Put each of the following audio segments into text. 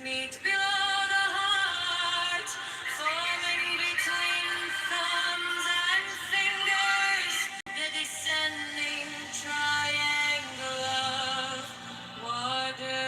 meet below the heart, forming between thumbs and fingers, the descending triangle of water.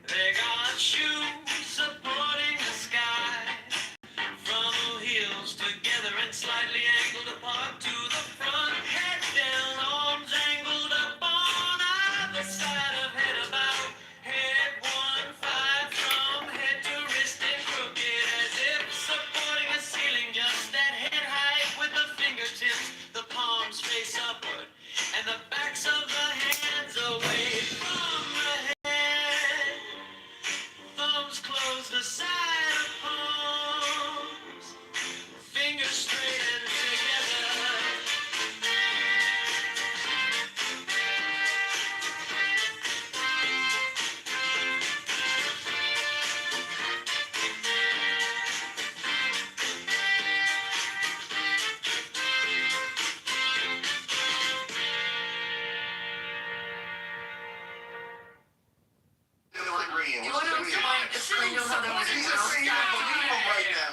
They got shoes supporting the sky, frontal heels together and slightly angled apart to the front, head down, arms angled up on either side of head about, head 1-5 from head to wrist and crooked as if supporting a ceiling, just at head height with the fingertips, the palms face upward, and the backs of the hands away from the head. Thumbs close the side of palms, fingers straight and together. You want to explain how that was right now.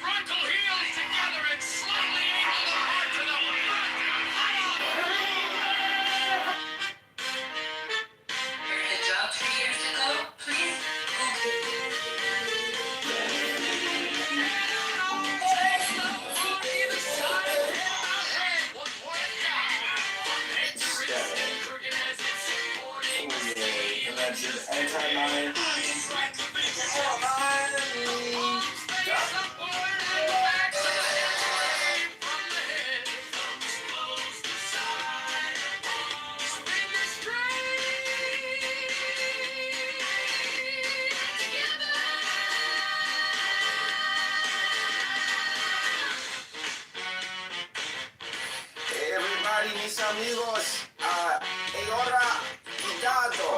Frontal heels together and slightly angled apart to the front. Your job 3 years ago, please? Anti-mind. Hey everybody, mis amigos, ahora cuidado.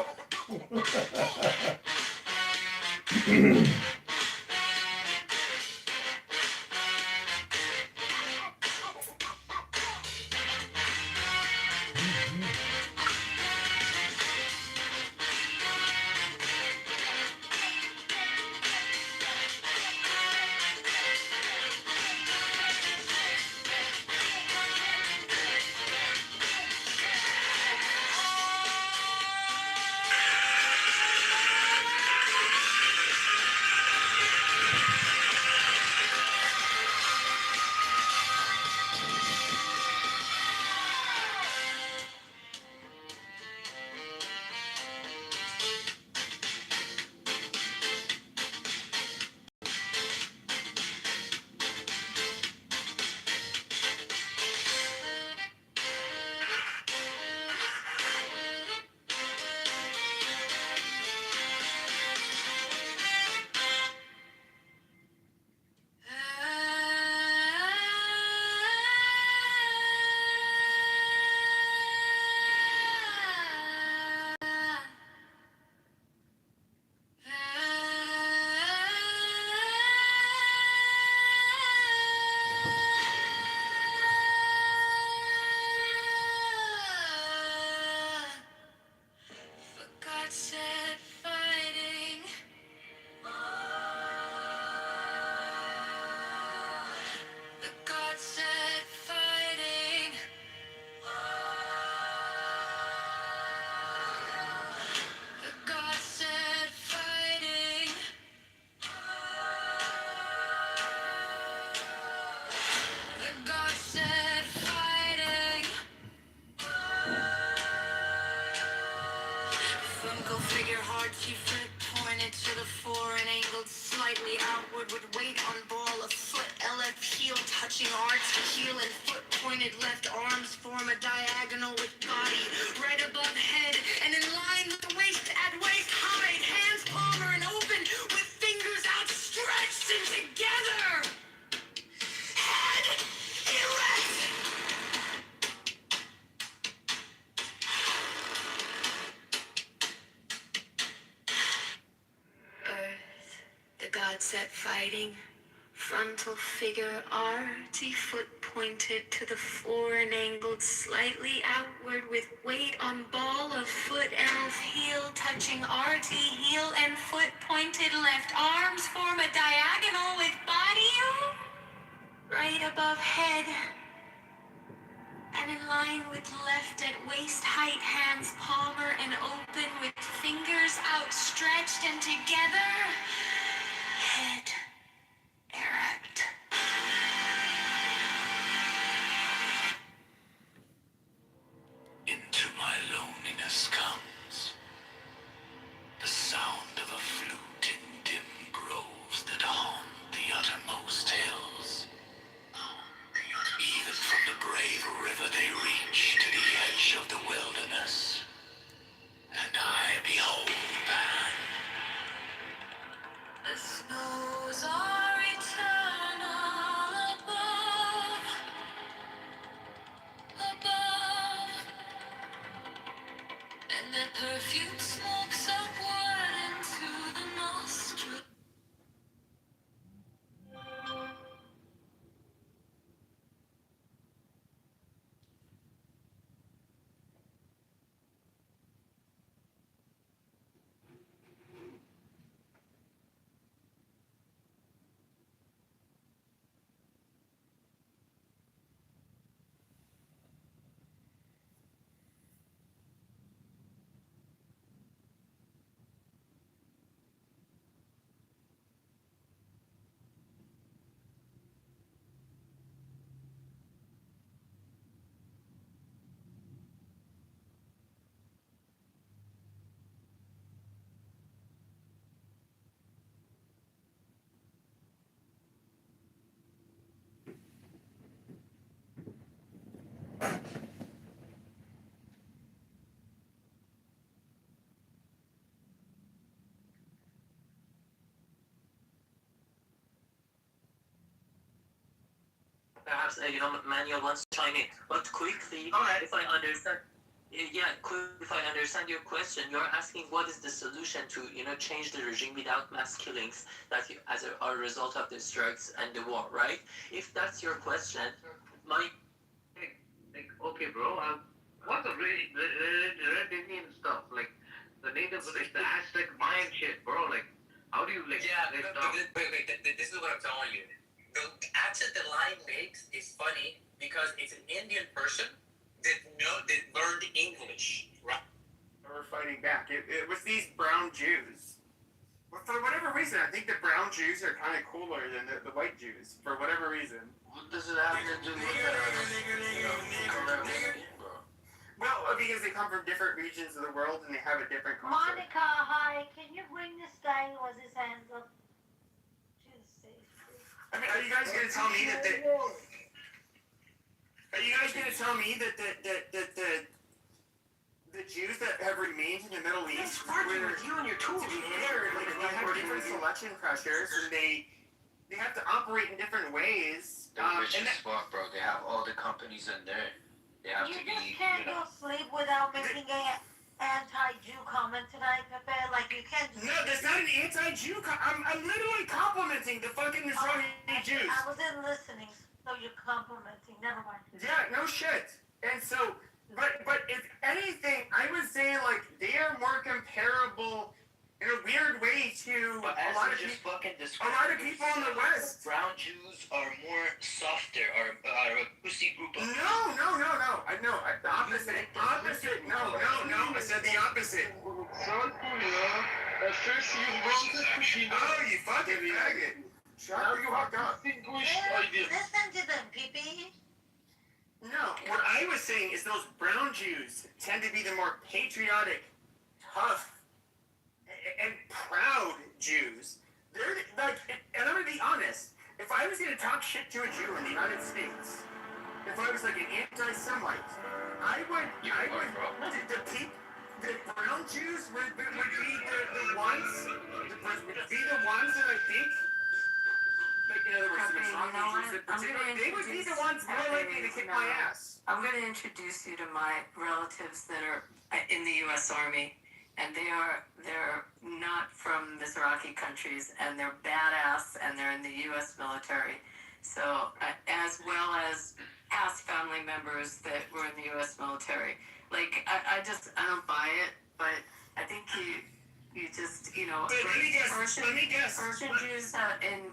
weight on ball of foot, LF heel touching arch, heel and foot pointed left arms form a diagonal with body right above head and in line with the waist at waist height, hands palmer and open with fingers outstretched and together. Head erect. Earth, the god set fighting. Frontal figure arty, foot pointed to the floor and angled slightly outward with weight on ball of foot, elf heel touching arty, heel and foot pointed left arms form a diagonal with body right above head and in line with left at waist height, hands palmer and open with fingers outstretched and together, head erect. Into my loneliness comes the sound of a flute in dim groves that haunt the uttermost hills. Even from the brave river they reach to the edge of the wilderness, and I behold Pan. The snows are eternal above, and the perfume smokes upward into the nostrils. Perhaps Manuel wants to chime in, but quickly, Alright. if I understand, if I understand your question, you're asking what is the solution to change the regime without mass killings that as a result of these drugs and the war, right? If that's your question, my Okay, bro, what's the red Indian stuff? Like, the native, like, the Aztec Mayan shit, bro. Like, how do you, like, Yeah, they but, stop? this is what I'm telling you. The accent the line makes is funny because it's an Indian person that learned English, right? Were fighting back. It was these brown Jews. Well, for whatever reason, I think the brown Jews are kind of cooler than the white Jews. For whatever reason. What does it have to do with Well, because they come from different regions of the world and they have a different culture. Monica, hi. Can you bring this guy who has his hands up to the stage, please? I mean, are you guys gonna tell me that Are you guys gonna tell me that the Jews that have remained in the Middle East were, you and your tools. to be fair, like they have different selection pressures and they have to operate in different ways. They're rich as fuck, bro. They have all the companies in there. They have You to just be, can't go sleep without making an anti-Jew comment tonight, Pepe. Like, you can't just... No, that's not an anti-Jew. I'm literally complimenting the fucking Israeli Jews. I wasn't listening, so you're complimenting. Never mind. Yeah, no shit. And so, but if anything, I would say like they are more comparable in a weird way to But a as lot you of just people. fucking A described, lot of people in the West. brown Jews are more softer, are a pussy group of No. The opposite. Opposite. No. I said the opposite. Oh, you fucking faggot. Shut the fuck up. Listen to them, Pee-Pee. No, what I was saying is those brown Jews tend to be the more patriotic, tough, and proud Jews. they're like, and I'm gonna be honest. If I was gonna talk shit to a Jew in the United States, if I was like an anti-Semite, I would, the brown Jews would be the ones, would be the ones that I think, like in other words, the Pepe, you know Mizrahi Jews in what? I'm particular, gonna they would be the ones more Pepe, likely to kick my no. ass. I'm going to introduce you to my relatives that are in the U.S. Army, and they're not from Mizrahi countries, and they're badass, and they're in the U.S. military. So, as well as past family members that were in the U.S. military. Like, I don't buy it, but I think you just, But let me guess. Persian Jews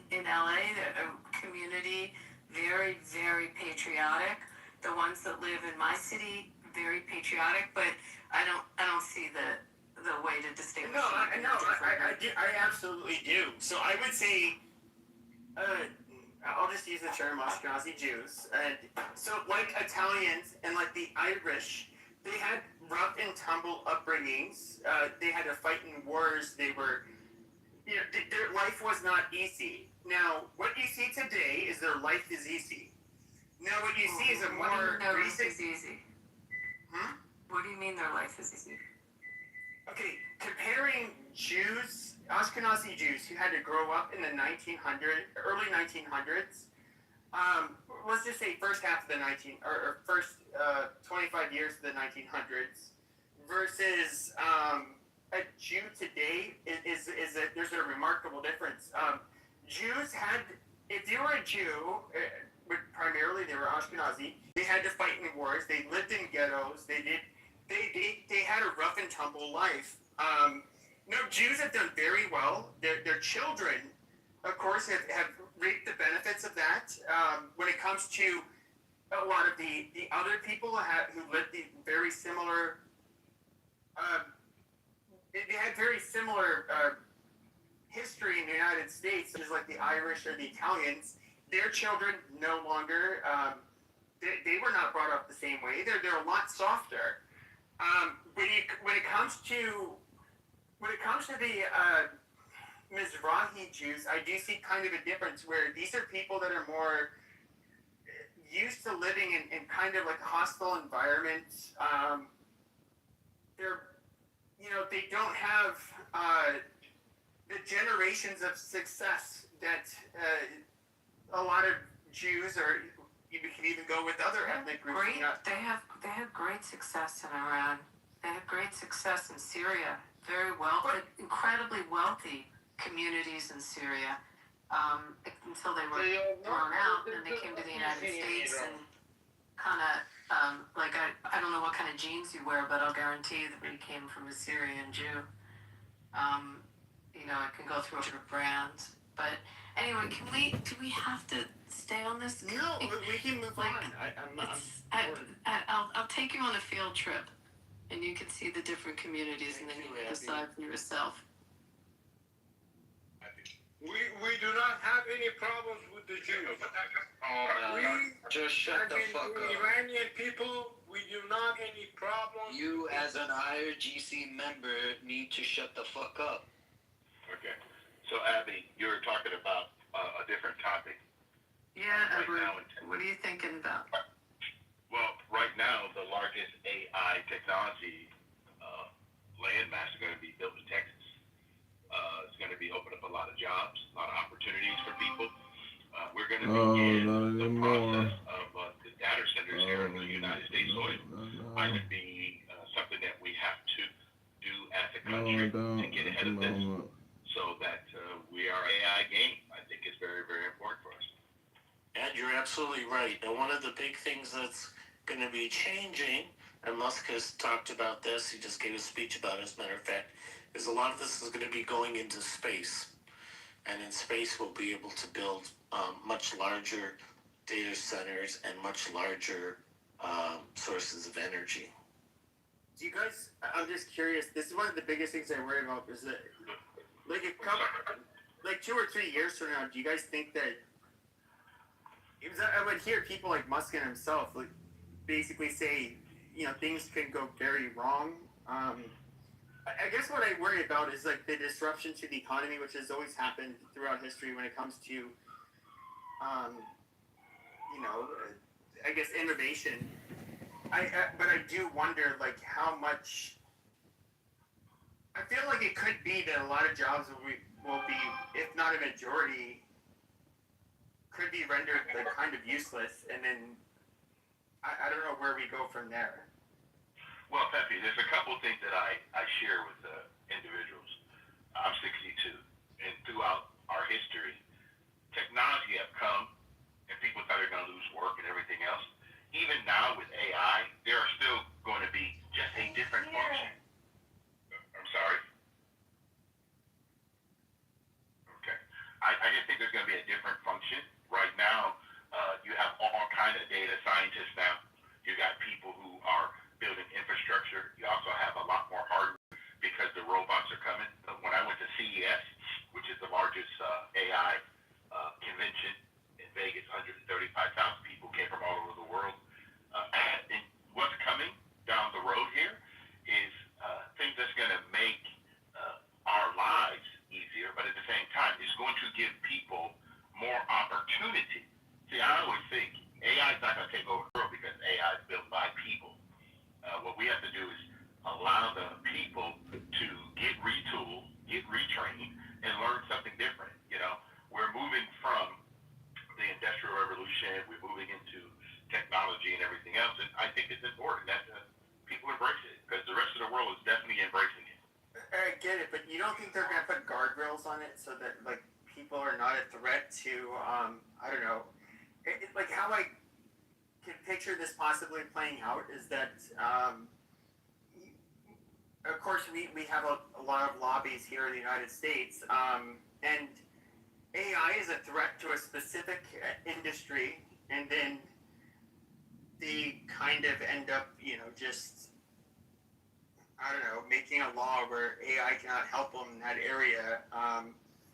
in LA, the community, very, very patriotic. The ones that live in my city, very patriotic, but I don't see the way to distinguish. I absolutely do. So I would say, I'll just use the term Ashkenazi Jews. So like Italians and like the Irish, they had rough and tumble upbringings. They had to fight in wars. They were, their life was not easy. Now, what you see today is their life is easy. Now, what you see is a more recent. Is easy? Hmm? What do you mean their life is easy? Okay, comparing Jews, Ashkenazi Jews who had to grow up in the early 1900s, let's just say first half of the first 25 years of the 1900s, versus a Jew today there's a remarkable difference. Jews had, if you were a Jew, primarily they were Ashkenazi, they had to fight in wars, they lived in ghettos, they had a rough and tumble life. No, Jews have done very well. Their children, of course, have reaped the benefits of that. When it comes to a lot of the other people who lived the very similar, they had very similar history in the United States, just like the Irish or the Italians. Their children no longer, they were not brought up the same way. They're a lot softer. When it comes to the Mizrahi Jews, I do see kind of a difference where these are people that are more used to living in kind of like a hostile environment. They don't have the generations of success that a lot of Jews, or you can even go with other ethnic groups. They had great success in Iran. They had great success in Syria. Very wealthy, incredibly wealthy communities in Syria. Until they were thrown out, and they came to the United States and kind of I don't know what kind of jeans you wear, but I'll guarantee that we came from a Syrian Jew. I can go through different brands, but anyway, do we have to stay on this? No, we can move on. I'll take you on a field trip, and you can see the different communities, and then you can decide for yourself. We do not have any problems with the Jews. Oh man, just shut the fuck up. Iranian people, we do not have any problems. You as an IRGC member need to shut the fuck up. Okay. So Abby, you're talking about a different topic. Yeah, Right Edward, now, what are you thinking about? Well, right now, the largest AI technology landmass is going to be built in Texas. It's going to be open up a lot of jobs, a lot of opportunities for people. We're going to begin the process of the data centers here in the United States soil. I could be something that we have to do as a country to get ahead of this, so that we are AI game. I think it's very, very important for us. And you're absolutely right. And one of the big things that's going to be changing, and Musk has talked about this, he just gave a speech about it, as a matter of fact, is a lot of this is going to be going into space. And in space, we'll be able to build much larger data centers and much larger sources of energy. Do you guys? I'm just curious. This is one of the biggest things I worry about. Is that like 2 or 3 years from now, do you guys think that? I would hear people like Musk and himself basically say, things can go very wrong. I guess what I worry about is like the disruption to the economy, which has always happened throughout history when it comes to, um, I guess innovation. But I do wonder like how much. I feel like it could be that a lot of jobs will be, if not a majority, could be rendered like kind of useless, and then I don't know where we go from there. Well, Pepe, there's a couple of things that I share with individuals. I'm 62, and throughout our history, technology have come, and people thought they're going to lose work and everything else. Even now with AI, there are still going to be just a different function. I'm sorry? Okay. I just think there's going to be a different function. Right now, you have all kind of data scientists now. You got people who are building infrastructure. You also have a lot more hardware because the robots are coming. When I went to CES, which is the largest AI convention in Vegas, 135,000 people came from all over the world. And what's coming down the road here is things that's going to make our lives easier, but at the same time, it's going to give people more opportunity. See, I always think AI is not going to take over the world because AI is built by people. What we have to do is allow the people to get retooled, get retrained, and learn something different. We're moving from the Industrial Revolution, we're moving into technology and everything else, and I think it's important that people embrace it because the rest of the world is definitely embracing it. I get it, but you don't think they're gonna put guardrails on it so that like people are not a threat to I don't know, like how I can picture this possibly playing out is that of course we have a lot of lobbies here in the United States, and AI is a threat to a specific industry, and then they kind of end up just I don't know, making a law where AI cannot help them in that area,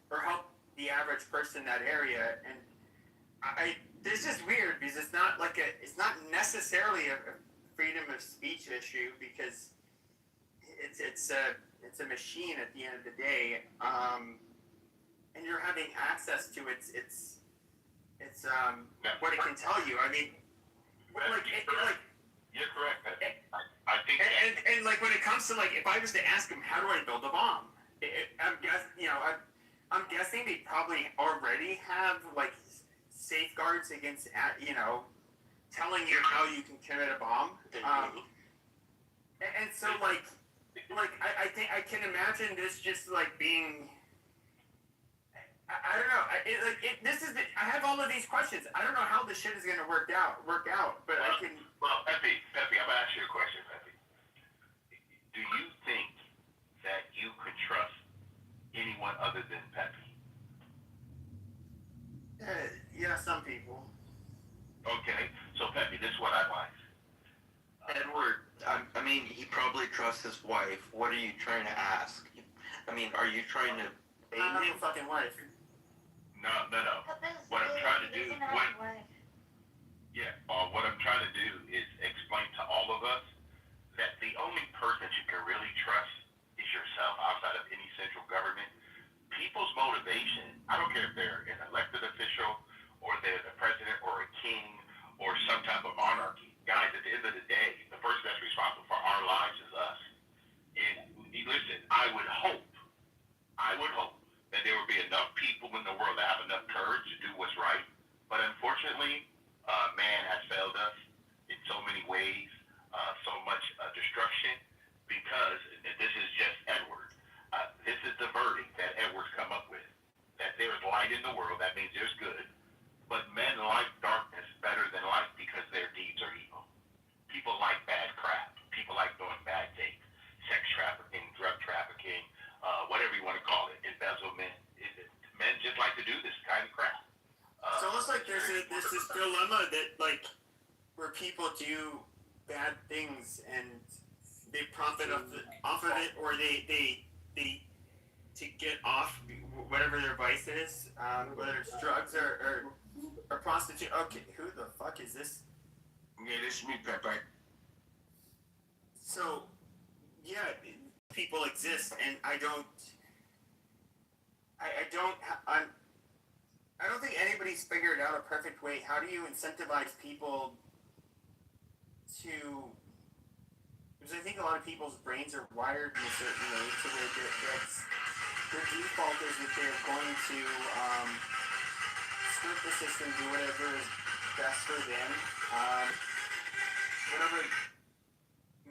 or help the average person in that area. And this is weird because it's not necessarily a freedom of speech issue because it's a machine at the end of the day, and you're having access to it's what it can tell you. I mean, You're correct. I think and like when it comes to like if I was to ask him how do I build a bomb, I'm guessing they probably already have like safeguards against telling you how you can commit a bomb. And so like I think I can imagine this just like being. I don't know. I have all of these questions. I don't know how this shit is gonna work out. But I can. Well, Pepe, I'm gonna ask you a question, Pepe. Do you think that you could trust anyone other than Pepe? Yeah, some people. Okay, so Pepe, this is what I like. Edward, I mean, he probably trusts his wife. What are you trying to ask? I mean, are you trying to I don't have a fucking wife. No. What I'm trying to do, what I'm trying to do is explain to all of us that the only person you can really trust is yourself outside of any central government. People's motivation, I don't care if they're an elected official or they're the president or a king or some type of monarchy. Guys, at the end of the day, the person that's responsible for our lives is us. And listen, I would hope that there would be enough people in the world that have enough courage to do what's right. But unfortunately, man has failed us in so many ways, so much destruction, because this is just Edward. This is the verdict that Edward's come up with, that there is light in the world, that means there's good, but men like darkness better than light because their deeds are evil. People like bad crap. People like doing bad things. Sex trafficking, drug trafficking, whatever you want to call it, embezzlement. Men just like to do this kind of crap. It's almost like there's this dilemma that like where people do bad things and they profit off of it, or they to get off whatever their vice is, whether it's drugs or prostitute. Okay, who the fuck is this? Yeah, this is me, Pepe. So, yeah, people still exist, and I don't I don't think anybody's figured out a perfect way. How do you incentivize people to? Because I think a lot of people's brains are wired in a certain way, so that's their default is that they're going to skirt the system, do whatever is best for them, whatever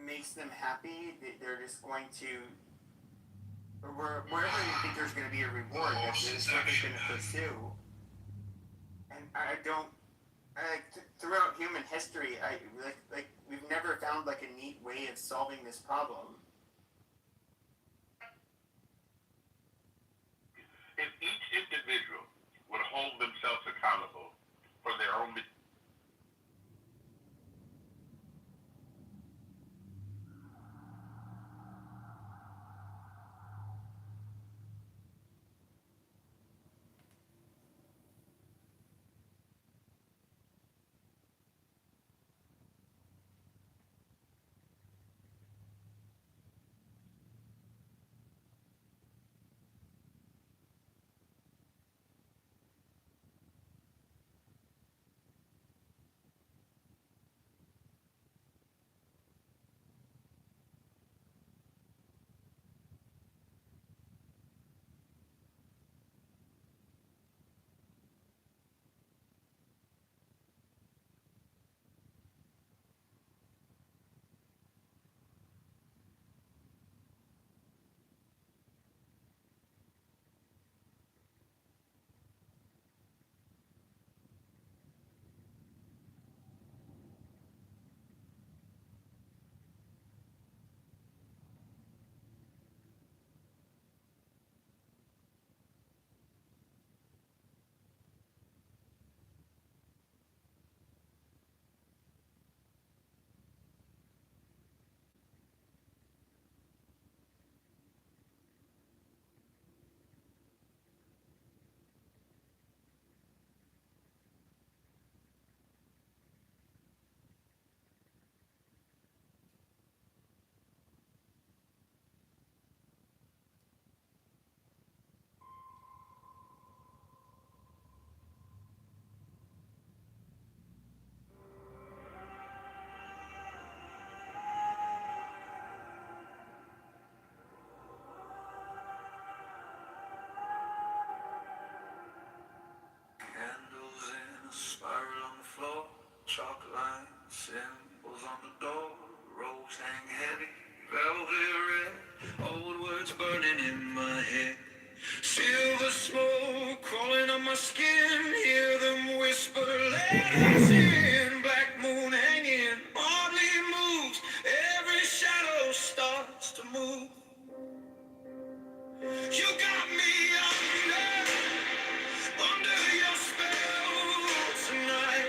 makes them happy. They're just going to, or wherever they think there's going to be a reward, that's what they're going to pursue. And I don't. Throughout human history, I like we've never found like a neat way of solving this problem. If each individual would hold themselves accountable for their own Candles in a spiral on the floor, chalk lines, symbols on the door, ropes hang heavy, velvet red, old words burning in my head. Silver smoke crawling on my skin, hear them whisper, let us in. Black moon hanging, hardly moves, every shadow starts to move. You got me under your spell tonight,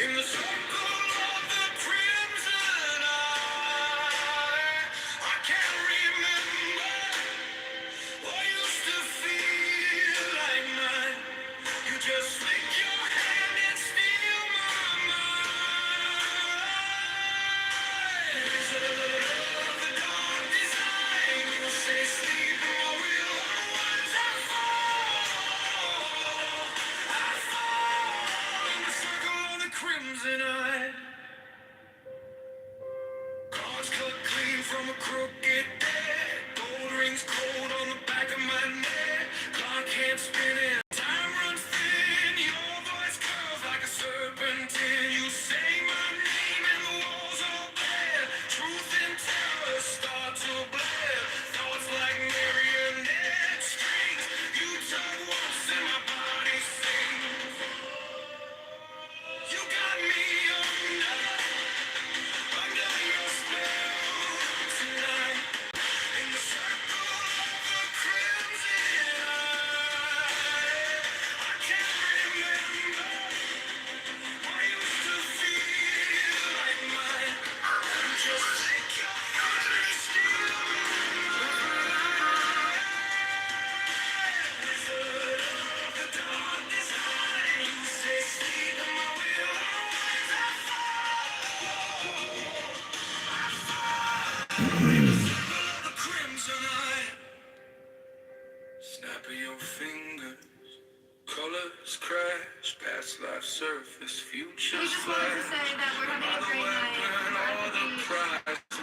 in the circle of the crimson eye. I can't remember what used to feel like mine. You just flick your hand and steal my mind. Wizard of the dark design, you say sleep, I will once I fall in the circle of the crimson eye. Cards cut clean from a crooked deck. Gold rings cold on the back of my neck. Clock hand spinning, time runs thin. Your voice curls like a serpentine. You say my name and the walls all bare. Truth and terror start to blare. Thoughts like marionette strings. You tug once and my body sings. You got me under your spell tonight, in the circle of the crimson eye. I can't remember what used to feel like mine. You just take your hand and steal wizard of the dark design. You say sleep, and I will always fall. The crimson life surface, futures We just wanted to say that we're having a great night. We're at the beach.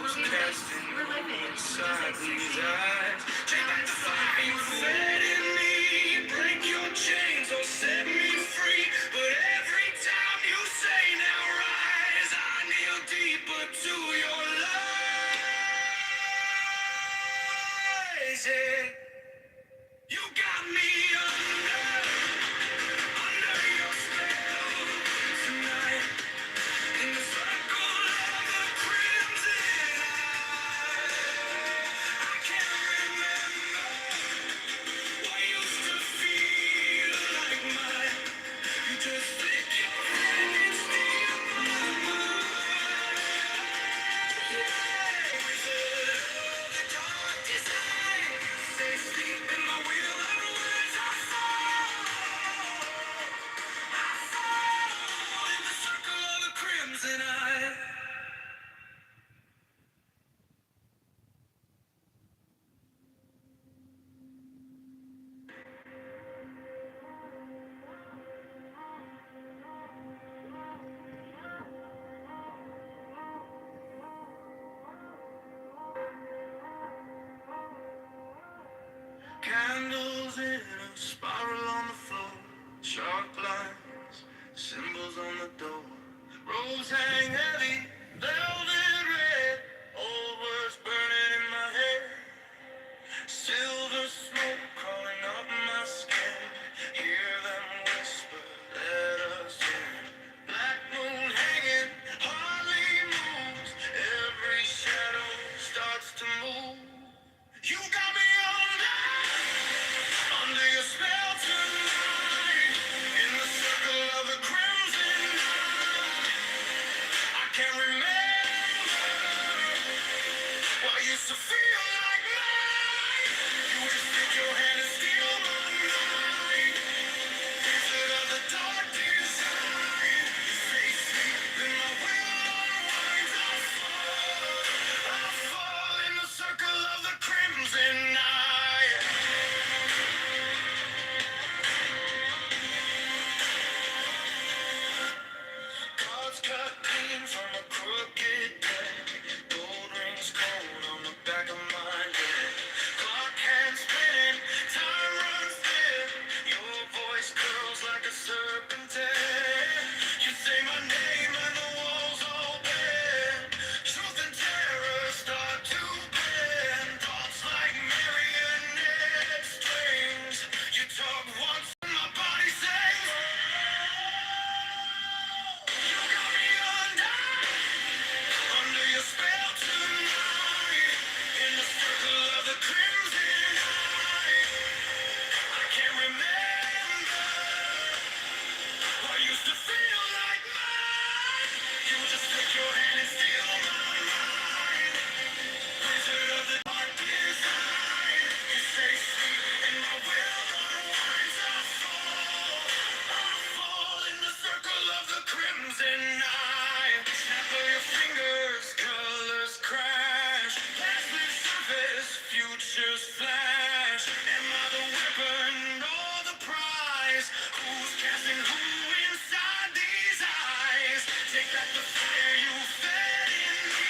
was We're casting we're living. inside Just these 60. eyes. Take back the fire you fed in me. Break your chains or set me free. But every time you say now rise, I kneel deeper to your lies. Yeah. You got me under your spell tonight. In the circle of the crimson I can't remember what used to feel like mine. You just flick your hand and steal my mind. Wizard of the dark design, stay asleep in my wheel of words. I fall in the circle of the crimson eye. Candles in a spiral on the floor, sharp lines, symbols on the door. Rose hang heavy, velvet red, old words burning in my head. Silver smoke crawling up my skin. Hear them whisper, let us in. Black moon hanging, hardly moves. Every shadow starts to move. You got me under your spell tonight. In the circle of the crimson night. I can't remember what used to feel like mine. You just stick your hand and steal my mind. Wizard of the dark design. Stay asleep in my will unwinds. I fall in the circle of the crimson night. Cards cut clean from a crooked deck. Gold rings cold on the back of my neck. Clock hands spinning, time runs thin. Your voice curls like a serpentine. You say my name and the walls all bend. Truth and terror start to blend. Thoughts like marionette strings. You talk once and my body sings. You got me under your spell tonight. In the circle of the crimson eye. I can't remember what used to feel like mine. You just take your hand and steal my mind. Wizard of the dark design. You say sleep and my will unwinds. I fall in the circle of the crimson eye. Snap of your fingers, colors crash. Past the surface, futures flash. Am I the weapon or the prize? Who's casting who inside these eyes? Take back the fire you fed in me.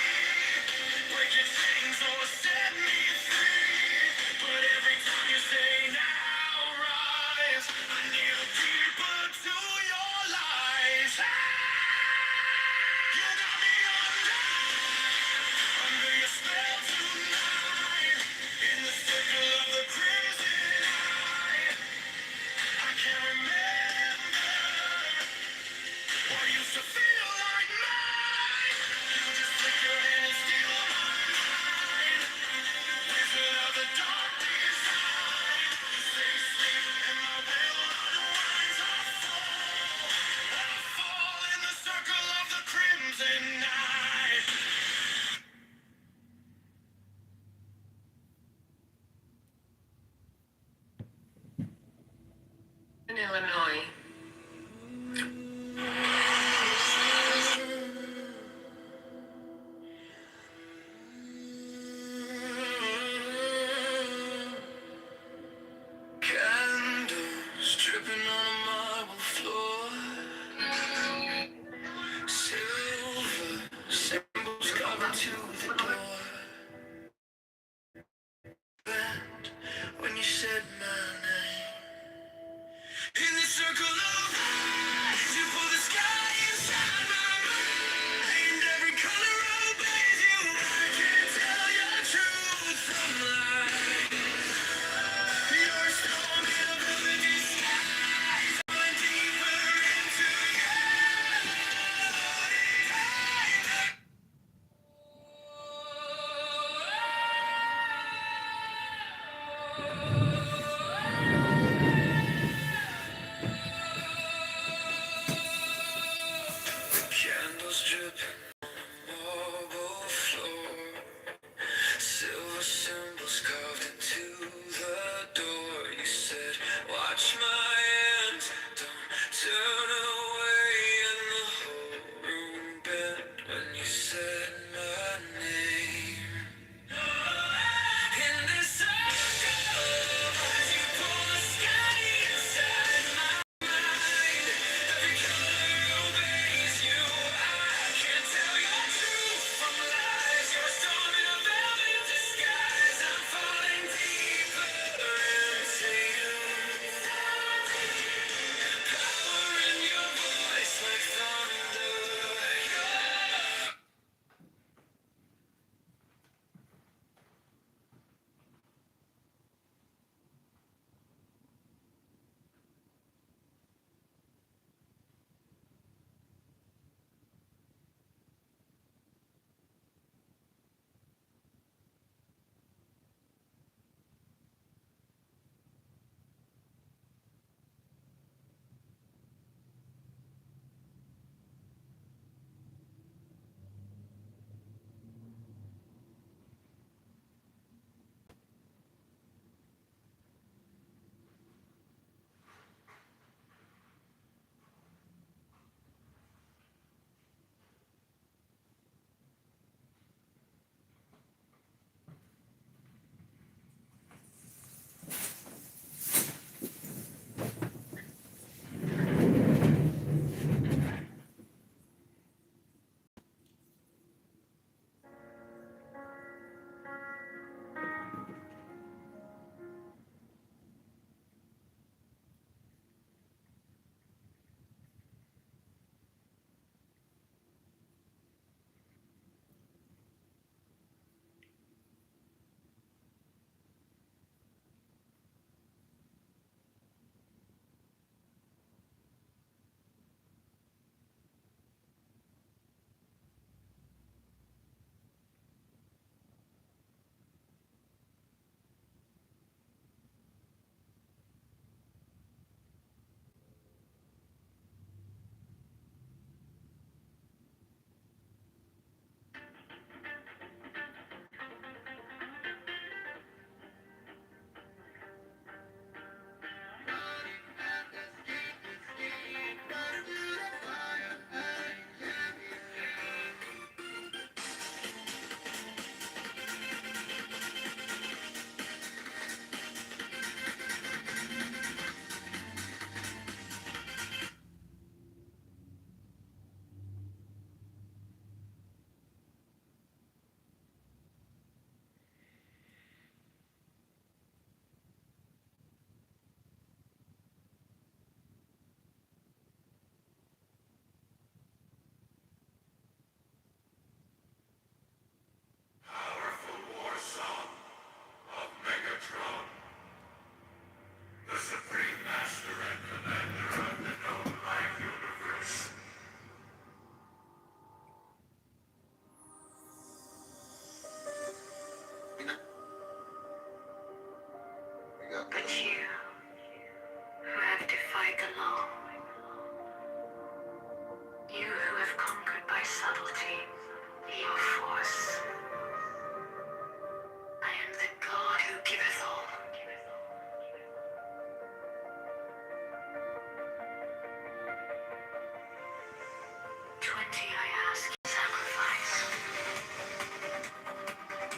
20, I ask you sacrifice.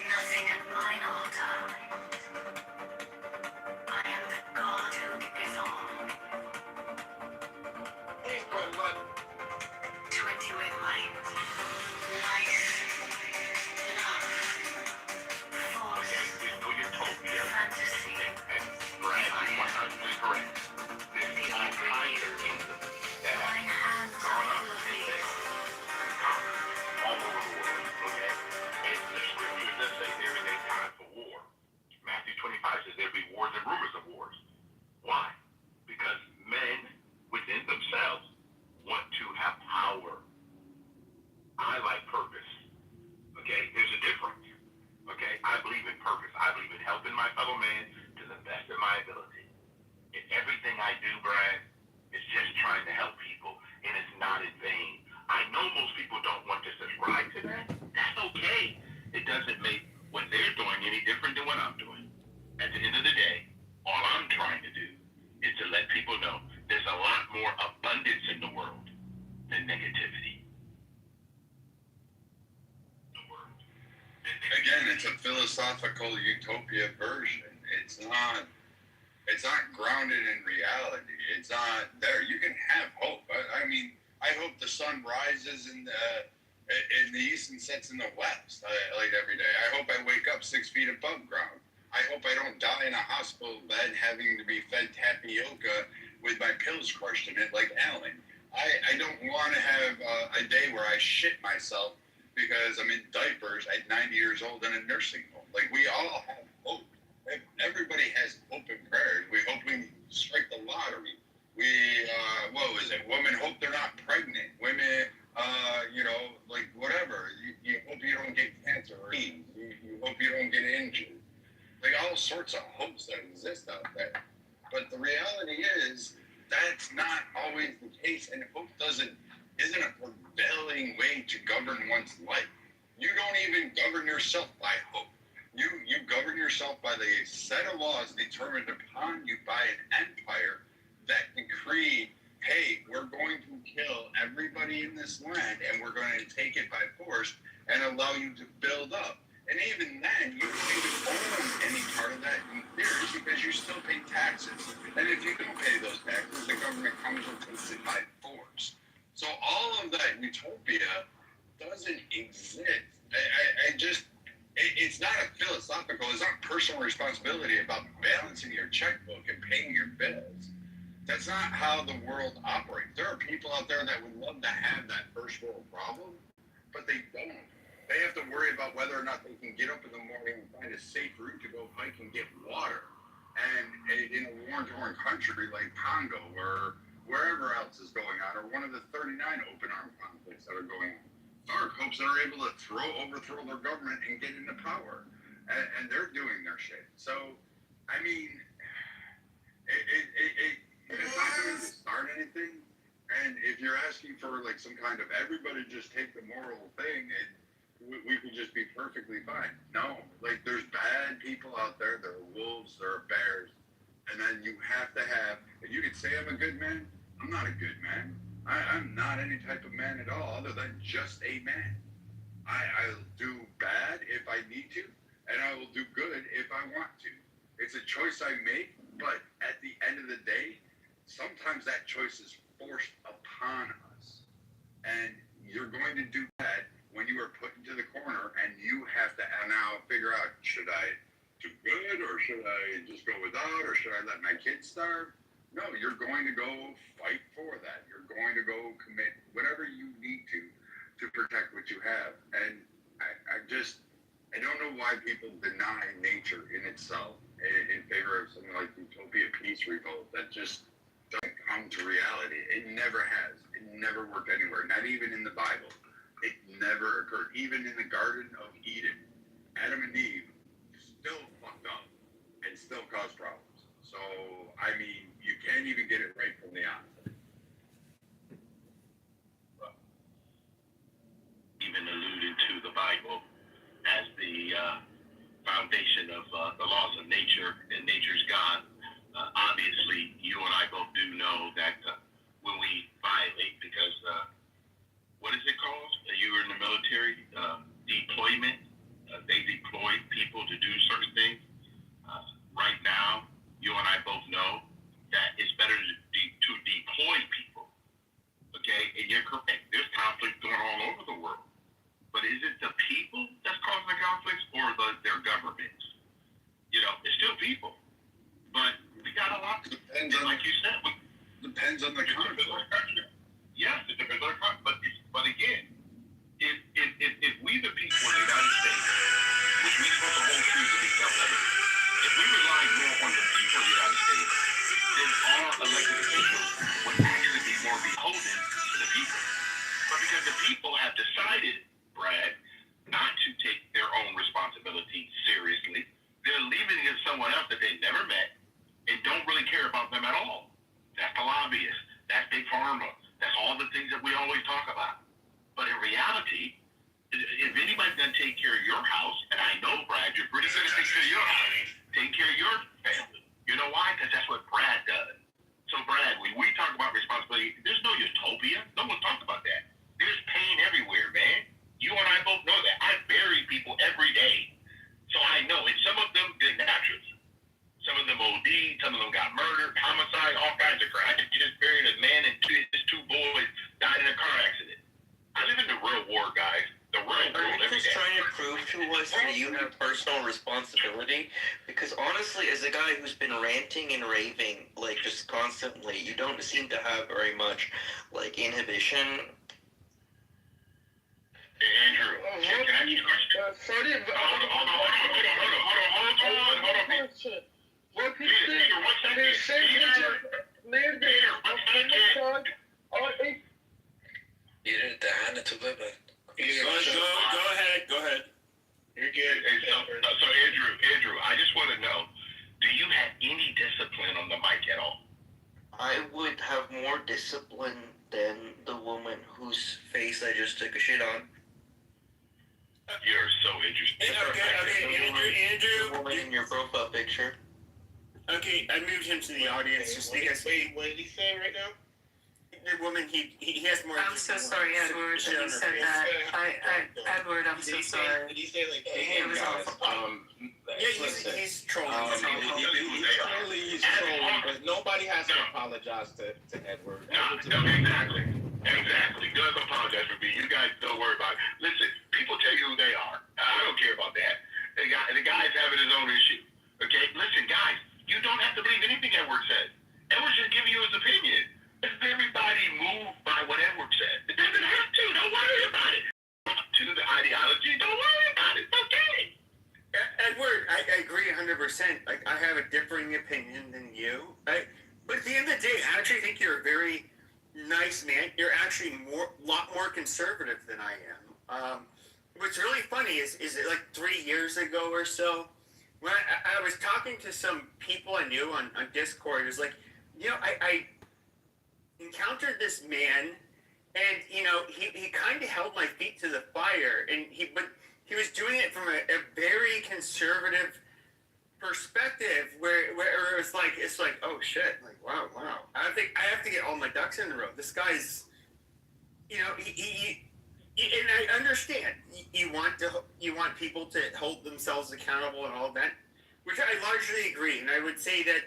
Nothing at mine altar. I am the God who is all. Please put what? 20 with light, life, love, force, Utopia. fantasy, And Brad is 100% correct. This the entire ingredients. kingdom that Mine has hands gone are up full of and these. all over the world, okay? And the scriptures that say there is a time for war. Matthew 25 says there'll be wars and rumors of wars. Why? Because men within themselves want to have power. I like purpose. Okay? There's a difference. Okay? I believe in purpose. I believe in helping my fellow man to the best of my ability. And everything I do, Brian, is just trying to help people, and it's not in vain. I know most people don't want to subscribe to that. That's okay. It doesn't make what they're doing any different than what I'm doing. At the end of the day, all I'm trying to do is to let people know there's a lot more abundance in the world than negativity. Again, it's a philosophical utopia version. It's not grounded in reality. It's not there. You can have hope. I mean, I hope the sun rises in the east and sets in the west, like every day. I hope I wake up 6 feet above ground. I hope I don't die in a hospital bed having to be fed tapioca with my pills crushed in it like Alan. I don't want to have a day where I shit myself because I'm in diapers at 90 years old in a nursing home. Like, we all have hope. Everybody has hope and prayers. We hope we strike the lottery. We, what was it? Women hope they're not pregnant. Women, like whatever. You hope you don't get cancer or AIDS. You hope you don't get injured. Like all sorts of hopes that exist out there. But the reality is that's not always the case, and hope isn't a prevailing way to govern one's life. You don't even govern yourself by hope. You govern yourself by the set of laws determined upon you by an empire that decreed, hey, we're going to kill everybody in this land and we're going to take it by force and allow you to build up. And even then, you don't even own any part of that in theory because you still pay taxes. And if you don't pay those taxes, the government comes and takes it by force. So all of that utopia doesn't exist. It's not a philosophical, it's not personal responsibility about balancing your checkbook and paying your bills. That's not how the world operates. There are people out there that would love to have that first world problem, but they don't. They have to worry about whether or not they can get up in the morning and find a safe route to go hike and get water. And in a war-torn country like Congo or wherever else is going on, or one of the 39 open armed conflicts that are going on, FARC hopes they're able to overthrow their government and get into power. And they're doing their shit. So, I mean, it's not going to start anything. And if you're asking for like some kind of everybody just take the moral thing, we could just be perfectly fine. No, like there's bad people out there. There are wolves, there are bears. And then you have to have, you could say I'm a good man. I'm not a good man. I'm not any type of man at all other than just a man. I'll do bad if I need to, and I will do good if I want to. It's a choice I make, but at the end of the day, sometimes that choice is forced upon us. And you're going to do bad when you are put into the corner and you have to now figure out, should I do good or should I just go without or should I let my kids starve? No, you're going to go fight for that. You're going to go commit whatever you need to protect what you have. And I don't know why people deny nature in itself in favor of something like utopia peace revolt that just doesn't come to reality. It never has. It never worked anywhere, not even in the Bible. It never occurred. Even in the Garden of Eden, Adam and Eve still fucked up and still caused problems. So, I mean, you can't even get it right from the outset. Even alluded to the Bible as the foundation of the laws of nature and nature's God. Obviously, you and I both do know that when we violate, because what is it and you're correct. There's conflict going all over the world. But is it the people that's causing the conflicts or their governments? It's still people. But we got a lot. Depends on, like you said, depends on the country. Yes, it depends on the country. But again, if we the people in the United States, which we supposed to hold true to be self-evident, if we rely more on the people of the United States, then our elected officials would actually be more beholden to the people. But because the people have decided, Brad, not to take their own responsibility seriously, they're leaving it to someone else that they never met and don't really care about them at all. That's the lobbyists. That's big pharma. That's all the things that we always talk about. But in reality, if anybody's going to take care of your house, and I know, Brad, you're pretty good at taking care of your house, take care of your family. You know why? Because that's what Brad does. So, Brad, when we talk about responsibility, there's no utopia. No one talks about that. There's pain everywhere, man. You and I both know that. I bury people every day. So I know. And some of them did naturals. Some of them OD, some of them got murdered, homicide, all kinds of crap. I just buried a man and his two boys died in a car accident. I live in the real war, guys. The real Are world you every just day. trying to prove to us that you have personal responsibility? Because honestly, as a guy who's been ranting and raving, like, just constantly, you don't seem to have very much, like, inhibition. Andrew, can I ask you a question? Hold on. What he Peter, said, one second. they said Peter, one second. Peter, déjame tu bebé. Go ahead. You're good. So Andrew, I just want to know, do you have any discipline on the mic at all? I would have more discipline than the woman whose face I just took a shit on. You're so interesting. Okay, The Andrew. woman in your profile picture. Okay, I moved him to the audience just because. Wait, what did he say right now? The woman, he has more. I'm so sorry, Edward, that you said that. Edward, I'm so sorry. Did he say like, It was awful. Yeah, he's trolling. Clearly he's trolling, but nobody has to apologize to Edward. No, exactly. Does apologize for me. You guys don't worry about it. Listen, people tell you who they are. I don't care about that. The guy's having his own issue. Okay? Listen, guys, you don't have to believe anything Edward says. Edward's just giving you his opinion. If everybody moved by what Edward said, it doesn't have to. Don't worry about it. To the ideology, don't worry about it. It's okay. Edward, I agree 100%. Like, I have a differing opinion than you. But at the end of the day, I actually think you're a very nice man. You're actually a lot more conservative than I am. What's really funny is it like 3 years ago or so, when I was talking to some people I knew on Discord, it was like, I encountered this man, and he kind of held my feet to the fire, but he was doing it from a very conservative perspective, where it was like, it's like, oh shit, like wow, I think I have to get all my ducks in a row. This guy's, he and I understand you want people to hold themselves accountable and all that, which I largely agree, and I would say that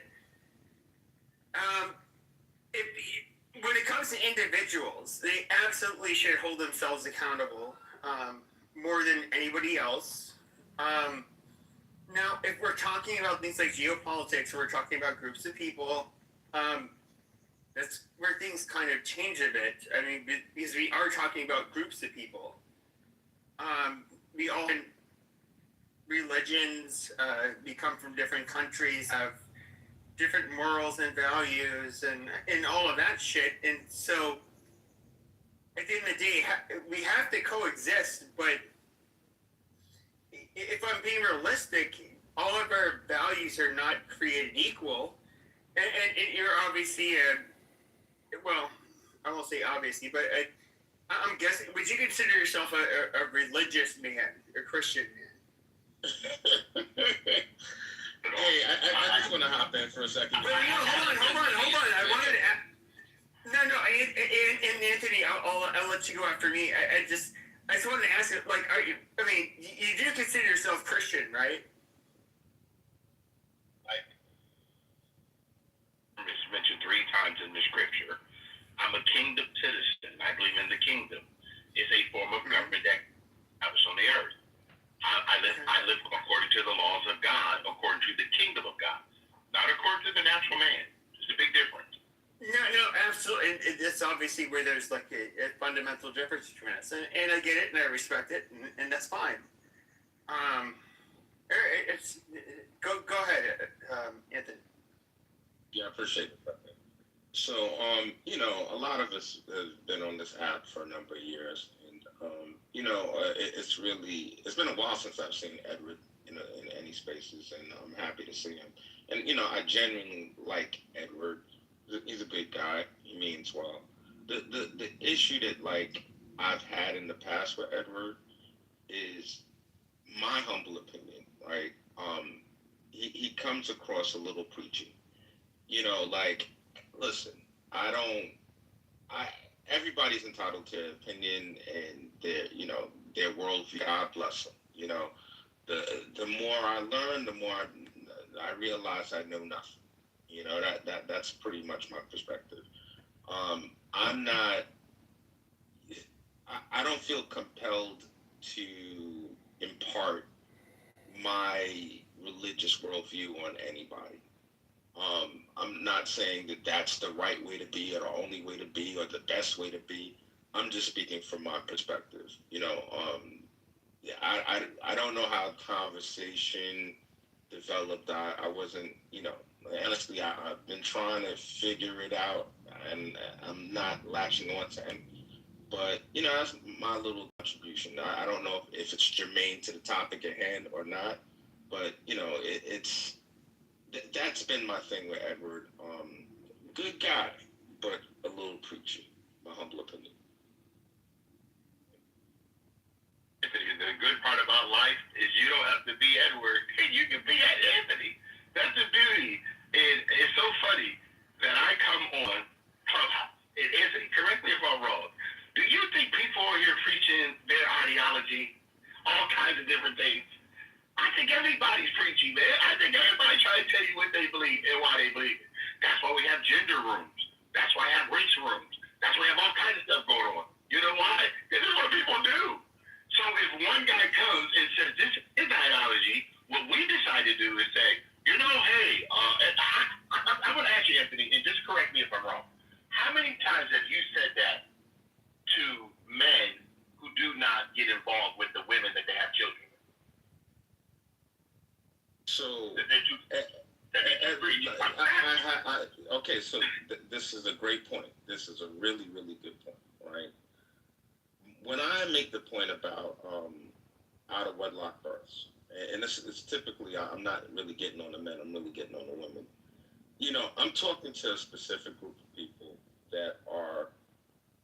when it comes to individuals, they absolutely should hold themselves accountable more than anybody else. Now, if we're talking about things like geopolitics, or we're talking about groups of people, that's where things kind of change a bit. I mean, because we are talking about groups of people. We all religions, we come from different countries, have different morals and values and all of that shit. And so at the end of the day, we have to coexist, but if I'm being realistic, all of our values are not created equal. And you're obviously well, I won't say obviously, but I'm guessing, would you consider yourself a religious man, a Christian man? Hey, I just want to hop in for a second. Well, hold on. I wanted to ask. No, and Anthony, I'll let you go after me. I just wanted to ask you, like, you do consider yourself Christian, right? It's mentioned 3 times in the scripture. I'm a kingdom citizen. I believe obviously where there's like a fundamental difference between us, and I get it and I respect it, and that's fine. It's go ahead, Anthony. Yeah, I appreciate it. So, a lot of us have been on this app for a number of years, and it's been a while since I've seen Edward in any spaces, and I'm happy to see him. And I genuinely like Edward. He's a good guy. He means well. The issue that like I've had in the past with Edward is my humble opinion, right? He comes across a little preachy. Like, listen, I everybody's entitled to opinion and their worldview. God bless them. The more I learn, the more I realize I know nothing. That's pretty much my perspective. I'm not. I don't feel compelled to impart my religious worldview on anybody. I'm not saying that that's the right way to be or the only way to be or the best way to be. I'm just speaking from my perspective. I don't know how conversation developed. I wasn't, honestly, I've been trying to figure it out and I'm not latching on to him. But, that's my little contribution. I don't know if it's germane to the topic at hand or not, but, that's been my thing with Edward. Good guy, but a little preachy, my humble opinion. The good part about life is you don't have to be Edward. You can be Anthony. That's the beauty. It's so funny that I come on Clubhouse. And Anthony, correct me if I'm wrong. Do you think people are here preaching their ideology, all kinds of different things? I think everybody's preaching, man. I think everybody's trying to tell you what they believe and why they believe it. That's why we have gender rooms. That's why we have race rooms. That's why we have all kinds of stuff going on. You know why? This is what people do. So if one guy comes and says this is ideology, what we decide to do is say, hey, I'm going to ask you, Anthony, and just correct me if I'm wrong. How many times have you said that to men who do not get involved with the women that they have children with? So, okay, so this is a great point. This is a really, really good point, right? When I make the point about out of wedlock births, and this is typically, I'm not really getting on the men, I'm really getting on the women. I'm talking to a specific group of people that are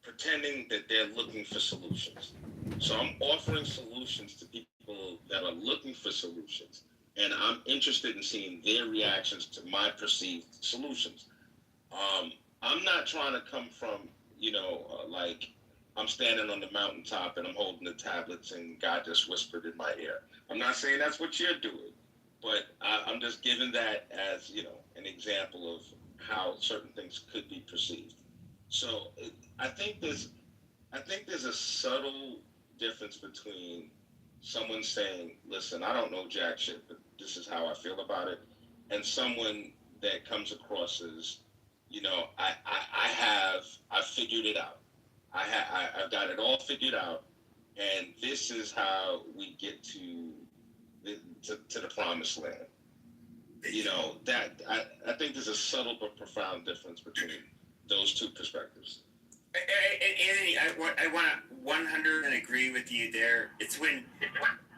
pretending that they're looking for solutions. So I'm offering solutions to people that are looking for solutions. And I'm interested in seeing their reactions to my perceived solutions. I'm not trying to come from, like I'm standing on the mountaintop and I'm holding the tablets and God just whispered in my ear. I'm not saying that's what you're doing, but I'm just giving that as, an example of how certain things could be perceived. So I think there's a subtle difference between someone saying, listen, I don't know jack shit, but this is how I feel about it, and someone that comes across as, I've figured it out. I've got it all figured out, and this is how we get to the promised land. That I think there's a subtle but profound difference between those two perspectives. Anthony, I want to 100% agree with you there. It's when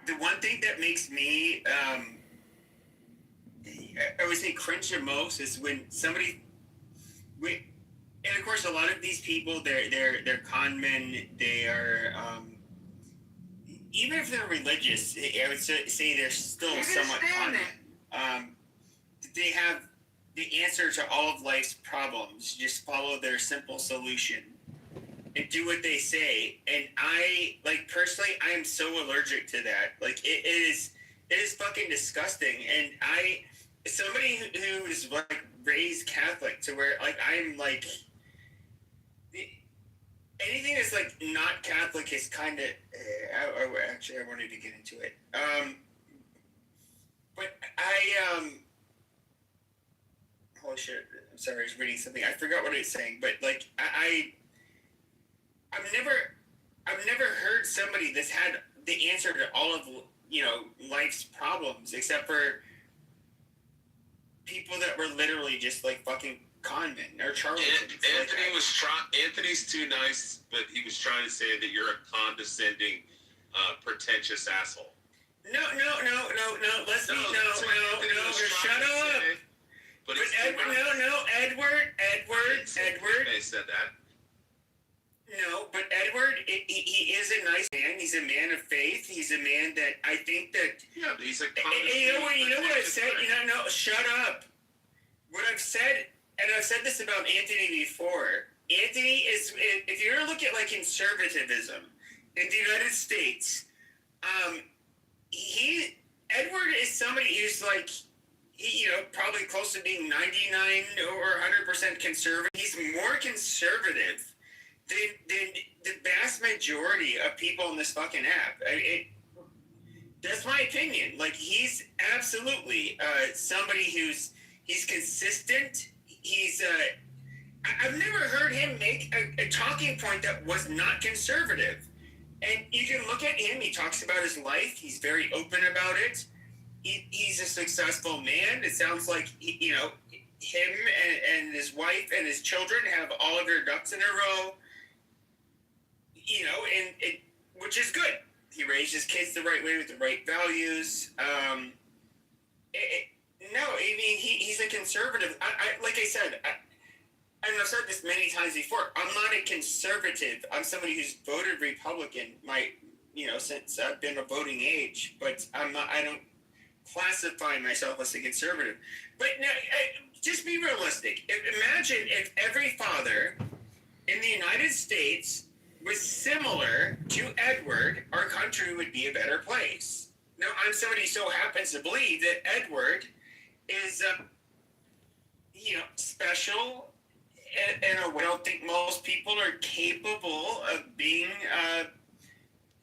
the one thing that makes me, I would say, cringe the most is when somebody, and of course, a lot of these people, they're con men. They are, even if they're religious, I would say they're still somewhat con men. They have the answer to all of life's problems. Just follow their simple solution and do what they say. And I, personally, I am so allergic to that. It is fucking disgusting. And somebody who is raised Catholic to where I'm anything that's not Catholic is kind of. Actually, I wanted to get into it. But holy shit! I'm sorry, I was reading something. I forgot what I was saying, but somebody that's had the answer to all of life's problems, except for people that were literally just like fucking con men or charlatans. Anthony's too nice, but he was trying to say that you're a condescending, pretentious asshole. No. Let's be shut up. But Edward. They said that. No, but Edward, he is a nice man. He's a man of faith. He's a man that I think that. Yeah, but he's a. You know what I've said? No, shut up. What I've said, and I've said this about Anthony before. Anthony is, if you ever look at like conservatism in the United States, Edward is somebody who's like, probably close to being 99 or 100% conservative. He's more conservative than the vast majority of people on this fucking app. That's my opinion. Like, he's absolutely somebody he's consistent. I've never heard him make a talking point that was not conservative. And you can look at him. He talks about his life. He's very open about it. He's a successful man. It sounds like, him and his wife and his children have all of their ducks in a row. Which is good. He raised his kids the right way with the right values. He's a conservative. Like I said, and I've said this many times before, I'm not a conservative. I'm somebody who's voted Republican, since I've been of voting age, but I don't classify myself as a conservative. But now, just be realistic. Imagine if every father in the United States was similar to Edward, our country would be a better place. Now, I'm somebody who so happens to believe that Edward is, special in a way. I don't think most people are capable of being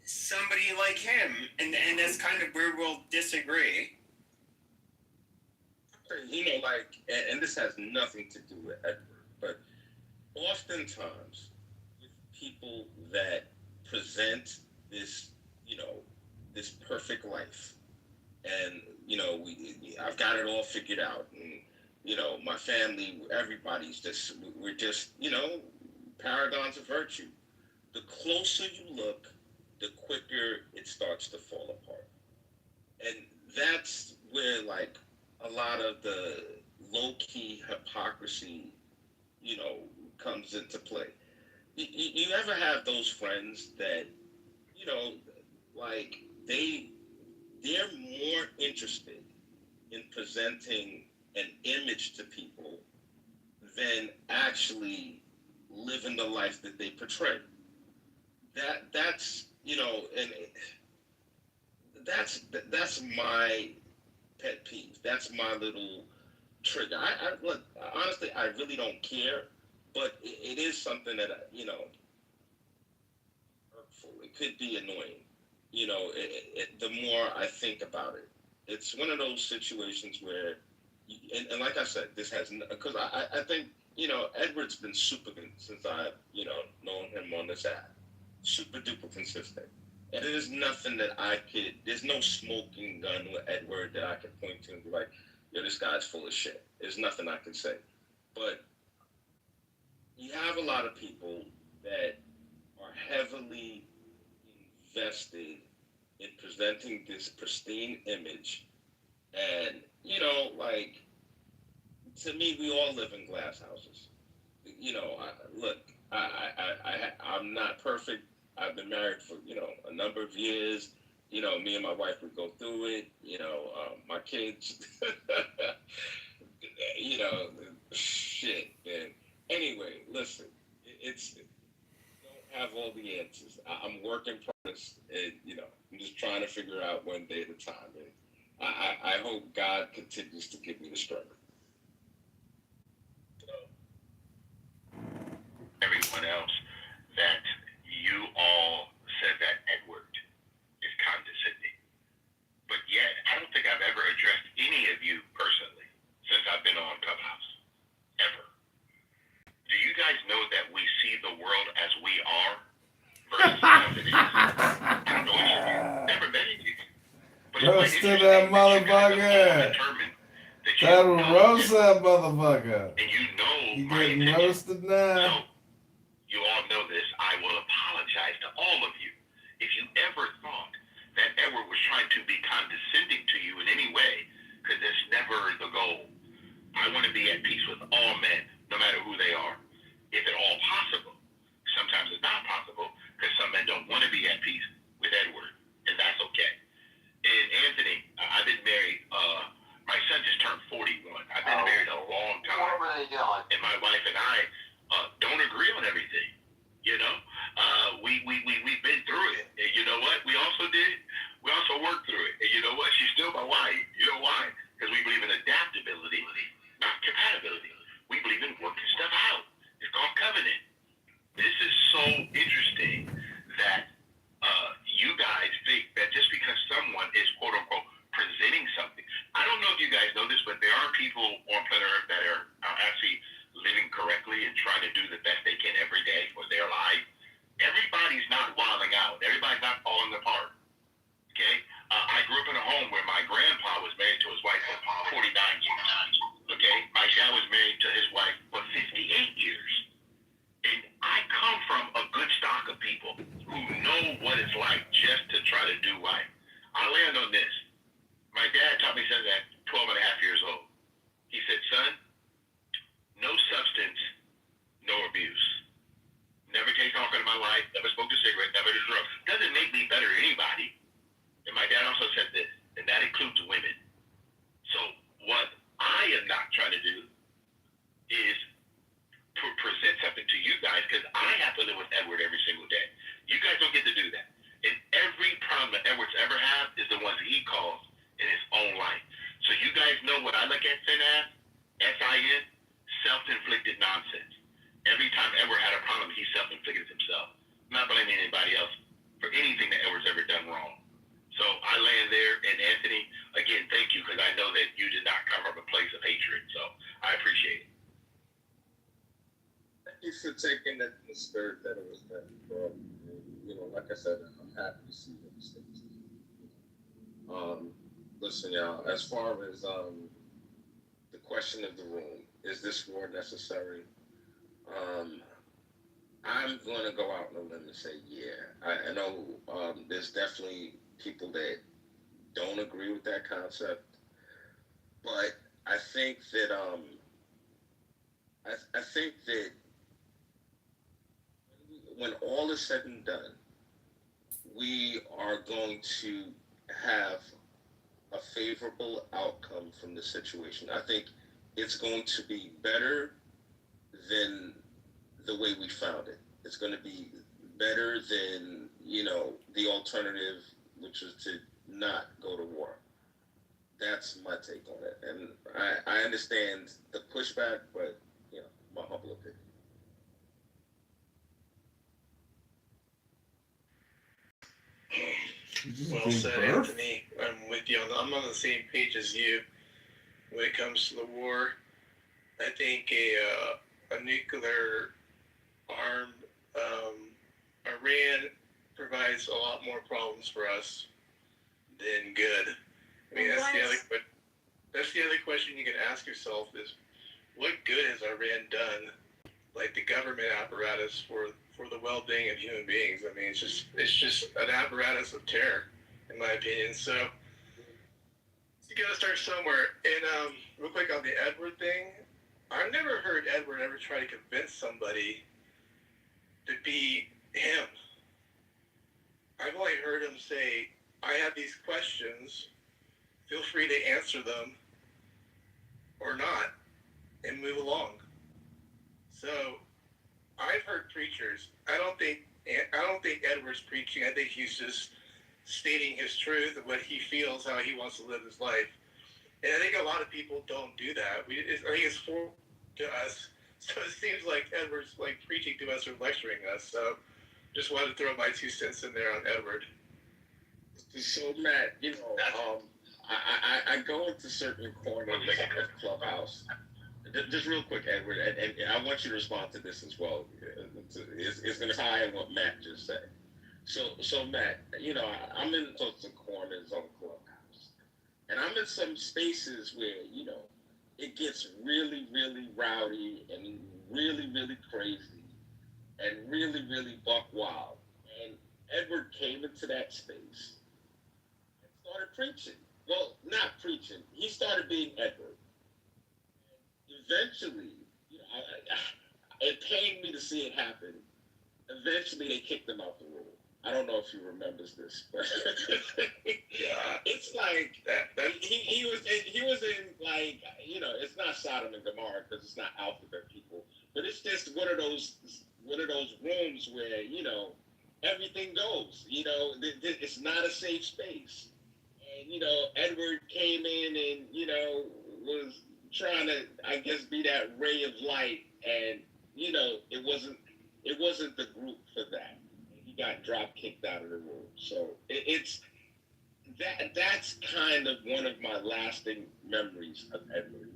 somebody like him, and that's kind of where we'll disagree. And this has nothing to do with Edward, but oftentimes, people that present this, this perfect life, and I've got it all figured out, and my family, everybody's we're just paragons of virtue. The closer you look, the quicker it starts to fall apart, and that's where like a lot of the low-key hypocrisy, comes into play. You ever have those friends that, they're more interested in presenting an image to people than actually living the life that they portray. That's that's my pet peeve. That's my little trigger. Look, honestly, I really don't care. But it is something that, hurtful. It could be annoying. The more I think about it, it's one of those situations where, and like I said, this has, because I think, Edward's been super good since I've, known him on this app. Super duper consistent. And there's nothing that there's no smoking gun with Edward that I can point to and be like, this guy's full of shit. There's nothing I can say. But you have a lot of people that are heavily invested in presenting this pristine image. And, to me, we all live in glass houses. I'm not perfect. I've been married for, a number of years. Me and my wife would go through it. My kids, shit, man. Anyway, listen, don't have all the answers. I'm working progress, and I'm just trying to figure out one day at a time. And I hope God continues to give me the strength. Everyone else, that you all said that Edward is condescending, but yet I don't think I've ever addressed any of you personally since I've been on Clubhouse, ever. Do you guys know that we see the world as we are versus as it is? Roasted that motherfucker. That roast that motherfucker. And you know You my getting intention. roasted now? So, you all know this. I will apologize to all of you if you ever thought that Edward was trying to be condescending to you in any way, because that's never the goal. I want to be at peace with all men, no matter who they are, if at all possible. Sometimes it's not possible, because some men don't want to be at peace with Edward, and that's okay. And Anthony, I've been married, my son just turned 41. I've been married a long time. What were they doing? And my wife and I don't agree on everything. You know, we've been through it. And you know what? We also worked through it. And you know what? She's still my wife. You know why? Because we believe in adaptability, not compatibility. We believe in working stuff out. It's called covenant. This is so interesting that you guys think that just because someone is quote unquote presenting something. I don't know if you guys know this, but there are people on planet Earth that are actually living correctly and trying to do the best they can every day for their life. Everybody's not wilding out. Everybody's not falling apart. Okay? I grew up in a home where my grandpa was married to his wife for 49 years. Okay? My dad was married to his wife for 58 years. And I come from a good stock of people who know what it's like just to try to do right. I land on this. My dad taught me something at 12 and a half years old. He said, son, no substance, no abuse. Never taste alcohol in my life, never smoked a cigarette, never did drugs. Doesn't make me better than anybody. And my dad also said this, and that includes women. So what I am not trying to do is to present something to you guys, because I have to live with Edward every single day. You guys don't get to do that. And every problem that Edward's ever had is the ones he caused in his own life. So you guys know what I look at sin as? S-I-N, self-inflicted nonsense. Every time Edward had a problem, he self-inflicted himself. I'm not blaming anybody else for anything that Edward's ever done wrong. So I land there, and Anthony, again, thank you, because I know that you did not come from a place of hatred. So I appreciate it. Thank you for taking that in the spirit that it was meant for. You know, like I said, I'm happy to see those things. Listen, y'all, as far as the question of the room, is this war necessary? I'm going to go out on a limb and say, yeah. I know there's definitely people that don't agree with that concept, but I think that I think that when all is said and done, we are going to have a favorable outcome from the situation. I think it's going to be better than the way we found it. It's going to be better than, you know, the alternative, which is to not go to war. That's my take on it. And I understand the pushback, but, you know, my humble opinion. Well said, Anthony. I'm with you. I'm on the same page as you when it comes to the war. I think a nuclear armed Iran provides a lot more problems for us than good. I mean, that's the other question you can ask yourself is, what good has Iran done, like the government apparatus for the well-being of human beings? I mean, it's just an apparatus of terror, in my opinion. So you got to start somewhere. And real quick on the Edward thing, I've never heard Edward ever try to convince somebody to be him. I've only heard him say, I have these questions, feel free to answer them or not, and move along. So I've heard preachers. I don't think Edward's preaching. I think he's just stating his truth and what he feels, how he wants to live his life. And I think a lot of people don't do that. I think it's for to us. So it seems like Edward's like preaching to us or lecturing us. So just wanted to throw my 2 cents in there on Edward. So Matt, you know, I go into certain corners of Clubhouse. Just real quick, Edward, and I want you to respond to this as well. It's going to tie in what Matt just said. So Matt, you know, I'm in sorts of corners on Clubhouse, And I'm in some spaces where, you know, it gets really, really rowdy and really, really crazy and really, really buck wild. And Edward came into that space and started preaching. Well, not preaching. He started being Edward. Eventually, you know, it pained me to see it happen. Eventually, they kicked him out the room. I don't know if he remembers this, but yeah, it's like he was in like, you know, it's not Sodom and Gomorrah because it's not alphabet people, but it's just one of those rooms where, you know, everything goes. You know, it's not a safe space, and you know Edward came in and, you know, was trying to, I guess, be that ray of light, and you know it wasn't the group for that. He got drop kicked out of the room. So it's that's kind of one of my lasting memories of Edward.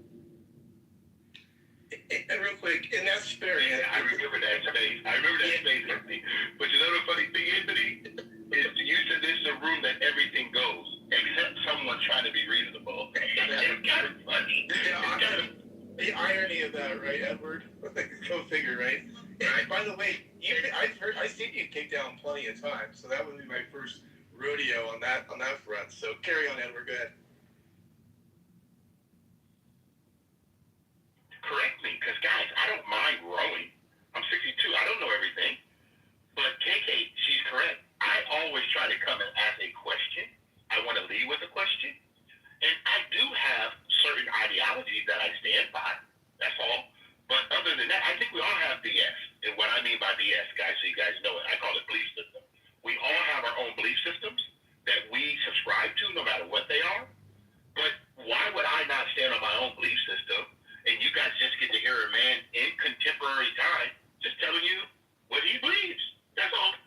And real quick, in that spirit, I remember that space. Anthony. But you know the funny thing, Anthony, is you said this is a room that everything goes, except someone trying to be reasonable. It's kind of funny. The irony of that, right, Edward? Go figure, right? And by the way, I've seen you kick down plenty of times, so that would be my first rodeo on that front. So carry on, Edward. Go ahead. Correct me, because guys, I don't mind growing. I'm 62. I don't know everything. But KK, she's correct. I always try to come and ask a question. I want to lead with a question. And I do have certain ideologies that I stand by. That's all. But other than that, I think we all have BS. And what I mean by BS, guys, so you guys know it, I call it belief system. We all have our own belief systems that we subscribe to no matter what they are. But why would I not stand on my own belief system and you guys just get to hear a man in contemporary time just telling you what he believes? That's all.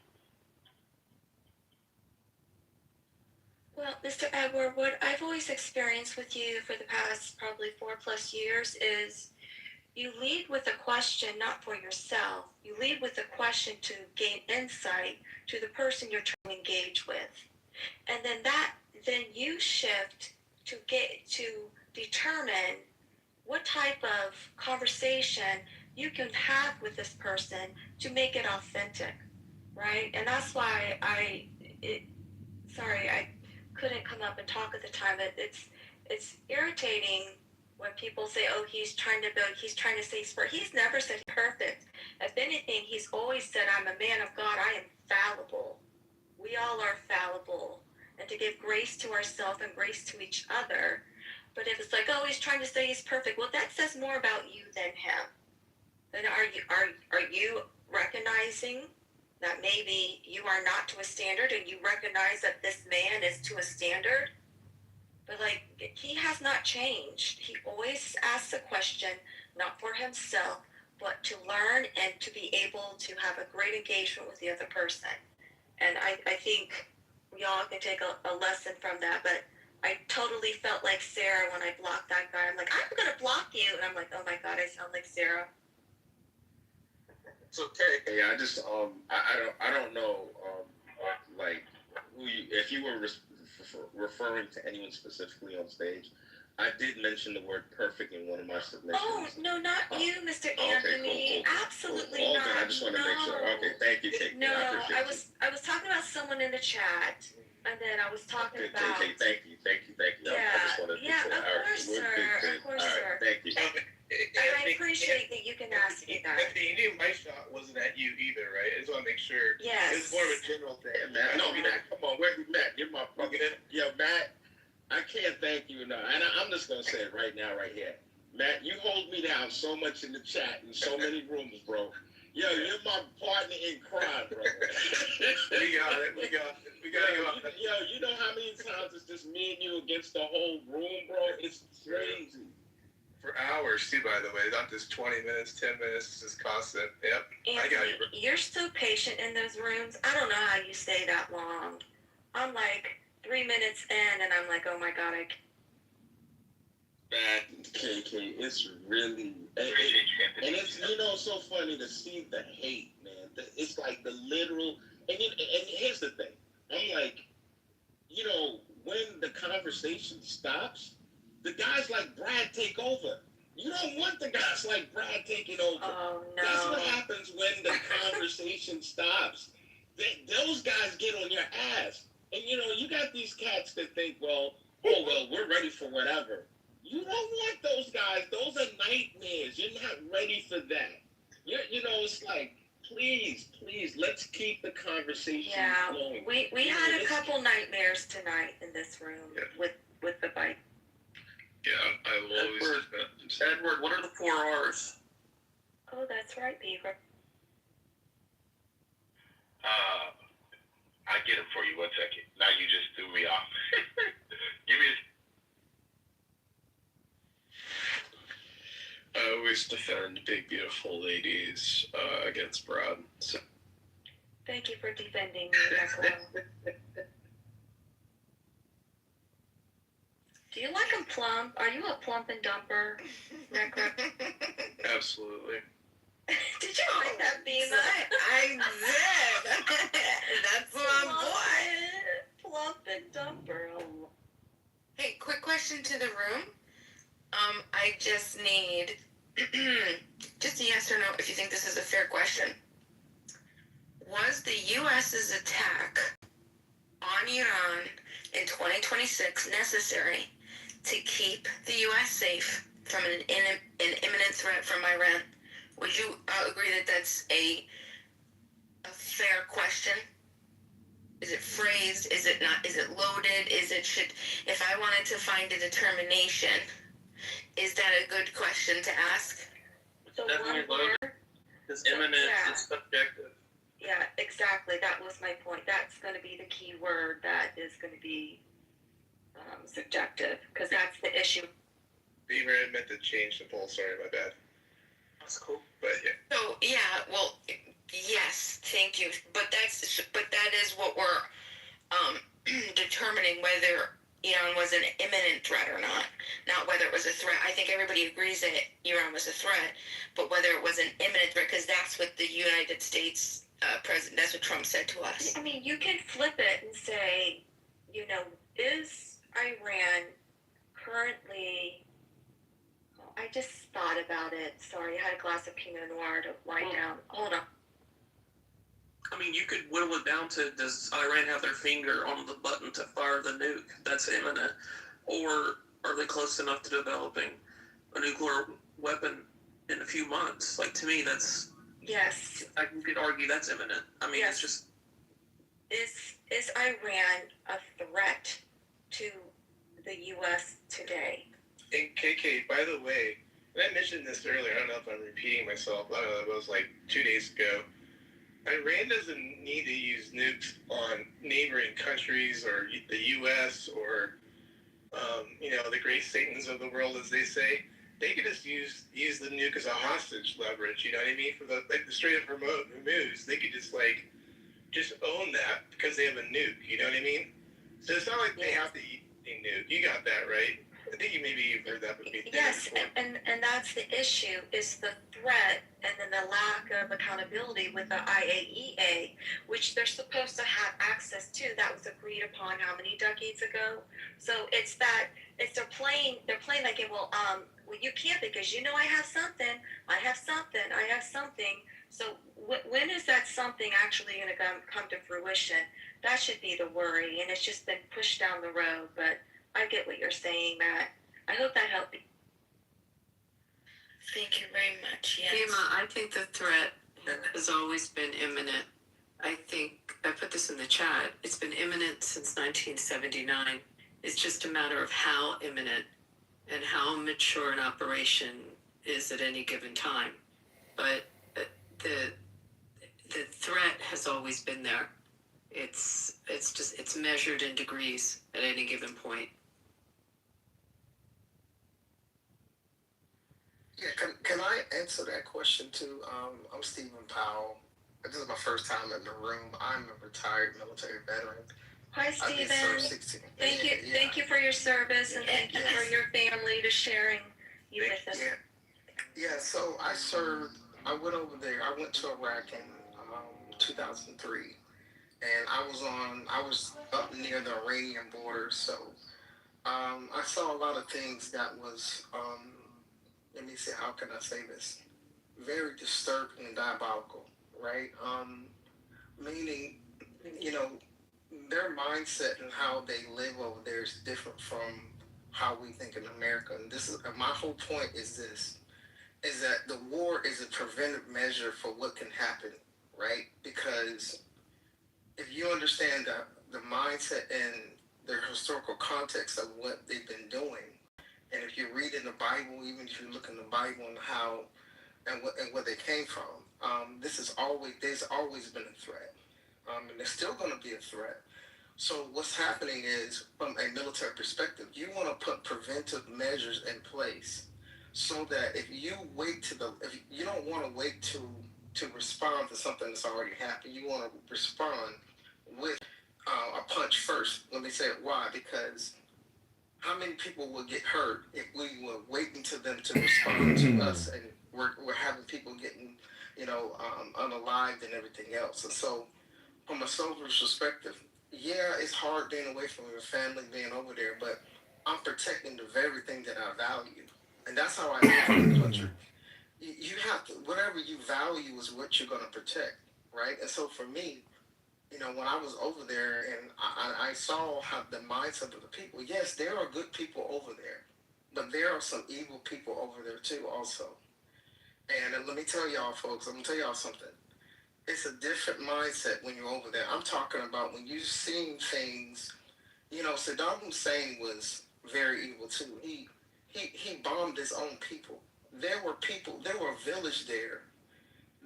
Well, Mr. Edward, what I've always experienced with you for the past probably 4+ years is you lead with a question, not for yourself. You lead with a question to gain insight to the person you're trying to engage with. And then you shift to determine what type of conversation you can have with this person to make it authentic, right? And that's why I couldn't come up and talk at the time. It's irritating when people say, "Oh, he's trying to say he's perfect." He's never said he's perfect. If anything, he's always said, "I'm a man of God. I am fallible. We all are fallible," and to give grace to ourselves and grace to each other. But if it's like, "Oh, he's trying to say he's perfect," well, that says more about you than him. Then are you recognizing that maybe you are not to a standard, and you recognize that this man is to a standard? But like, he has not changed. He always asks a question, not for himself, but to learn and to be able to have a great engagement with the other person. And I think we all can take a lesson from that. But I totally felt like Sarah when I blocked that guy. I'm like, "I'm going to block you." And I'm like, "Oh my God, I sound like Sarah." It's okay. Yeah, I don't know, like, if you were referring to anyone specifically on stage. I did mention the word perfect in one of my submissions. Oh, no, not you, Mr. Anthony. Cool. Absolutely Cool. not. I just want to make sure. Okay, thank you, Kate. No, I was talking about someone in the chat, and then I was talking about. Okay, thank you. Yeah, I just wanted to of course, sir. Of course, sir. Thank you. I appreciate that you can ask me that. Anthony, you knew my shot wasn't at you either, right? I just want to make sure. Yes. It was more of a general thing. Yeah, Matt. No, Matt, come on. Where's Matt? You're my brother. Yeah, Matt, I can't thank you enough. And I'm just going to say it right now, right here. Matt, you hold me down so much in the chat in so many rooms, bro. Yo, you're my partner in crime, bro. We got it. Yo, you know how many times it's just me and you against the whole room, bro? It's crazy. For hours, too, by the way. Not just 20 minutes, 10 minutes. It's just constant. Yep. Anthony, I got you, bro. You're so patient in those rooms. I don't know how you stay that long. I'm like 3 minutes in, and I'm like, "Oh my God, I can't." Man, KK, it's really, and it's, you know, so funny to see the hate, man. It's like the literal, and here's the thing. I'm like, you know, when the conversation stops, the guys like Brad take over. You don't want the guys like Brad taking over. Oh That's what no. happens when the conversation stops. Those guys get on your ass. And you got these cats that think, well, we're ready for whatever. You don't want those guys. Those are nightmares. You're not ready for that. It's like, please, let's keep the conversation Yeah, flowing. we had a couple nightmares tonight in this room with the bike. Yeah, I will always Edward, what are the 4 R's? Oh, that's right, Beaver. I get it for you. 1 second. Now you just threw me off. Give me I always defend big, beautiful ladies against Brad. So. Thank you for defending me, Necro. Do you like them plump? Are you a plump and dumper, Necro? Absolutely. Did you like that, Beaver? I did. That's my boy. Plump and dumper. Hey, quick question to the room. I just need just a yes or no if you think this is a fair question. Was the U.S.'s attack on Iran in 2026 necessary to keep the U.S. safe from an imminent threat from Iran? Would you agree that that's a fair question? Is it phrased? Is it not? Is it loaded? If I wanted to find a determination, is that a good question to ask? So Definitely one loaded. word. Because imminent is subjective. Yeah, exactly. That was my point. That's going to be the key word. That is going to be subjective, because that's the issue. Beaver, I meant to change the poll. Sorry, my bad. That's cool. But yeah. So yeah, well, yes, thank you. But that is what we're determining, whether Iran was an imminent threat or not whether it was a threat. I think everybody agrees that Iran was a threat, but whether it was an imminent threat, because that's what the United States president, that's what Trump said to us. I mean, you can flip it and say, is Iran currently... I just thought about it. Sorry, I had a glass of Pinot Noir to write down. Hold on. I mean, you could whittle it down to, does Iran have their finger on the button to fire the nuke? That's imminent. Or are they close enough to developing a nuclear weapon in a few months? Like, to me, that's... Yes. I could argue that's imminent. I mean, Yes. It's just... Is Iran a threat to the U.S. today? And KK, by the way, and I mentioned this earlier, I don't know if I'm repeating myself, I don't know, it was like 2 days ago. Iran doesn't need to use nukes on neighboring countries or the U.S. or, the great Satans of the world, as they say. They could just use the nuke as a hostage leverage, you know what I mean? For the Strait of Hormuz, they could just own that because they have a nuke, you know what I mean? So it's not like they have to eat a nuke. You got that, right? I think you've heard that with me. Yes, and that's the issue, is the threat and then the lack of accountability with the IAEA, which they're supposed to have access to. That was agreed upon how many decades ago? So they're playing that game. Well, you can't, because I have something. So when is that something actually going to come to fruition? That should be the worry, and it's just been pushed down the road. But I get what you're saying, Matt. I hope that helped. Thank you very much. Yes. Emma, I think the threat has always been imminent. I think I put this in the chat. It's been imminent since 1979. It's just a matter of how imminent and how mature an operation is at any given time. But the threat has always been there. It's measured in degrees at any given point. Yeah, can I answer that question too? I'm Stephen Powell. This is my first time in the room. I'm a retired military veteran. Hi, I did Stephen. serve 16. Thank you for your service, and thank you for your family to sharing you with us. Yeah, so I served. I went over there. I went to Iraq in 2003. and I was up near the Iranian border, so I saw a lot of things that was, let me see, how can I say this? Very disturbing and diabolical, right? Meaning, you know, their mindset and how they live over there is different from how we think in America. And this is my whole point is this, is that the war is a preventive measure for what can happen, right? Because if you understand the mindset and their historical context of what they've been doing, and if you read in the Bible, even if you look in the Bible and how and where they came from, there's always been a threat, and there's still going to be a threat. So what's happening is, from a military perspective, you want to put preventive measures in place, so that if you don't want to wait to respond to something that's already happened, you want to respond with a punch first. Let me say it why, because how many people would get hurt if we were waiting to them to respond to us, and we're having people getting, unalived and everything else. And so, from a soldier's perspective, yeah, it's hard being away from your family, being over there, but I'm protecting the very thing that I value, and that's how I live in the country. You have to, whatever you value is what you're going to protect, right? And so for me, when I was over there and I saw how the mindset of the people, yes, there are good people over there, but there are some evil people over there too, also. And let me tell y'all, folks, I'm going to tell y'all something. It's a different mindset when you're over there. I'm talking about when you've seen things, Saddam Hussein was very evil too. He bombed his own people. There were a village there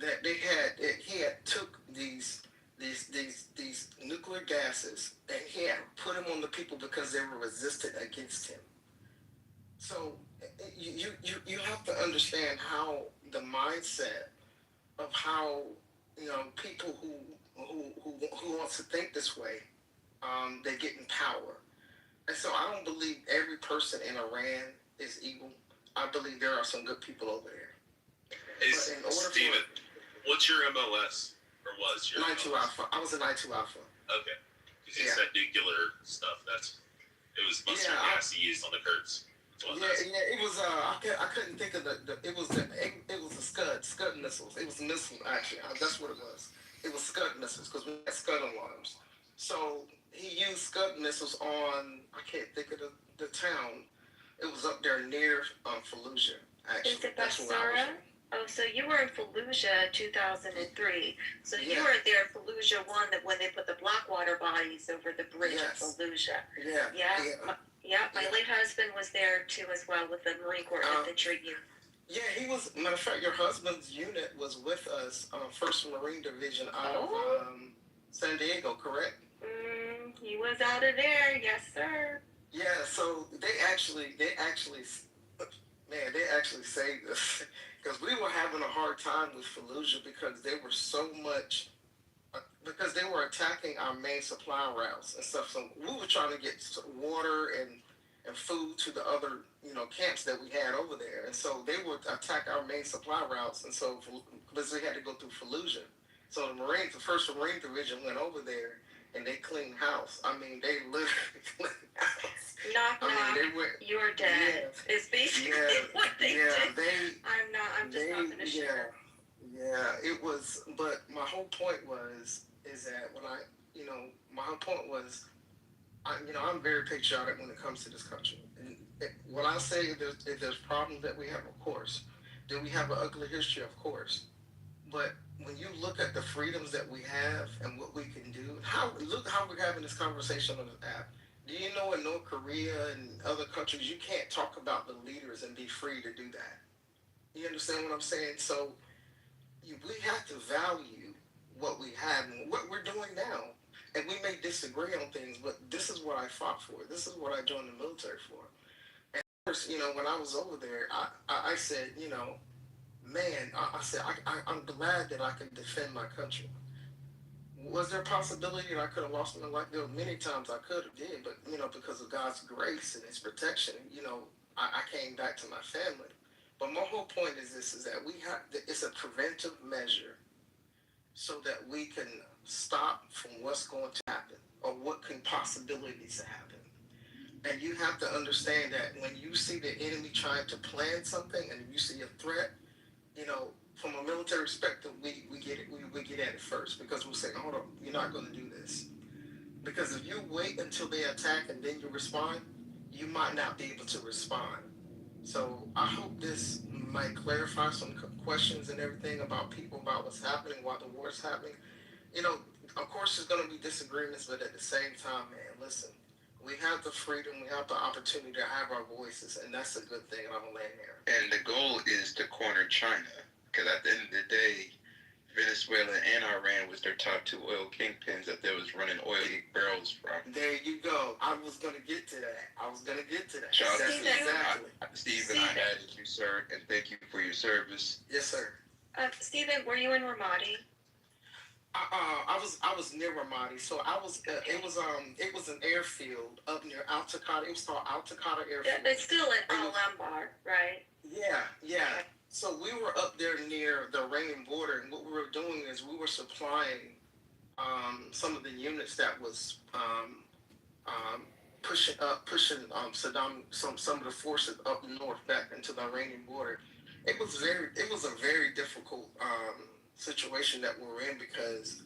that he had took these nuclear gases, and he had put them on the people because they were resistant against him. So you have to understand how the mindset of how people who wants to think this way, they get in power. And so I don't believe every person in Iran is evil. I believe there are some good people over there. Hey, Steven, what's your MOS? Or was your Night 2 Alpha. I was a Night 2 Alpha. Okay. Because you said nuclear stuff. It was mustard gas you used on the Kurds. It was. I couldn't think of it was the Scud missiles. It was missiles actually. That's what it was. It was Scud missiles because we had Scud alarms. So he used Scud missiles on. I can't think of the town. It was up there near Fallujah. Actually, is it Basra? Oh, so you were in Fallujah 2003. So you were there in Fallujah 1, that when they put the Blackwater bodies over the bridge in Fallujah. My late husband was there too as well with the Marine Corps Infantry Unit. Yeah, he was. Matter of fact, your husband's unit was with us, 1st Marine Division out of San Diego, correct? He was out of there, yes, sir. Yeah, so they actually saved us because we were having a hard time with Fallujah because because they were attacking our main supply routes and stuff. So we were trying to get water and food to the other camps that we had over there, and so they would attack our main supply routes, and so because we had to go through Fallujah. So the 1st Marine Division went over there and they cleaned house. I mean, they literally cleaned house. Knock, you're dead. Yeah, it's basically what they did. I'm just not gonna share. Yeah, it was, but my whole point is that my whole point was, I'm very patriotic when it comes to this country. And when I say if there's problems that we have, of course. Do we have an ugly history? Of course. But when you look at the freedoms that we have and what we can do, look how we're having this conversation on this app. Do you know in North Korea and other countries, you can't talk about the leaders and be free to do that? You understand what I'm saying? So we have to value what we have and what we're doing now. And we may disagree on things, but this is what I fought for. This is what I joined the military for. And of course, when I was over there, I said, man, I said, I'm glad that I could defend my country. Was there a possibility that I could have lost my life? There were many times I could have did, but, because of God's grace and his protection, I came back to my family. But my whole point is this, is that it's a preventive measure so that we can stop from what's going to happen or what can possibilities happen. And you have to understand that when you see the enemy trying to plan something and you see a threat, you know, from a military perspective, we get it. We get at it first because we say, hold on, you're not going to do this. Because if you wait until they attack and then you respond, you might not be able to respond. So I hope this might clarify some questions and everything about people, about what's happening, why the war is happening. You know, of course there's going to be disagreements, but at the same time, man, listen, we have the freedom, we have the opportunity to have our voices, and that's a good thing, and I'm going to land there. And the goal is to corner China, because at the end of the day, Venezuela and Iran was their top two oil kingpins that they was running oil barrels from. There you go. I was going to get to that. Stephen, I added you, sir, and thank you for your service. Yes, sir. Stephen, were you in Ramadi? I was near Ramadi, so I was. It was an airfield up near Al Takata. It was called Al Takata Airfield. Yeah, it's still in Al Anbar, right? Yeah. Okay. So we were up there near the Iranian border, and what we were doing is we were supplying some of the units that was pushing Saddam, some of the forces up north back into the Iranian border. It was a very difficult situation that we were in because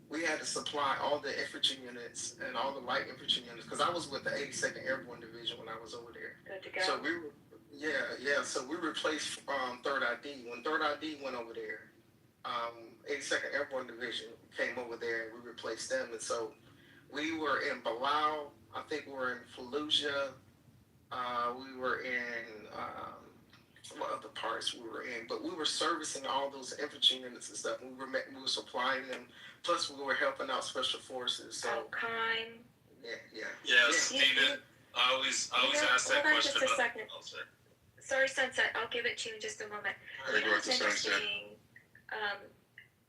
we had to supply all the infantry units and all the light infantry units because I was with the 82nd Airborne Division when I was over there. Good to go. So we were. Yeah. So we replaced 3rd ID. When 3rd ID went over there, 82nd Airborne Division came over there and we replaced them. And so we were in Balao. I think we were in Fallujah. We were in what other parts we were in, but we were servicing all those infantry units and stuff. We were supplying them. Plus, we were helping out special forces. So. Al-Qaim. Yeah, Stephen. I always ask that question. Just a second. Oh, sorry. Sorry, Sunset. I'll give it to you in just a moment. There goes the Sunset.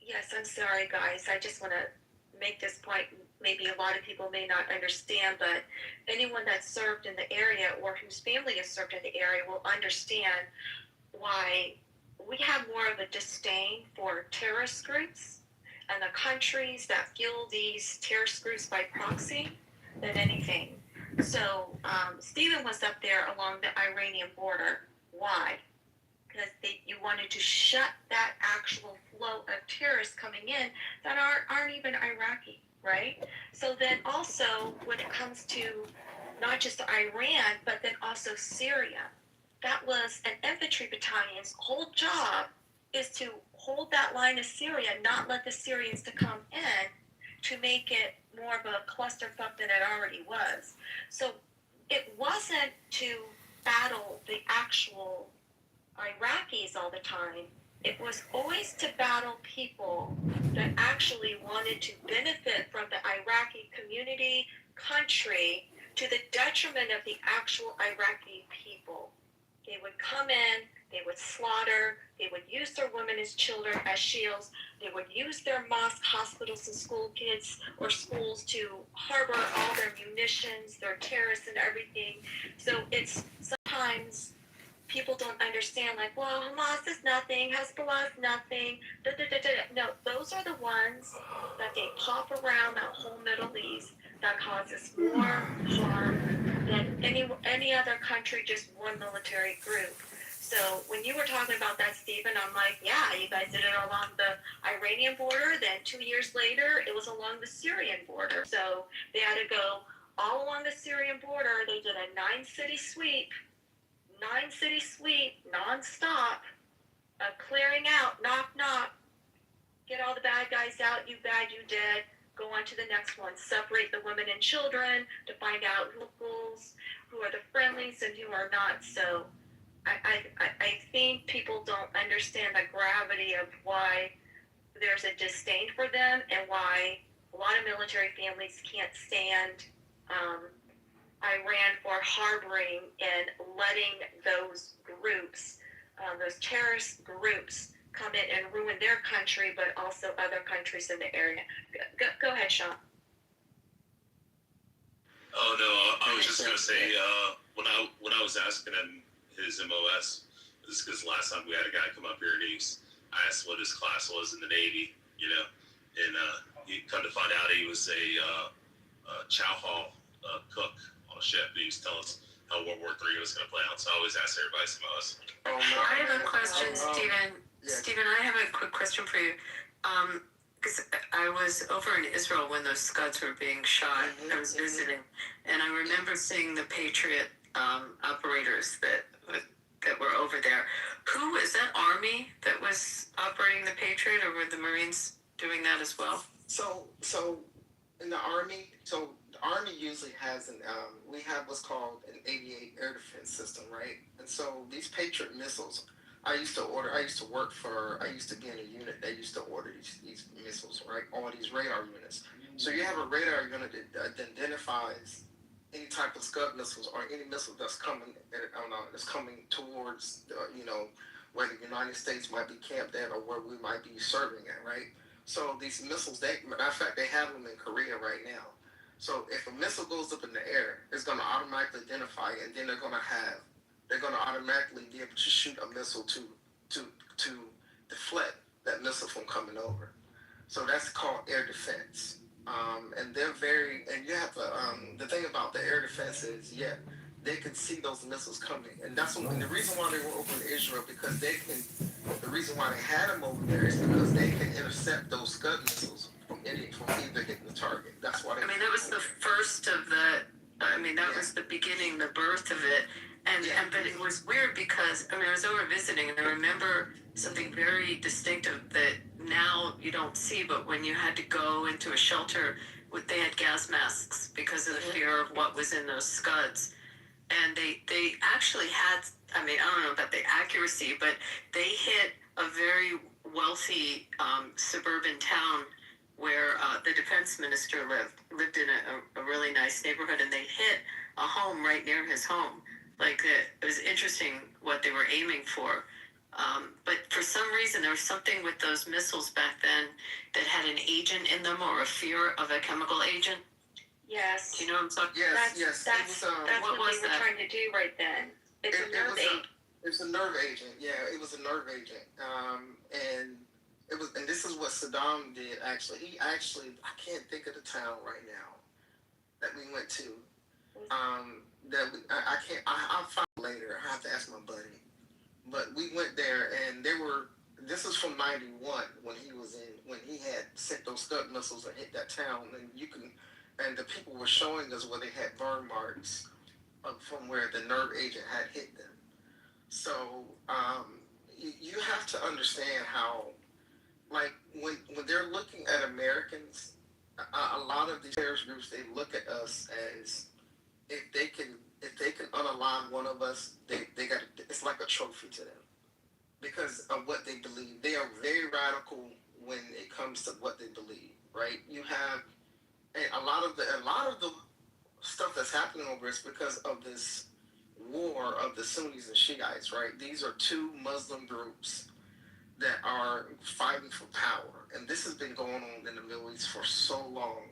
Yes, I'm sorry, guys. I just want to make this point. Maybe a lot of people may not understand, but anyone that's served in the area or whose family is served in the area will understand why we have more of a disdain for terrorist groups and the countries that fuel these terrorist groups by proxy than anything. So Stephen was up there along the Iranian border. Why? Because you wanted to shut that actual flow of terrorists coming in that aren't even Iraqi, right? So then also when it comes to not just Iran, but then also Syria, that was an infantry battalion's whole job is to hold that line of Syria, not let the Syrians to come in to make it more of a clusterfuck than it already was. So it wasn't to battle the actual Iraqis all the time. It was always to battle people that actually wanted to benefit from the Iraqi community, country, to the detriment of the actual Iraqi people. They would come in, they would slaughter, they would use their women as children as shields, they would use their mosque, hospitals, and school kids or schools to harbor all their munitions, their terrorists and everything. So it's sometimes people don't understand, like, well, Hamas is nothing, Hezbollah is nothing, No, those are the ones that they pop around that whole Middle East that causes more harm than any other country, just one military group. So when you were talking about that, Stephen, I'm like, yeah, you guys did it along the Iranian border. Then 2 years later, it was along the Syrian border. So they had to go all along the Syrian border. They did a 9-city sweep, nonstop, of clearing out, knock, knock, get all the bad guys out, you bad, you dead, go on to the next one, separate the women and children to find out who are the friendlies and who are not. So I think people don't understand the gravity of why there's a disdain for them and why a lot of military families can't stand Iran for harboring and letting those groups, those terrorist groups, come in and ruin their country, but also other countries in the area. Go ahead, Sean. Oh no, I was just gonna say when I was asking him his MOS, this is because last time we had a guy come up here and I asked what his class was in the Navy, and he come to find out he was a chow hall cook on a ship. He was telling us how World War III was going to play out. So I always ask everybody some of us. Oh, no. I have a question, Stephen. Yeah. Stephen, I have a quick question for you. Because I was over in Israel when those Scuds were being shot. I was visiting, and I remember seeing the Patriot operators that were over there. Who is that Army that was operating the Patriot, or were the Marines doing that as well? So in the Army, the Army usually has we have what's called an 88 air defense system, right? And so these Patriot missiles, I used to be in a unit that used to order these missiles, right? All these radar units. So you have a radar unit that identifies any type of Scud missiles or any missile that's coming towards, where the United States might be camped at or where we might be serving at, right? So these missiles, matter of fact, they have them in Korea right now. So if a missile goes up in the air, it's going to automatically identify it, and then they're going to automatically be able to shoot a missile to deflect that missile from coming over. So that's called air defense. And you have to, the thing about the air defense is, they can see those missiles coming. And that's and the reason why they were over in Israel, because the reason why they had them over there is because they can intercept those Scud missiles from either hitting the target. That's why that was the first of the, that was the beginning, the birth of it. But it was weird because, I was over visiting, and I remember something very distinctive that now you don't see, but when you had to go into a shelter, they had gas masks because of the fear of what was in those Scuds. And they actually had, I don't know about the accuracy, but they hit a very wealthy suburban town where the defense minister lived in a really nice neighborhood, and they hit a home right near his home. It was interesting what they were aiming for. But for some reason, there was something with those missiles back then that had an agent in them, or a fear of a chemical agent. Yes. Do you know what I'm talking Yes, about? That's what was they were that? trying to do right then. It's a nerve agent. It's a nerve agent. Yeah, it was a nerve agent. And this is what Saddam did. Actually, I can't think of the town right now that we went to. I'll find it later. I have to ask my buddy. But we went there, and this is from '91 when he had sent those Scud missiles and hit that town, and the people were showing us where they had burn marks from where the nerve agent had hit them. So you have to understand how, when they're looking at Americans, a lot of these terrorist groups, they look at us as if they can unalign one of us, they got it's like a trophy to them because of what they believe. They are very radical when it comes to what they believe, right? You have a lot of the stuff that's happening over is because of this war of the Sunnis and Shiites, right? These are two Muslim groups that are fighting for power, and this has been going on in the Middle East for so long.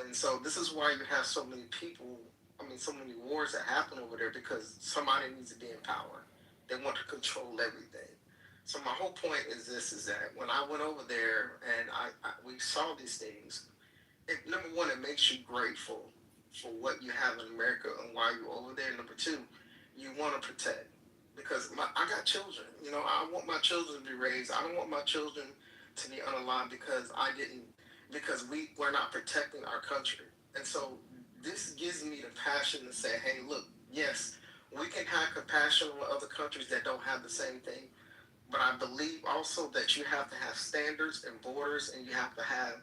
And so this is why you have so many people, so many wars that happen over there, because somebody needs to be in power. They want to control everything. So my whole point is that when I went over there and we saw these things, number one, it makes you grateful for what you have in America and why you're over there. Number two, you want to protect. Because I got children. I want my children to be raised. I don't want my children to be unaligned because we're not protecting our country. And so this gives me the passion to say, hey, look, yes, we can have compassion on other countries that don't have the same thing. But I believe also that you have to have standards and borders, and you have to have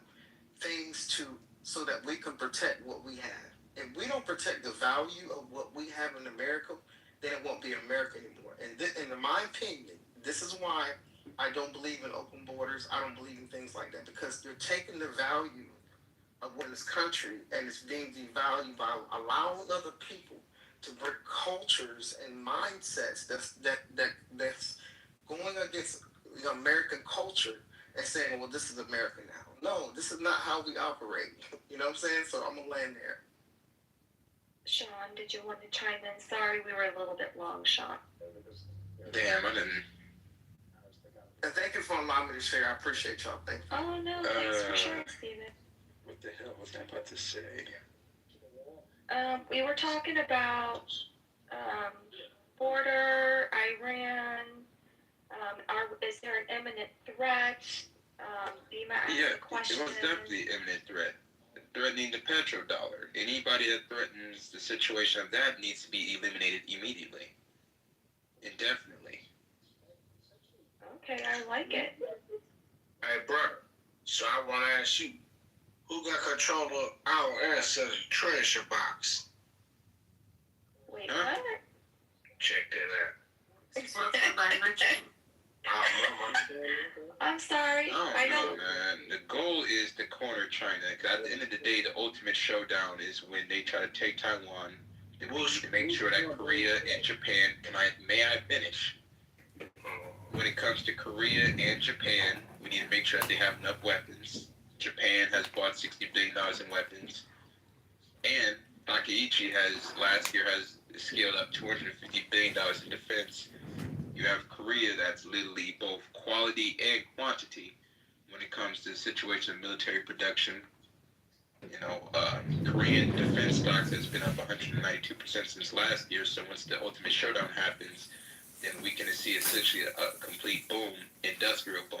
things so that we can protect what we have. If we don't protect the value of what we have in America, then it won't be America anymore. And in my opinion, this is why I don't believe in open borders. I don't believe in things like that, because you're taking the value of what is country, and it's being devalued by allowing other people to bring cultures and mindsets that's going against the American culture and saying, well, this is America now. No, this is not how we operate. You know what I'm saying? So I'm going to land there. Sean, did you want to chime in? Sorry, we were a little bit long, Sean. Damn, I didn't. And thank you for allowing me to share. I appreciate y'all. Thank you. Oh no, thanks for sharing, Steven. What the hell was I about to say? We were talking about border, Iran. Is there an imminent threat? Bima asked a question. It was definitely an imminent threat. Threatening the petrodollar. Anybody that threatens the situation of that needs to be eliminated immediately. Indefinitely. Okay, I like it. Hey, brother. So I want to ask you, who got control of our ancestors' treasure box? Wait, what? Check that out. I'm sorry. I don't know, man. The goal is to corner China. Because at the end of the day, the ultimate showdown is when they try to take Taiwan. They need to make sure that Korea and Japan. May I finish? When it comes to Korea and Japan, we need to make sure that they have enough weapons. Japan has bought $60 billion in weapons. And Takaichi last year scaled up $250 billion in defense. You have Korea that's literally both quality and quantity when it comes to the situation of military production. Korean defense stocks has been up 192% since last year. So once the ultimate showdown happens, then we can see essentially a complete boom, industrial boom.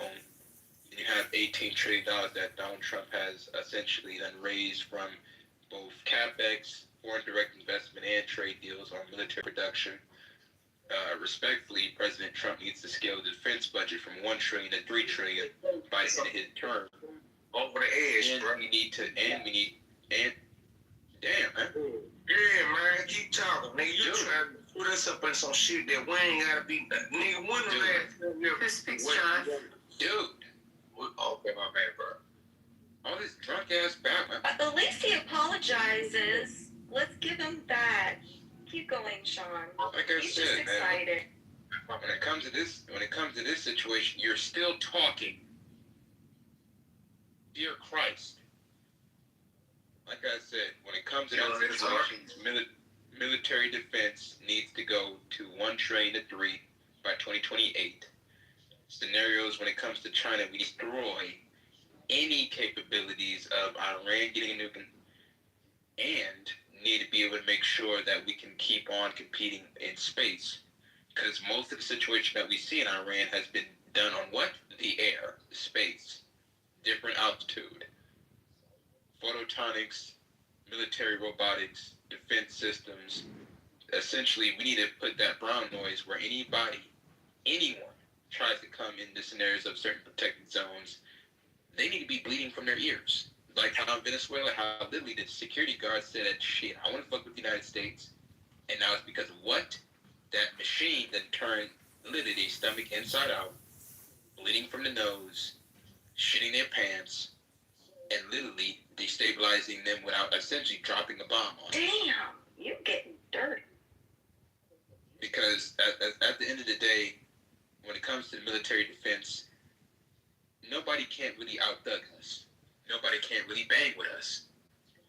And you have $18 trillion that Donald Trump has essentially then raised from both CapEx, foreign direct investment, and trade deals on military production. Respectfully, President Trump needs to scale the defense budget from $1 trillion to $3 trillion by the end of his term. Over the edge, bro. Damn, man. Yeah, man, keep talking. Nigga, you trying to put us up in some shit that we ain't gotta be. Nigga, when the last. Who speaks, John? Dude. Okay, my bad, bro. All this drunk ass Batman. At least he apologizes. Let's give him that. Keep going, Sean. Like I He's said, just excited. Man. When it comes to this situation, you're still talking. Dear Christ. Like I said, when it comes to that situation, military defense needs to go to $1 trillion to $3 trillion by 2028. Scenarios when it comes to China, we destroy any capabilities of Iran getting a nuke, and need to be able to make sure that we can keep on competing in space. Because most of the situation that we see in Iran has been done on what? The air, the space, different altitude, photonics, military robotics, defense systems. Essentially, we need to put that brown noise where anyone tries to come into scenarios of certain protected zones, they need to be bleeding from their ears. Like how in Venezuela, how literally the security guard said, shit, I want to fuck with the United States. And now it's because of what? That machine then turned literally their stomach inside out, bleeding from the nose, shitting their pants, and literally destabilizing them without essentially dropping a bomb on them. Damn, you getting dirty. Because at the end of the day, when it comes to military defense, nobody can't really out-thug us. Nobody can't really bang with us.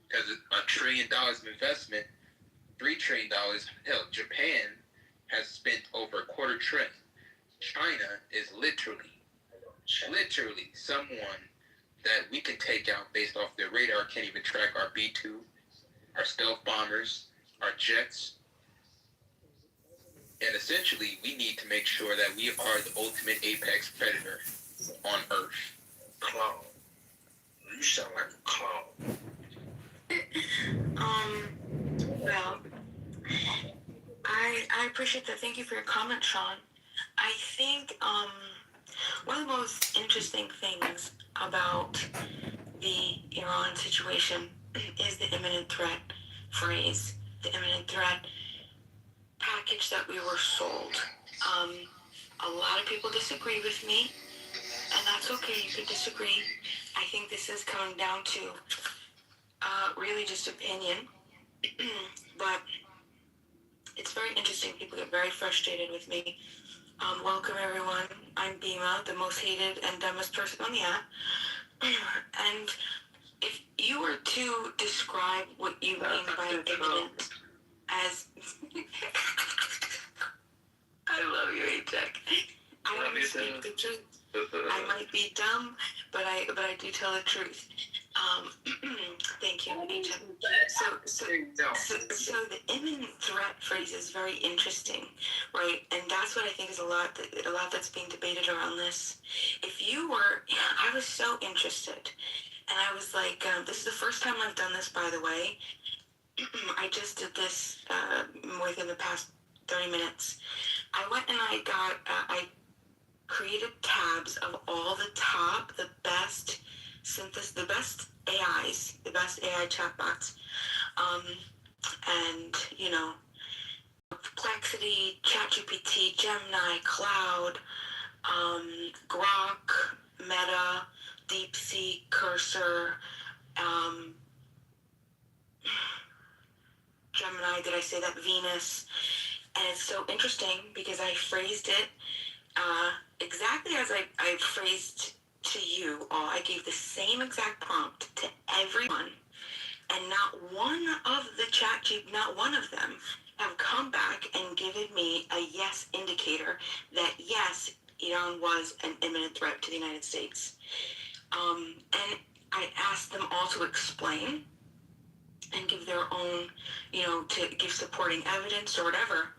Because $1 trillion of investment, $3 trillion, hell, Japan has spent over $250 billion. China is literally someone that we can take out based off their radar, can't even track our B-2, our stealth bombers, our jets. And essentially, we need to make sure that we are the ultimate apex predator on Earth. Clown. You sound like a clown. Well, I appreciate that. Thank you for your comment, Sean. I think one of the most interesting things about the Iran situation is the imminent threat phrase, the imminent threat package that we were sold. A lot of people disagree with me, and that's okay. You can disagree. I think this is coming down to really just opinion, but it's very interesting. People get very frustrated with me. Welcome, everyone. I'm Bima, the most hated and dumbest person on the app. And if you were to describe what you mean by imminent as... I love you, Jack. I want to speak the truth. I might be dumb, but I do tell the truth. Thank you, Egypt. So the imminent threat phrase is very interesting, right? And that's what I think is a lot that's being debated around this. If you were, I was so interested, and I was like, this is the first time I've done this, by the way. I just did this within the past 30 minutes. I went and I created tabs of all the best the best AIs, the best AI chatbots, and Perplexity, ChatGPT, Gemini, Cloud, Grok, Meta, DeepSeek, Cursor, Gemini, did I say that? Venus. And it's so interesting because I phrased it exactly as I phrased to you all. I gave the same exact prompt to everyone, and not one of not one of them have come back and given me a yes indicator that yes, Iran was an imminent threat to the United States. And I asked them all to explain and give their own, to give supporting evidence or whatever.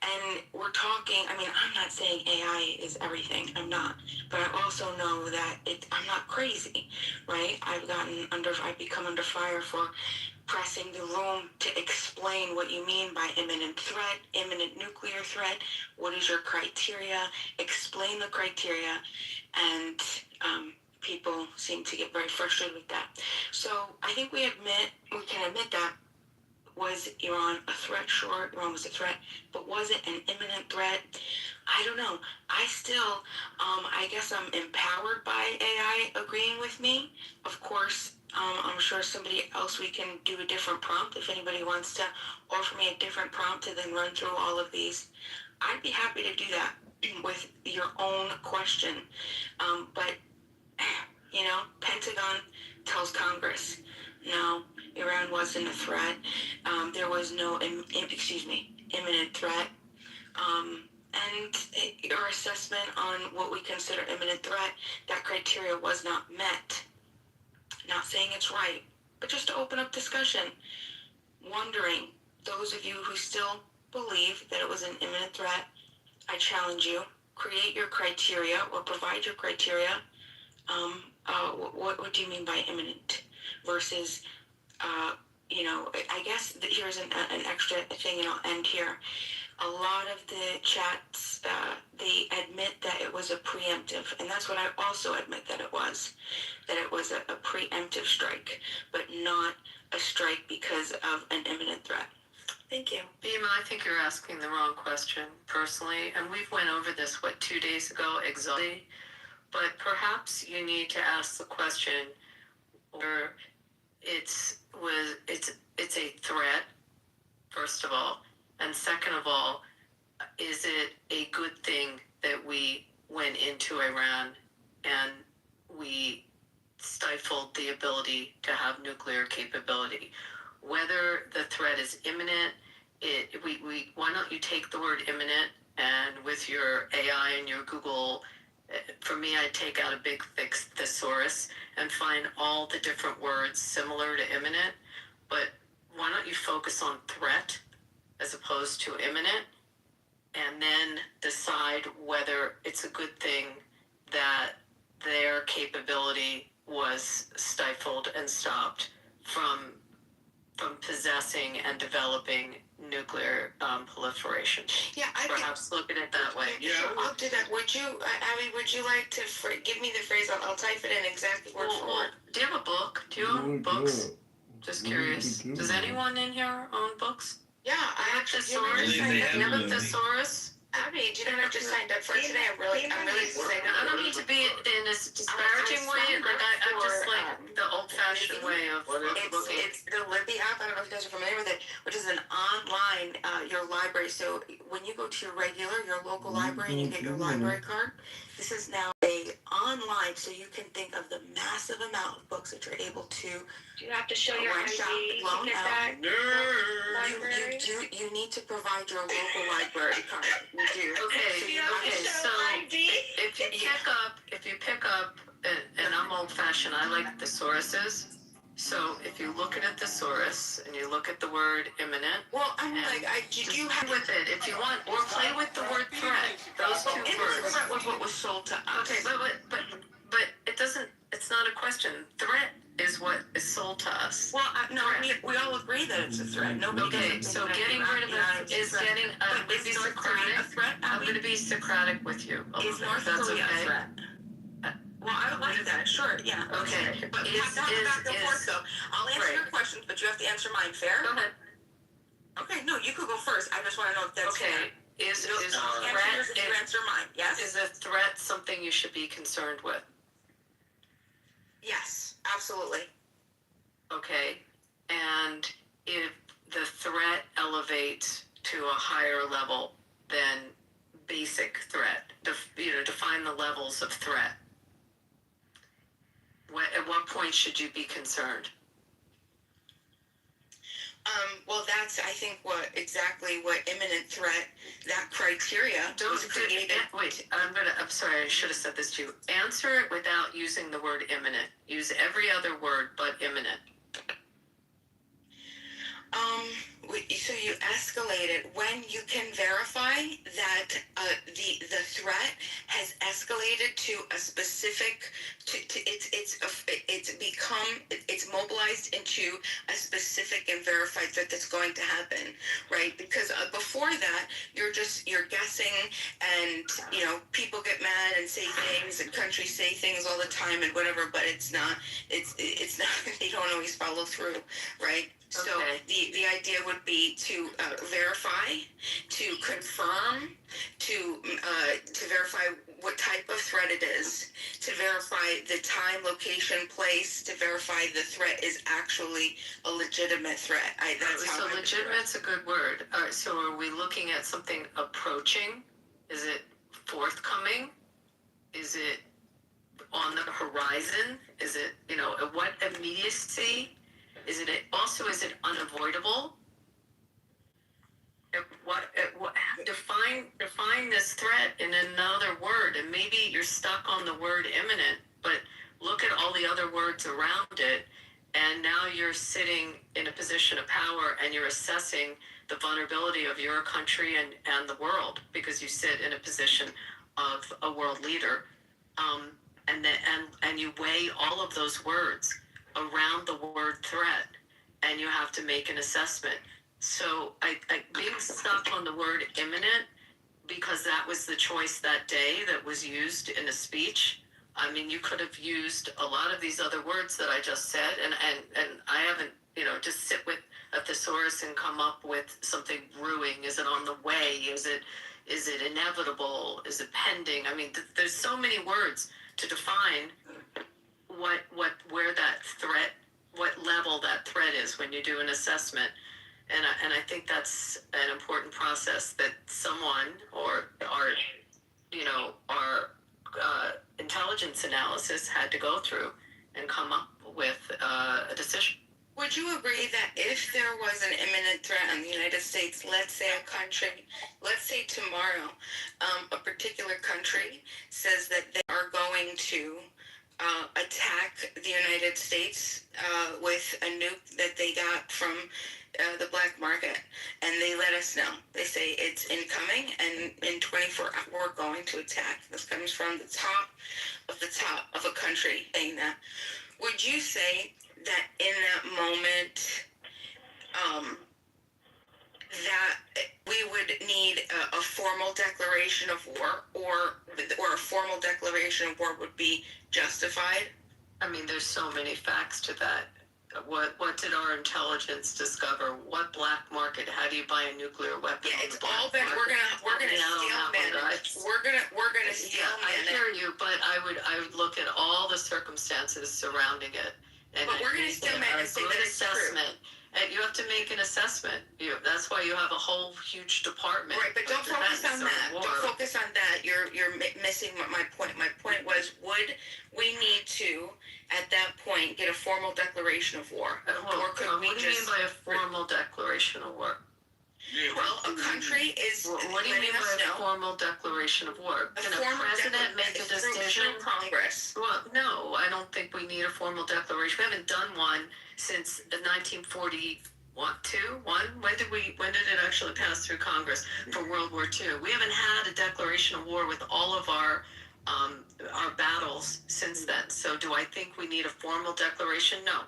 And we're talking, I mean, I'm not saying AI is everything, I'm not. But I also know that I'm not crazy, right? I've become under fire for pressing the room to explain what you mean by imminent threat, imminent nuclear threat. What is your criteria? Explain the criteria. And people seem to get very frustrated with that. So I think we can admit that. Was Iran a threat? Sure, Iran was a threat, but was it an imminent threat? I don't know. I still, I guess I'm empowered by AI agreeing with me. Of course, I'm sure somebody else, we can do a different prompt. If anybody wants to offer me a different prompt to then run through all of these, I'd be happy to do that with your own question. But, Pentagon tells Congress, no, Iran wasn't a threat. There was no, imminent threat. And our assessment on what we consider imminent threat, that criteria was not met. Not saying it's right, but just to open up discussion. Wondering, those of you who still believe that it was an imminent threat, I challenge you, create your criteria or provide your criteria. What do you mean by imminent versus, I guess here's an extra thing, and I'll end here. A lot of the chats, they admit that it was a preemptive, and that's what I also admit that it was a preemptive strike, but not a strike because of an imminent threat. Thank you. Bima, I think you're asking the wrong question, personally, and we've went over this, 2 days ago, exhaustively, but perhaps you need to ask the question whether it's a threat, first of all, and second of all, is it a good thing that we went into Iran and we stifled the ability to have nuclear capability? Whether the threat is imminent, why don't you take the word imminent, and with your AI and your Google, for me, I'd take out a big thick thesaurus and find all the different words similar to imminent, but why don't you focus on threat as opposed to imminent, and then decide whether it's a good thing that their capability was stifled and stopped from possessing and developing nuclear proliferation. Yeah, perhaps look at it that way. Yeah, I'll do that. Would you, Abby? Would you like to give me the phrase? I'll type it in exactly word for word. Do you have a book? Do you own books? Just curious. Does anyone in here own books? Yeah, I actually thesaurus. You have a thesaurus? Abby, do you know I just signed up for it today? I'm really excited. I don't mean to be in a disparaging way. Like I'm just like the old-fashioned way of looking. It's the Libby app. I don't know if you guys are familiar with it, which is an online your library. So when you go to your local library and you get your library card, this is now a online so you can think of the massive amount of books that you're able to Do you have to show your rent ID out, to loan get out. that library? You need to provide your local library card. You do. So if you pick up, and I'm old fashioned, I like thesauruses. So if you look at a thesaurus and you look at the word imminent. Well, I'm like, did you have with it if you want, or play with the word threat. Those two words. Threat was what was sold to us. Okay, but it doesn't. It's not a question. Threat is what is sold to us. Well, no, we all agree that it's a threat. Nobody. Okay, so getting rid of it is getting. I'm going to be Socratic. A threat? I'm going to be Socratic with you. Is North Korea a threat? Well, I would like that. Sure, yeah. Okay. But we have to have a back and forth, though. I'll answer your questions, but you have to answer mine. Fair? Go ahead. Okay, no, you could go first. I just want to know if that's fair. Is I'll answer yours if you answer mine. Yes? Is a threat something you should be concerned with? Yes, absolutely. Okay. And if the threat elevates to a higher level than basic threat, define the levels of threat. At what point should you be concerned? Well, that's, I think, exactly what imminent threat, that criteria was created. Wait, I'm sorry, I should have said this to you. Answer it without using the word imminent. Use every other word but imminent. So you escalate it when you can verify that the threat has escalated to a specific it's mobilized into a specific and verified threat that's going to happen, right? Because before that you're guessing, and people get mad and say things, and countries say things all the time and whatever, but it's not they don't always follow through, right? So the idea would be to verify, to confirm, to verify what type of threat it is, to verify the time, location, place, to verify the threat is actually a legitimate threat. So legitimate's a good word. So are we looking at something approaching? Is it forthcoming? Is it on the horizon? Is it, at what immediacy? Is it unavoidable? Define this threat in another word, and maybe you're stuck on the word imminent, but look at all the other words around it, and now you're sitting in a position of power, and you're assessing the vulnerability of your country and the world, because you sit in a position of a world leader, and you weigh all of those words around the word threat, and you have to make an assessment. So I being stuck on the word imminent, because that was the choice that day that was used in a speech. I mean, you could have used a lot of these other words that I just said, and I haven't, just sit with a thesaurus and come up with something brewing. Is it on the way? Is it inevitable? Is it pending? I mean, there's so many words to define where that threat, what level that threat is when you do an assessment. And I think that's an important process that someone or our intelligence analysis had to go through and come up with a decision. Would you agree that if there was an imminent threat on the United States, let's say a country, let's say tomorrow, a particular country says that they are going to attack the United States with a nuke that they got from the black market, and they let us know. They say it's incoming, and in 24 hours we're going to attack. This comes from the top of a country saying that. Would you say that in that moment, that we would need a formal declaration of war, or a formal declaration of war would be justified? I mean, there's so many facts to that. What did our intelligence discover? What black market? How do you buy a nuclear weapon? Yeah, it's all been. We're gonna steel man it. We're gonna steel man it. I hear you, but I would look at all the circumstances surrounding it. But we're gonna steel man and say that it's true. You have to make an assessment. That's why you have a whole huge department. Right, but don't focus on that. Don't focus on that. You're missing my point. My point was, would we need to, at that point, get a formal declaration of war? Or could we what do you mean by a formal declaration of war? Well, a country is. What do you mean by a formal declaration of war? Can a president make a decision? Through Congress. Well, no, I don't think we need a formal declaration. We haven't done one since 1940. When did it actually pass through Congress for World War II? We haven't had a declaration of war with all of our battles since then. So do I think we need a formal declaration? No.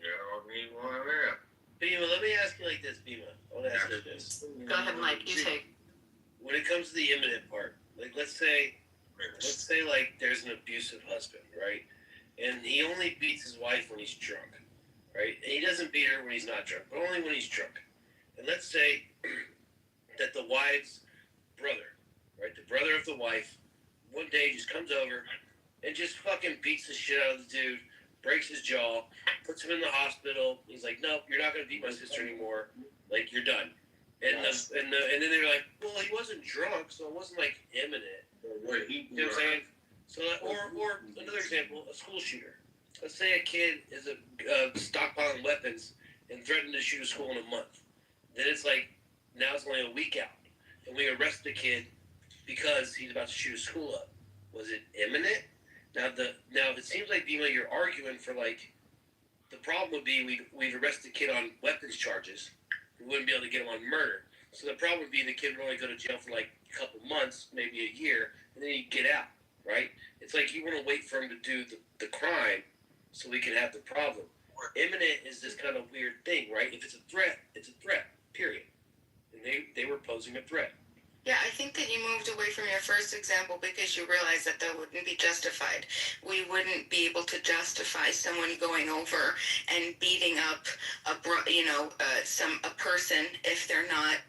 Yeah, I mean, well, yeah. Bima, let me ask you like this, Bima. I want to ask you this. Go ahead, Mike. You take. When it comes to the imminent part, like let's say like there's an abusive husband, right? And he only beats his wife when he's drunk, right? And he doesn't beat her when he's not drunk, but only when he's drunk. And let's say that the wife's brother, right? The brother of the wife, one day just comes over and just fucking beats the shit out of the dude, breaks his jaw, puts him in the hospital. He's like, "No, you're not gonna beat my sister anymore. Like, you're done." And and then they're like, "Well, he wasn't drunk, so it wasn't like imminent." You know what I'm saying? So, or another example, a school shooter. Let's say a kid is stockpiling weapons and threatened to shoot a school in a month. Then it's like, now it's only a week out, and we arrest the kid because he's about to shoot a school up. Was it imminent? Now if it seems like, Dima, you're arguing for like, the problem would be we'd arrest the kid on weapons charges. We wouldn't be able to get him on murder. So the problem would be the kid would only go to jail for like a couple months, maybe a year, and then he'd get out, right? It's like you want to wait for him to do the crime so we can have the problem. Imminent is this kind of weird thing, right? If it's a threat, it's a threat, period. And they were posing a threat. Yeah, I think that you moved away from your first example because you realized that wouldn't be justified. We wouldn't be able to justify someone going over and beating up a person if they're not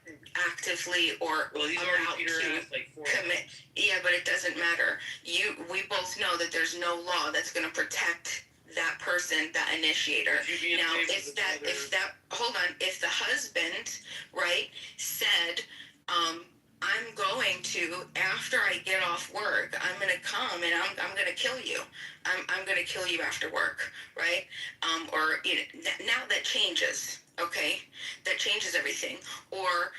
actively or he's about already to commit. Yeah, but it doesn't matter. We both know that there's no law that's going to protect that person, that initiator. Now, if the husband, right, said, I'm going to, after I get off work, I'm going to come and I'm going to kill you. I'm going to kill you after work, right? Now that changes, okay? That changes everything. Or,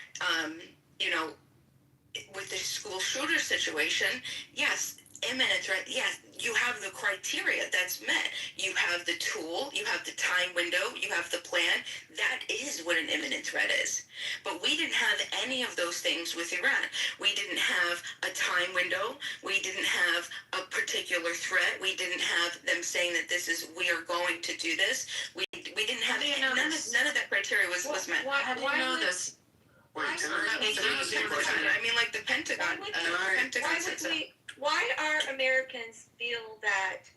with the school shooter situation, yes, imminent threat, yes, you have the criteria that's met. You have the tool, you have the time window, you have the plan. That is what an imminent threat is. But we didn't have any of those things with Iran. We didn't have a time window. We didn't have a particular threat. We didn't have them saying that we are going to do this. We didn't have none of that criteria was met. How do you know this? I mean, like the Pentagon. Why are Americans feel that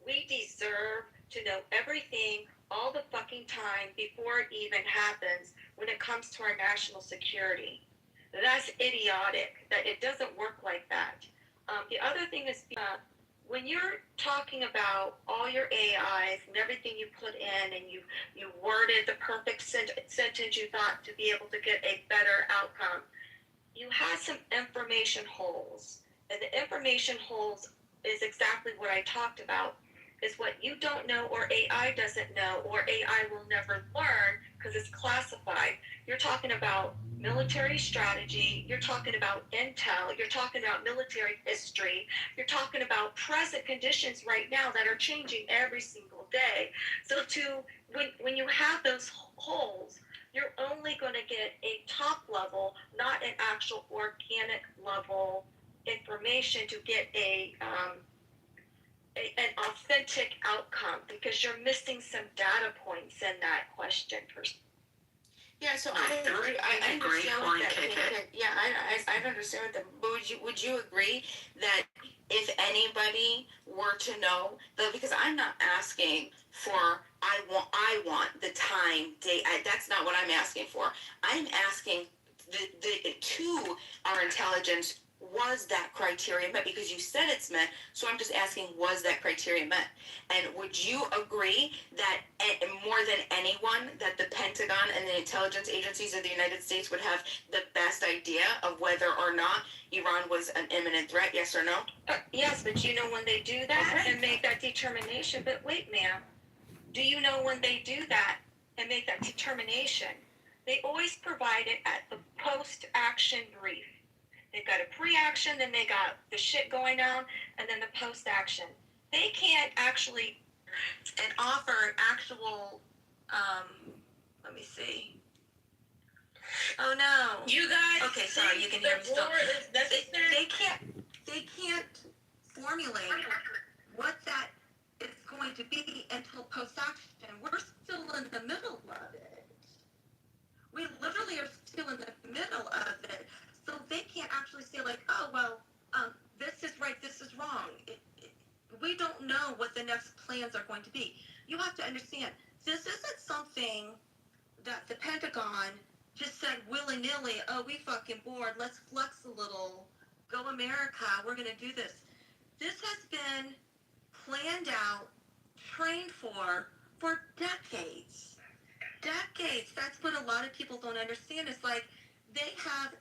we deserve to know everything all the fucking time before it even happens when it comes to our national security? That's idiotic. That it doesn't work like that. The other thing is, when you're talking about all your AIs and everything you put in, and you worded the perfect sentence you thought to be able to get a better outcome, you had some information holes. And the information holes is exactly what I talked about, is what you don't know or AI doesn't know or AI will never learn because it's classified. You're talking about military strategy, you're talking about intel, you're talking about military history, you're talking about present conditions right now that are changing every single day. So when you have those holes, you're only going to get a top level, not an actual organic level information to get an authentic outcome, because you're missing some data points in that question. Yeah, so I understand what that. Yeah, I understand that. But would you agree that if anybody were to know, because I'm not asking for I want the time, date. That's not what I'm asking for. I'm asking to our intelligence was that criteria met? Because you said it's met, so I'm just asking, was that criteria met? And would you agree that more than anyone, that the Pentagon and the intelligence agencies of the United States would have the best idea of whether or not Iran was an imminent threat? Yes or no? Yes, but you know when they do that and make that determination. But wait, ma'am, do you know when they do that and make that determination? They always provide it at the post-action brief. They've got a pre-action, then they got the shit going on, and then the post-action. They can't actually and offer actual, let me see. Oh no. You guys. Okay, sorry, you can hear me still. They can't formulate what that is going to be until post-action. We're still in the middle of it. We literally are still in the middle of it. So they can't actually say like, oh, well, this is right, this is wrong. We don't know what the next plans are going to be. You have to understand, this isn't something that the Pentagon just said willy-nilly, oh, we fucking bored, let's flex a little, go America, we're going to do this. This has been planned out, trained for decades. Decades. That's what a lot of people don't understand. It's like they have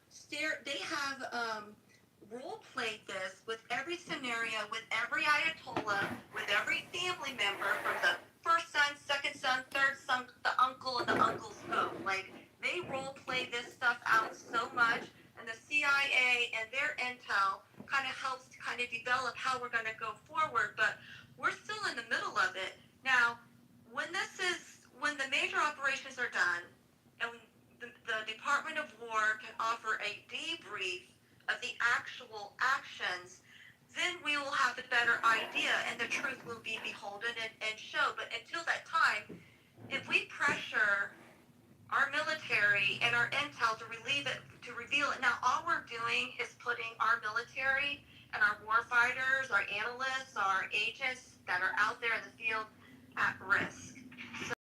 role played this with every scenario, with every Ayatollah, with every family member, from the first son, second son, third son, the uncle, and the uncle's spoke. Like they role play this stuff out so much, and the CIA and their intel kind of helps to kind of develop how we're going to go forward. But we're still in the middle of it now. When the major operations are done, and the Department of War can offer a debrief of the actual actions, then we will have a better idea, and the truth will be beholden and show. But until that time, if we pressure our military and our intel to reveal it, now all we're doing is putting our military and our warfighters, our analysts, our agents that are out there in the field at risk. So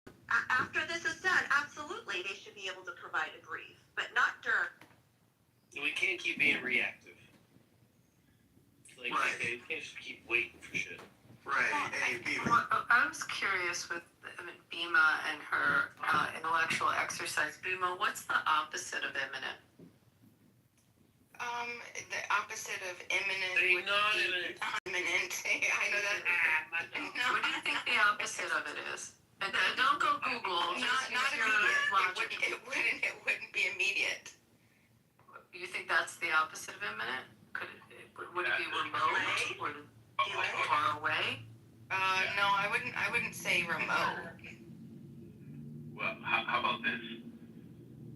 after this is done, absolutely they should be able to provide a brief, but not during. We can't keep being reactive. It's like, okay, we can't just keep waiting for shit. Right. Well, I was curious with Bima and her intellectual exercise. Bima, what's the opposite of imminent? The opposite of imminent A would non-imminent. be imminent. I know that. What do you think the opposite of it is? And don't go Google. Not immediate. It wouldn't be immediate. You think that's the opposite of imminent? Would it be remote? Would it be far away? No, I wouldn't say remote. Well, how about this?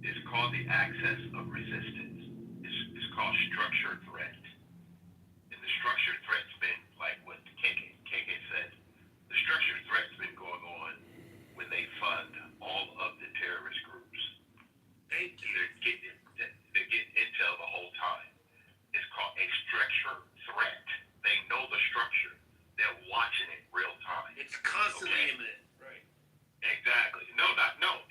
It's called the axis of resistance. It's called structured threat. And the structured threat's been like what KK said. The structured threat's been going on when they fund all of the terrorist groups. They're getting intel the whole time. It's called a structured threat. They know the structure. They're watching it real time. It's constantly imminent. Right. Exactly. No.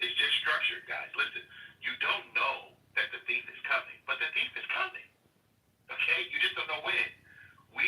It's just structured, guys. Listen, you don't know that the thief is coming, but the thief is coming. Okay? You just don't know when. We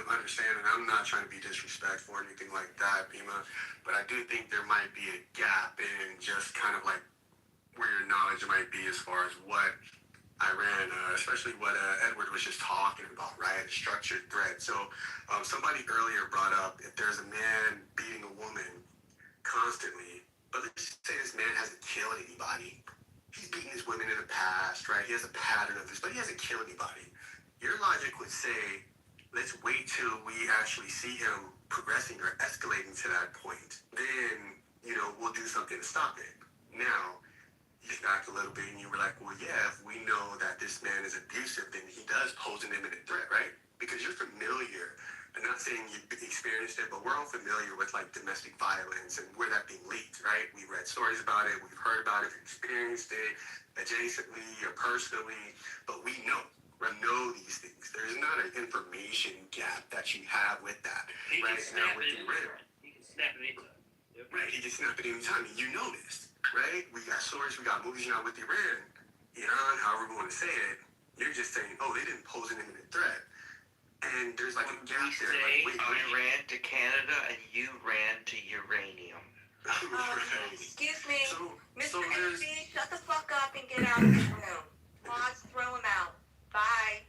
with understanding. I'm not trying to be disrespectful or anything like that, Bima, but I do think there might be a gap in just kind of like where your knowledge might be as far as what Iran, especially what Edward was just talking about, right? Structured threat. So somebody earlier brought up if there's a man beating a woman constantly, but let's just say this man hasn't killed anybody. He's beaten his women in the past, right? He has a pattern of this, but he hasn't killed anybody. Your logic would say, let's wait till we actually see him progressing or escalating to that point. Then, we'll do something to stop it. Now, you back a little bit and you were like, well, yeah, if we know that this man is abusive, then he does pose an imminent threat, right? Because you're familiar. I'm not saying you've experienced it, but we're all familiar with like domestic violence and where that being leaked, right? We've read stories about it, we've heard about it, we've experienced it adjacently or personally, but we know these things. There's not an information gap that you have with that. He right can now snap with it the anytime. He can snap it anytime. Yep. Right, he can snap it anytime. And you know this, right? We got stories, we got movies now with Iran, however we want to say it. You're just saying, oh, they didn't pose an imminent threat. And there's like a gap there. Say Like, I ran to Canada and you ran to uranium. Excuse me, Mr. so there's- Envy, shut the fuck up and get out of the room. Mods, throw him out. Bye.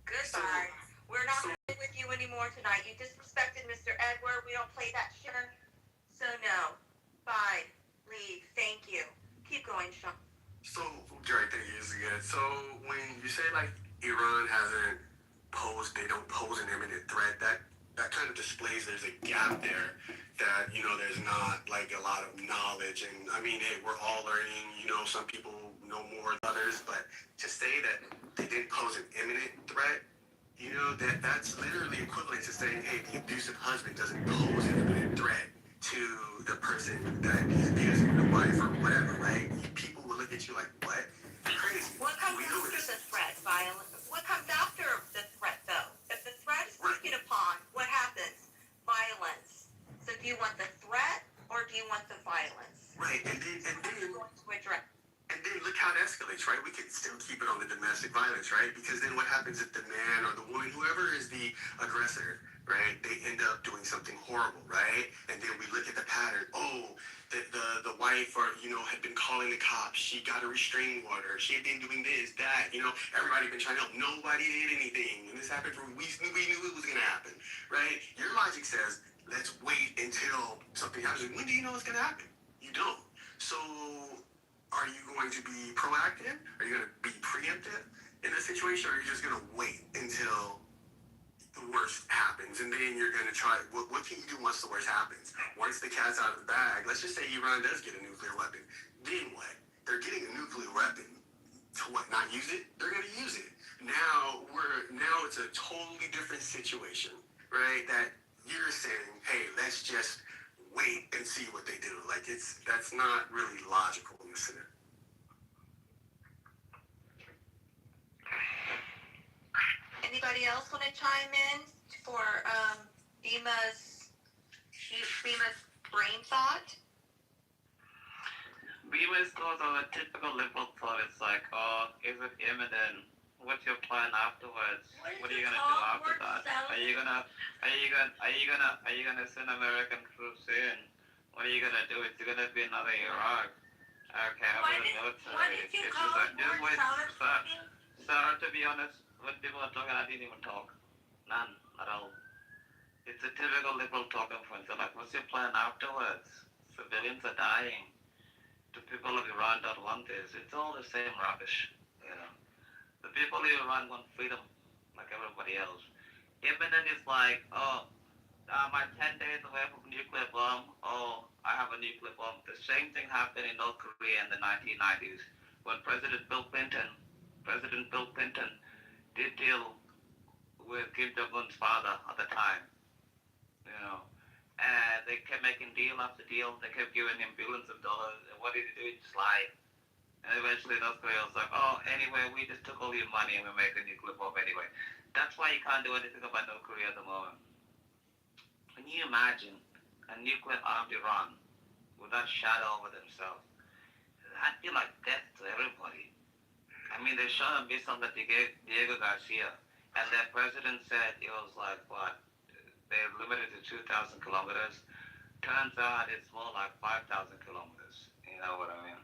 Goodbye. We're not going to play with you anymore tonight. You disrespected Mr. Edward. We don't play that shit. So no. Bye. Leave. Thank you. Keep going, Sean. So, Jerry, thank you again. So, when you say like Iran they don't pose an imminent threat, that kind of displays there's a gap there that, there's not like a lot of knowledge. And I mean, hey, we're all learning, some people know more than others, but to say that they didn't pose an imminent threat, that's literally equivalent to saying, hey, the abusive husband doesn't pose an imminent threat to the person that he's abusing, the wife or whatever, right? People will look at you like, what? Crazy. What comes after the threat? Violence. What comes after the threat, though? If the threat is taken upon, what happens? Violence. So do you want the threat or do you want the violence? Right, and then look how it escalates, right? We can still keep it on the domestic violence, right? Because then what happens if the man or the woman, whoever is the aggressor, right? They end up doing something horrible, right? And then we look at the pattern. Oh, the wife had been calling the cops. She got a restraining order. She had been doing this, that. Everybody been trying to help. Nobody did anything. And this happened for weeks. We knew it was going to happen, right? Your logic says, let's wait until something happens. When do you know it's going to happen? You don't. So are you going to be proactive? Are you going to be preemptive in this situation? Or are you just going to wait until the worst happens, and then you're going to try, what can you do once the worst happens? Once the cat's out of the bag, let's just say Iran does get a nuclear weapon. Then what? They're getting a nuclear weapon. To what, not use it? They're going to use it. Now it's a totally different situation, right? That you're saying, hey, let's just wait and see what they do. Like, that's not really logical in this scenario. Anybody else want to chime in for Bima's brain thought? Beamer's thoughts are a typical liberal thought. It's like, oh, is it imminent? What's your plan afterwards? What are you gonna do after that? Are you gonna send American troops in? What are you gonna do? It's gonna be another Iraq. Okay, how about the military? Why did you call it more Sarah, to be honest, when people are talking, I didn't even talk. None at all. It's a typical liberal talking point. They're like, what's your plan afterwards? Civilians are dying. The people of Iran don't want this. It's all the same rubbish, The people of Iran want freedom, like everybody else. Imminent is like, oh, I'm 10 days away from nuclear bomb. Oh, I have a nuclear bomb. The same thing happened in North Korea in the 1990s when President Bill Clinton did deal with Kim Jong-un's father at the time, and they kept making deal after deal. They kept giving him billions of dollars. And what did he do? He just lied. And eventually North Korea was like, oh, anyway, we just took all your money and we make a nuclear bomb anyway. That's why you can't do anything about North Korea at the moment. Can you imagine a nuclear-armed Iran with that shadow over themselves? That'd be like death to everybody. I mean, they shot a missile on the Diego Garcia, and their president said it was like, what, they limited to 2,000 kilometers. Turns out it's more like 5,000 kilometers. You know what I mean?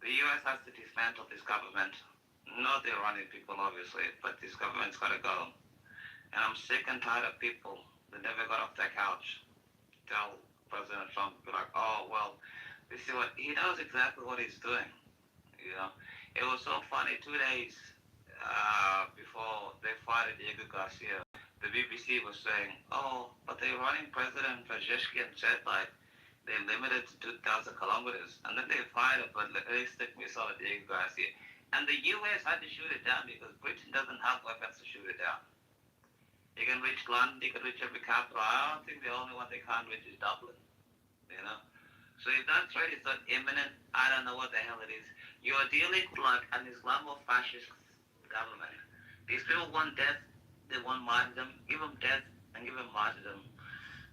The U.S. has to dismantle this government. Not the Iranian people, obviously, but this government's got to go. And I'm sick and tired of people that never got off their couch. Tell President Trump, be like, oh, well, you see what, he knows exactly what he's doing. You know, it was so funny. 2 days before they fired Diego Garcia, the BBC was saying, oh, but the Iranian president Pezeshkian said, like, they limited to 2,000 kilometers. And then they fired a ballistic missile at Diego Garcia. And the U.S. had to shoot it down because Britain doesn't have weapons to shoot it down. You can reach London, you can reach every capital. I don't think the only one they can't reach is Dublin. You know? So if that threat is not imminent, I don't know what the hell it is. You are dealing with like an Islamo-fascist government. These people want death, they want martyrdom. Give them death and give them martyrdom.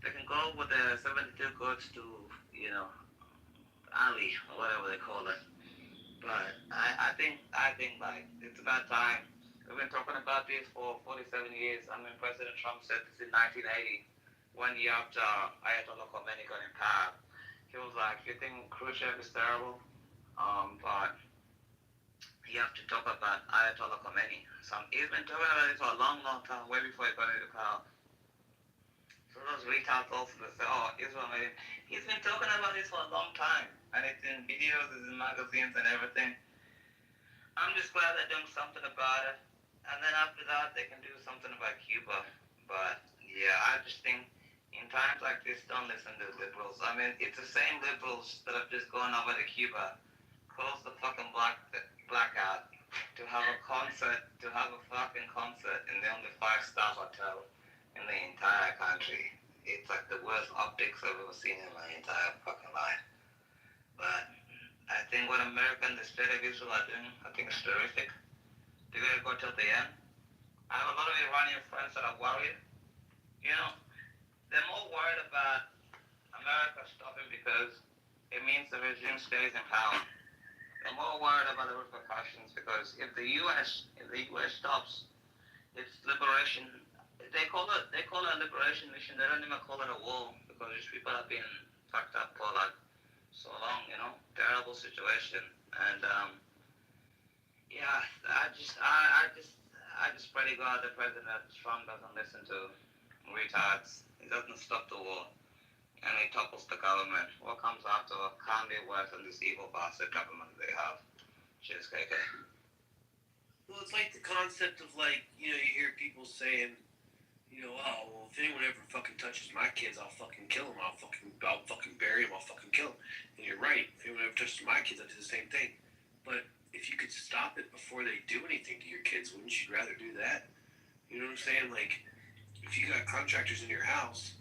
They can go with the 72 goats to, you know, Ali or whatever they call it. But I think like it's about time. We've been talking about this for 47 years. I mean, President Trump said this in 1980, 1 year after Ayatollah Khomeini got in power. He was like, you think Khrushchev is terrible? But you have to talk about Ayatollah Khomeini. He's been talking about this for a long, long time, way before he got into power. So those retards also that say, oh, Israel made it. He's been talking about this for a long time. And it's in videos, it's in magazines and everything. I'm just glad they're doing something about it. And then after that, they can do something about Cuba. But, yeah, I just think in times like this, don't listen to liberals. I mean, it's the same liberals that have just gone over to Cuba, closed the fucking blackout, to have a fucking concert in the only 5-star hotel in the entire country. It's like the worst optics I've ever seen in my entire fucking life. But I think what America and the state of Israel are doing, I think it's terrific. They're gonna go till the end. I have a lot of Iranian friends that are worried. You know, they're more worried about America stopping because it means the regime stays in power. They're more worried about the repercussions because if the U.S. stops its liberation, they call it a liberation mission. They don't even call it a war because these people have been fucked up for like so long. You know, terrible situation. And yeah, I just pray to God that President Trump doesn't listen to retards. He doesn't stop the war. And he topples the government. What comes after can't be worse than this evil bastard government they have. Cheers, KK. Well, it's like the concept of like, you know, you hear people saying, you know, oh, well, if anyone ever fucking touches my kids, I'll fucking kill them. I'll fucking bury them. I'll fucking kill them. And you're right. If anyone ever touches my kids, I'll do the same thing. But if you could stop it before they do anything to your kids, wouldn't you rather do that? You know what I'm saying? Like, if you got contractors in your house,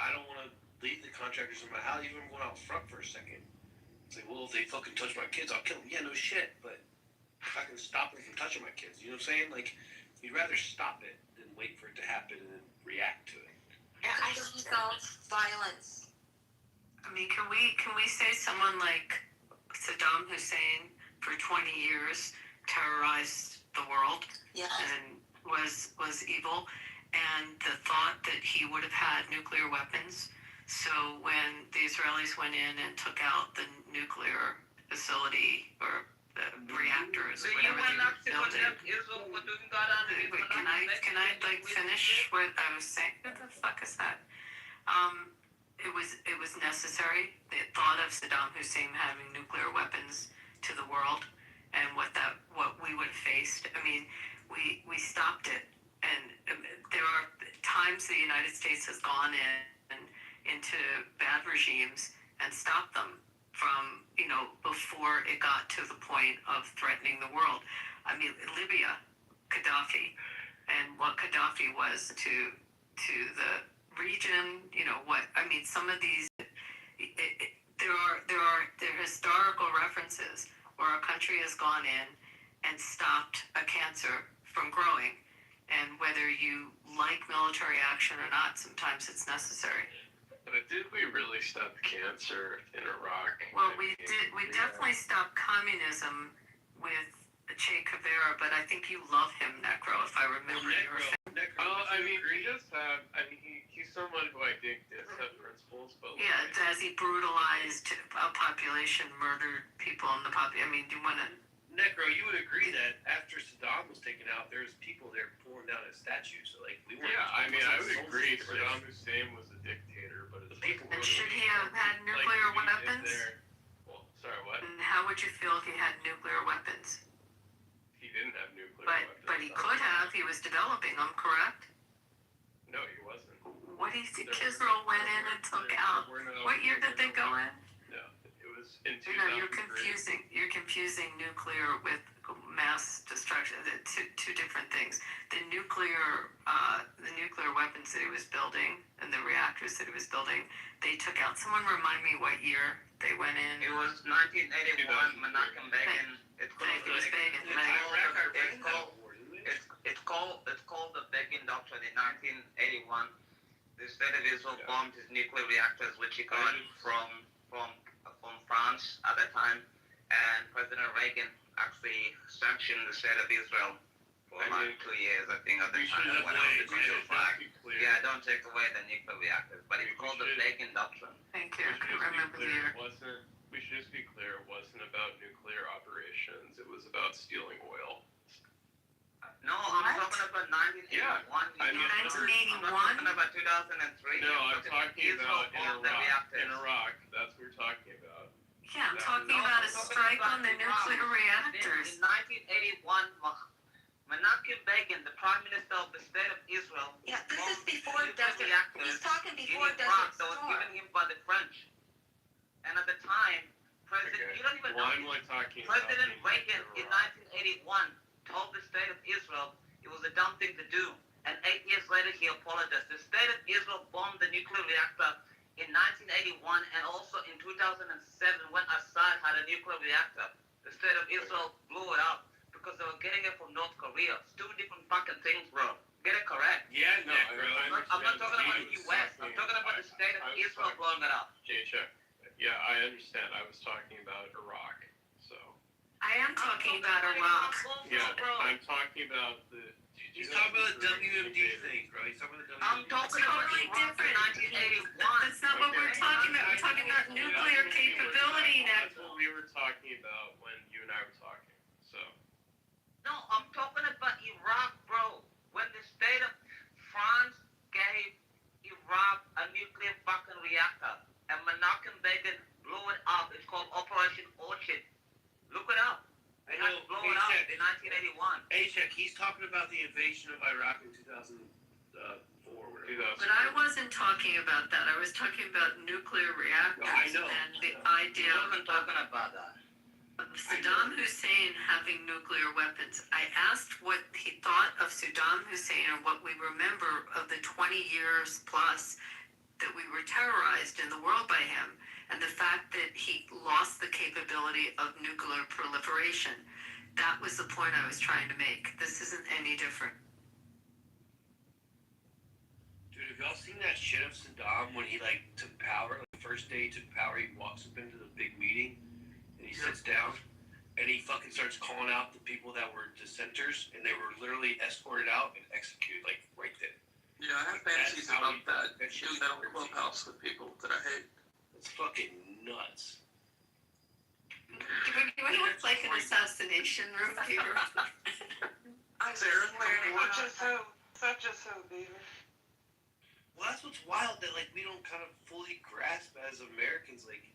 I don't want to leave the contractors in my house, even going out front for a second. It's like, well, if they fucking touch my kids, I'll kill them. Yeah, no shit. But if I can stop them from touching my kids, you know what I'm saying? Like, you'd rather stop it than wait for it to happen and then react to it. Yeah, I felt violence. I mean, can we say someone like Saddam Hussein for 20 years terrorized the world and was evil, and the thought that he would have had nuclear weapons. So when the Israelis went in and took out the nuclear facility or the reactors, whatever they were building. Wait, can I like finish what I was saying? What the fuck is that? It was necessary. The thought of Saddam Hussein having nuclear weapons to the world and what we would have faced. I mean, we stopped it, and there are times the United States has gone into bad regimes and stopped them from, you know, before it got to the point of threatening the world. I mean, Libya, Gaddafi, and what Gaddafi was to the region, you know, some of these, there are historical references where a country has gone in and stopped a cancer from growing. And whether you like military action or not, sometimes it's necessary. But did we really stop cancer in Iraq? Well, we did. We definitely stopped communism with Che Guevara, but I think you love him, Necro, if I remember your I mean, he's someone who I think does have principles, but yeah, as he brutalized a population, murdered people in the population. I mean, do you want to? Necro, you would agree that after Saddam was taken out, there's people there pulling down his statue. So like we weren't. Yeah, I mean, I would agree. Saddam Hussein was a dictator, but it's people. And should he have had nuclear weapons? Well, sorry, what? And how would you feel if he had nuclear weapons? He didn't have nuclear weapons. But he could have. He was developing them, correct? No, he wasn't. What do you think Israel went in and took out? What year did they go in? No, it was in 2003. No, you're confusing. You're confusing nuclear with mass destruction. Two different things. The nuclear weapons that he was building and the reactors that he was building, they took out. Someone remind me what year they went in. It was 1981. Menachem Begin. It's called the Begin Doctrine in 1981. The state of Israel bombed his nuclear reactors, which he got from France at that time, and President Reagan actually sanctioned the state of Israel for like 2 years, I think, at the time. Yeah, don't take away the nuclear reactors, but it's called the Begin Doctrine. Thank you. I couldn't remember the year. We should just be clear, it wasn't about nuclear operations, it was about stealing oil. No, I'm talking about 1981. Yeah, I mean, 1981? I'm not talking about 2003. No, I'm talking about in Iraq. In Iraq, that's what we're talking about. Yeah, I'm talking about a strike on the nuclear reactors. In 1981, Menachem Begin, the Prime Minister of the State of Israel, Yeah, this is before Desert. reactors He's talking before in Desert Iraq that was Storm. given him by the French. And at the time, you don't even know. President Reagan in 1981 told the state of Israel it was a dumb thing to do. And 8 years later, he apologized. The state of Israel bombed the nuclear reactor in 1981, and also in 2007 when Assad had a nuclear reactor. The state of Israel blew it up because they were getting it from North Korea. It's two different fucking things, bro. Get it correct. Yeah, no, I'm not talking about the U.S. I'm talking about the state of Israel blowing it up. J-Check. Yeah, I understand. I was talking about Iraq, so. I am talking about Iraq. Yeah, I'm talking about the. He's talking about the WMD thing, bro. He's talking about the WMD. I'm talking about Totally Iraq in different. 1981. That's not what we're talking about. We're talking about nuclear capability now. That's what we were talking about when you and I were talking, so. No, I'm talking about Iraq, bro. When the state of France gave Iraq a nuclear fucking reactor, and Menachem Begin blew it up. It's called Operation Orchid. Look it up. They had to blow it up in 1981. Check. He's talking about the invasion of Iraq in 2004. But I wasn't talking about that. I was talking about nuclear reactors and the idea I wasn't talking about that. of Saddam Hussein having nuclear weapons. I asked what he thought of Saddam Hussein and what we remember of the 20 years plus that we were terrorized in the world by him, and the fact that he lost the capability of nuclear proliferation. That was the point I was trying to make. This isn't any different. Dude, have y'all seen that shit of Saddam when he like took power? Like, the first day he took power, he walks up into the big meeting and he sits down and he fucking starts calling out the people that were dissenters, and they were literally escorted out and executed like right then. Yeah, I have fantasies about that. Doing that on Clubhouse with people that I hate. It's fucking nuts. Do anyone like an assassination room here? Such a so, baby. Well, that's what's wild, that like we don't kind of fully grasp as Americans. Like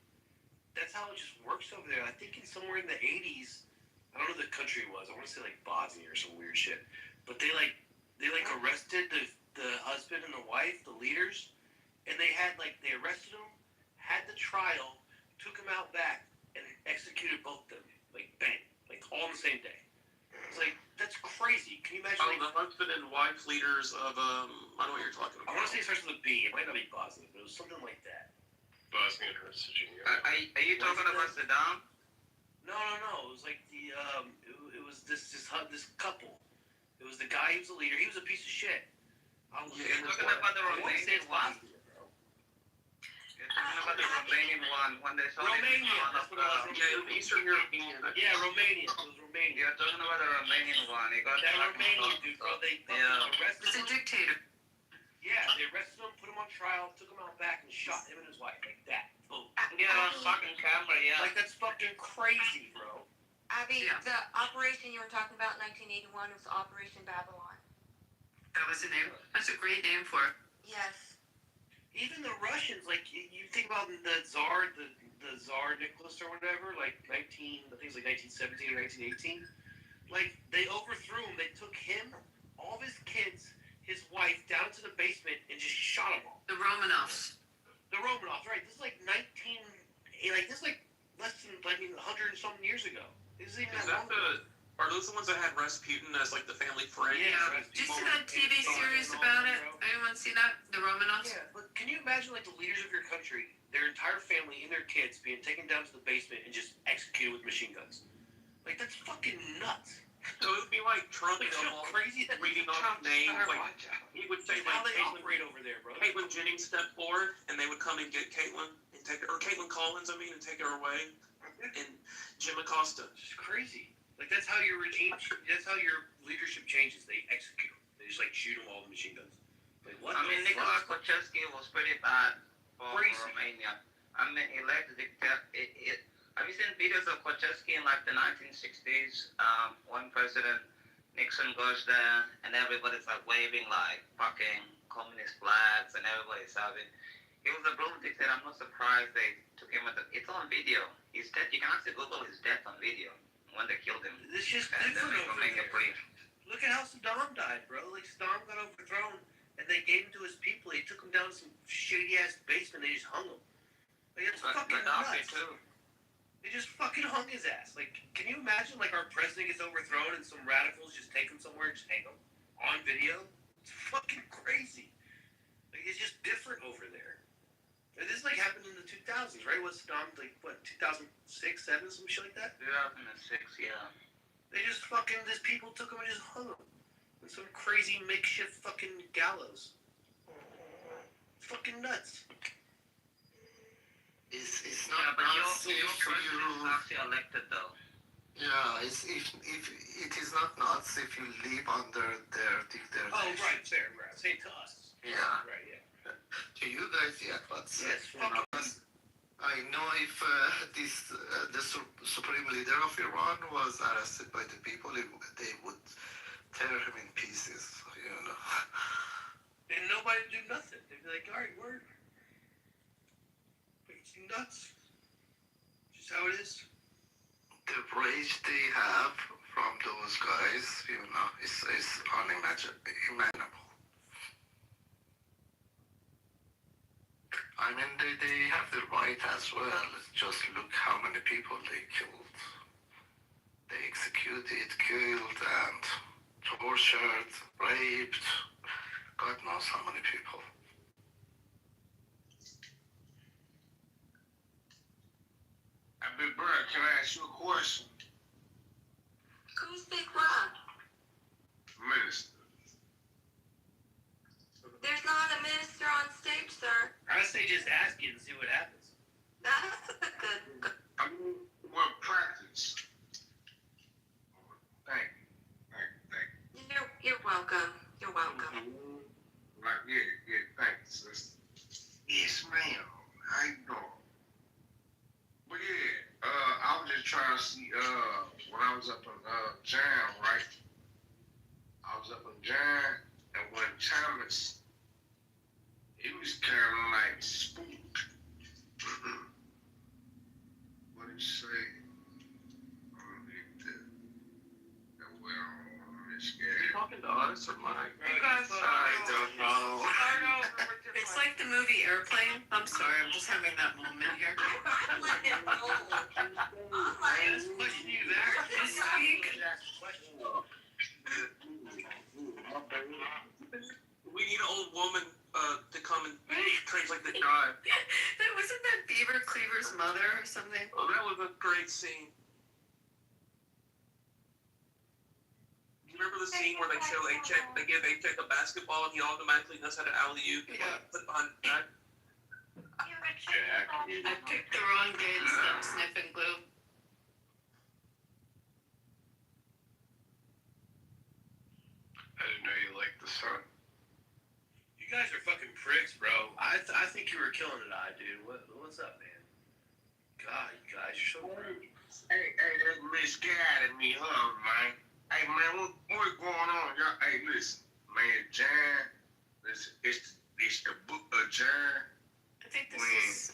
that's how it just works over there. I think in somewhere in the 80s, I don't know what the country it was. I want to say like Bosnia or some weird shit. But they arrested the husband and the wife, the leaders, and they arrested them, had the trial, took them out back, and executed both of them. Like bang, like all on the same day. It's like that's crazy. Can you imagine? The husband and wife leaders of I don't know what you're talking about. I want to say it starts with a B. It might not be Bosnia, but it was something like that. Bosnia and Herzegovina. Are you talking about Saddam? No. It was like it was this couple. It was the guy who was the leader. He was a piece of shit. You're talking about the Romanian wife. You're talking about the Romanian wife. one when they shot Romania. one of That's what it was. the. Yeah, Eastern European. Yeah, Romania. It was Romania. You're talking about the Romanian one. He got That shot. Romanian dude, bro. They fucking Yeah. arrested It's a him. dictator. Yeah, they arrested him, put him on trial, took him out back, and shot him and his wife like that. Boom. Yeah, on fucking camera. Yeah. Like that's fucking crazy, bro. Abby, Yeah. the operation you were talking about in 1981 was Operation Babylon. That was a name. That's a great name for it. Yes. Even the Russians, like you think about the Tsar Nicholas or whatever, like I think it was like 1917 or 1918. Like they overthrew him. They took him, all of his kids, his wife down to the basement and just shot them all. The Romanovs. The Romanovs, right? This is like this is like less than 100 and something years ago. This isn't even that long ago. Are those the ones that had Rasputin as like the family friend? Yeah. Did you see that TV series about it? Anyone see that? The Romanovs? Yeah, but can you imagine like the leaders of your country, their entire family and their kids being taken down to the basement and just executed with machine guns? Like that's fucking nuts. So it would be like Trump, Like, so crazy that reading off names. Like he would say how like they operate over there, bro. Caitlyn Jennings stepped forward, and they would come and get Caitlyn and take her, or Caitlyn Collins, I mean, and take her away. And Jim Acosta. It's just crazy. Like that's how your regime, that's how your leadership changes. They execute. They just like shoot them all with machine guns. Like what? I mean, Nicolas Kochevsky was pretty bad for Crazy. Romania. I mean, he led the dictator. Have you seen videos of Kochevsky in like the 1960s when President Nixon goes there and everybody's like waving like fucking communist flags and everybody's having. He was a brutal dictator. I'm not surprised they took him. It's on video. He's dead. You can actually Google his death on video when they killed him. It's just And then different they over make there. it free. Look at how Saddam died, bro. Like Saddam got overthrown, and they gave him to his people. They took him down to some shady ass basement. They just hung him. Like it's fucking Gaddafi nuts. too. They just fucking hung his ass. Like, can you imagine like our president gets overthrown and some radicals just take him somewhere and just hang him on video? It's fucking crazy. Like it's just different over there. And this like happened in the 2000s, right? Was Saddam like what 2006, 7, some shit like that? 2006, yeah. They just fucking, these people took him and just hung him. In some crazy makeshift fucking gallows. It's fucking nuts. Yeah, It's not but your safe for president is you. actually elected though. Yeah, if it is not nuts if you live under their dictatorship. Oh, right, fair, right. Say to us. Yeah. Right, yeah. To you guys, yeah, but Yes, fucking. I know if the supreme leader of Iran was arrested by the people, they would tear him in pieces, you know. And nobody do nothing. They'd be like, all right, word. It's nuts. Just how it is. The rage they have from those guys, you know, is unimaginable. I mean, they have the right as well. Just look how many people they killed. They executed, killed, and tortured, raped. God knows how many people. Big Bird, can I ask you a question? Who's Big Rob? Minister. There's not a minister on stage, sir. I say just ask it and see what happens. That's a good. I mean, well, practice. Thank you. You're welcome. You're welcome. Right, yeah, thanks, sister. Yes, ma'am. How you doing? But yeah, I was just trying to see, when I was up in Jam, right? I was up in Jam, and when Thomas, he was kind of like spooked. What did you say? You talking to us or Mike? You guys, I don't know. It's like the movie Airplane. I'm sorry, I'm just having that moment here. Question you there. Just speak. We need an old woman to come and translate the guy. That wasn't that Beaver Cleaver's mother or something? Oh, that was a great scene. You remember the scene where they show they give A-Check a basketball and he automatically knows how to alley-oop and put it behind the back? I picked the wrong day to stop sniffing glue. I didn't know you liked the sun. You guys are fucking pricks, bro. I think you were killing it, dude. What's up, man? God, you guys are so rude. Hey, that misguided me, huh, man? Hey, man, what going on? Y'all, hey, listen, man, John, it's the book of John. I think this is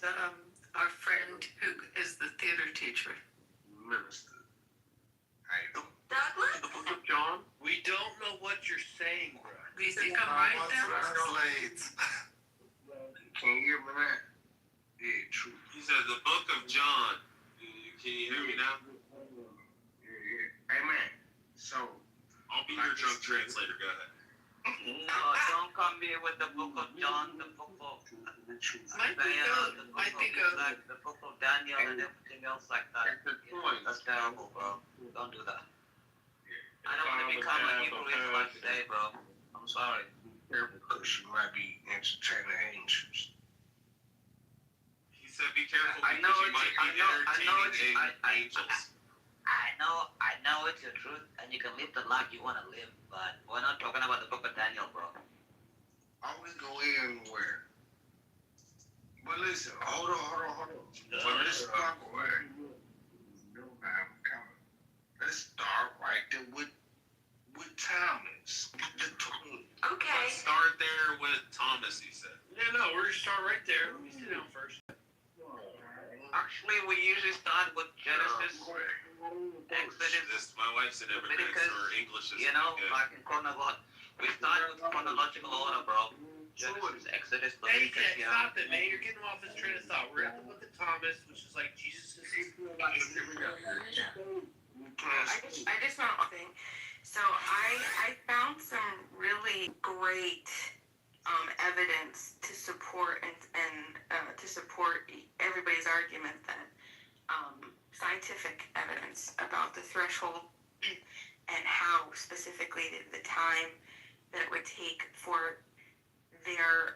our friend who is the theater teacher. Minister. Hey, Douglas? The book of John? We don't know what you're saying, bro. Do you think I'm right there? Can you hear me, man? Yeah, true. He said the book of John. Can you hear me now? Yeah. Hey, man, so... I'll be your drunk translator. Go ahead. No, don't come here with the book of John, the book of Isaiah, the book of Daniel, and everything else like that. That's terrible, bro. Don't do that. I don't want to become a Hebrew Israelite today, bro. I'm sorry. Because you might be entertaining angels. He said be careful I because know you might be entertaining angels. I know it's your truth, and you can live the life you want to live, but we're not talking about the book of Daniel, bro. I always go in where. But listen, hold on. Well, let's start where. Let's start right there with Thomas. Okay. Let's start there with Thomas, he said. No, we're gonna start right there. Let me sit down first. Actually, we usually start with Genesis, Exodus, My wife's an immigrant, Leviticus, so her English is you know, good. like in we start with chronological order, bro. Genesis, Exodus, Hey, you Leviticus, can't you know. stop it, man. You're getting off his train of thought. We're at the book of Thomas, which is like Jesus' I just want one thing. So I found some really great evidence to support and to support everybody's argument that scientific evidence about the threshold and how specifically the time that it would take for their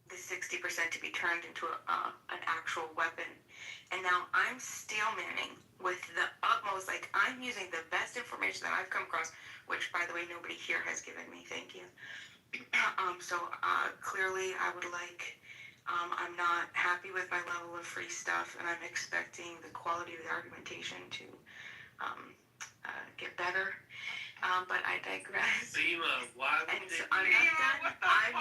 the 60% to be turned into an actual weapon. And now I'm steelmanning with the utmost, like I'm using the best information that I've come across, which by the way, nobody here has given me, thank you. So clearly I would like, I'm not happy with my level of free stuff, and I'm expecting the quality of the argumentation to get better. But I digress. Why would and so I'm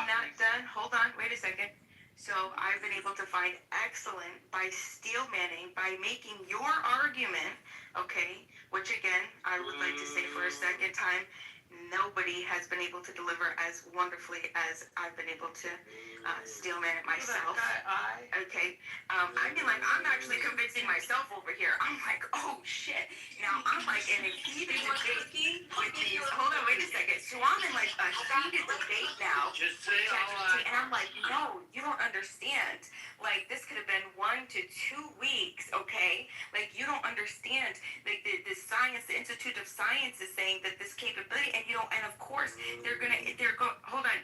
not done. Hold on, wait a second. So I've been able to find excellent by steelmanning, by making your argument, okay, which again, I would like to say for a second time, nobody has been able to deliver as wonderfully as I've been able to steelman it myself. Okay. I mean, like, I'm actually convincing myself over here. I'm like, oh, shit. Now, I'm like in a heated debate with these. Hold on, wait a second. So I'm in like a heated debate now. Just say And I'm like, no, you don't understand. Like, this could have been 1 to 2 weeks, okay? Like, you don't understand. Like, the science, the Institute of Science is saying that this capability, and you don't, and of course, hold on,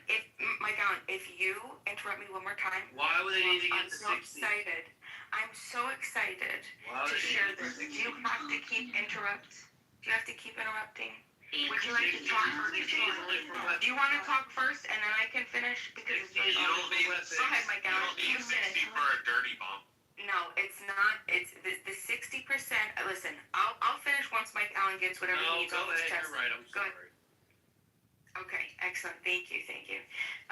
Mike Allen, if you interrupt me one more time. Why would they need to get I'm to so 60? excited. I'm so excited to share this. Do you have to keep interrupting? Would you like to talk first? Do you want to talk first, and then I can finish? Because it's really You don't need Go ahead, Mike you Allen. don't need 60 for a dirty bomb. No, it's not. It's the 60%. Listen, I'll finish once Mike Allen gets whatever he needs off his chest. You're right. I'm Go sorry. ahead. Okay, excellent. Thank you.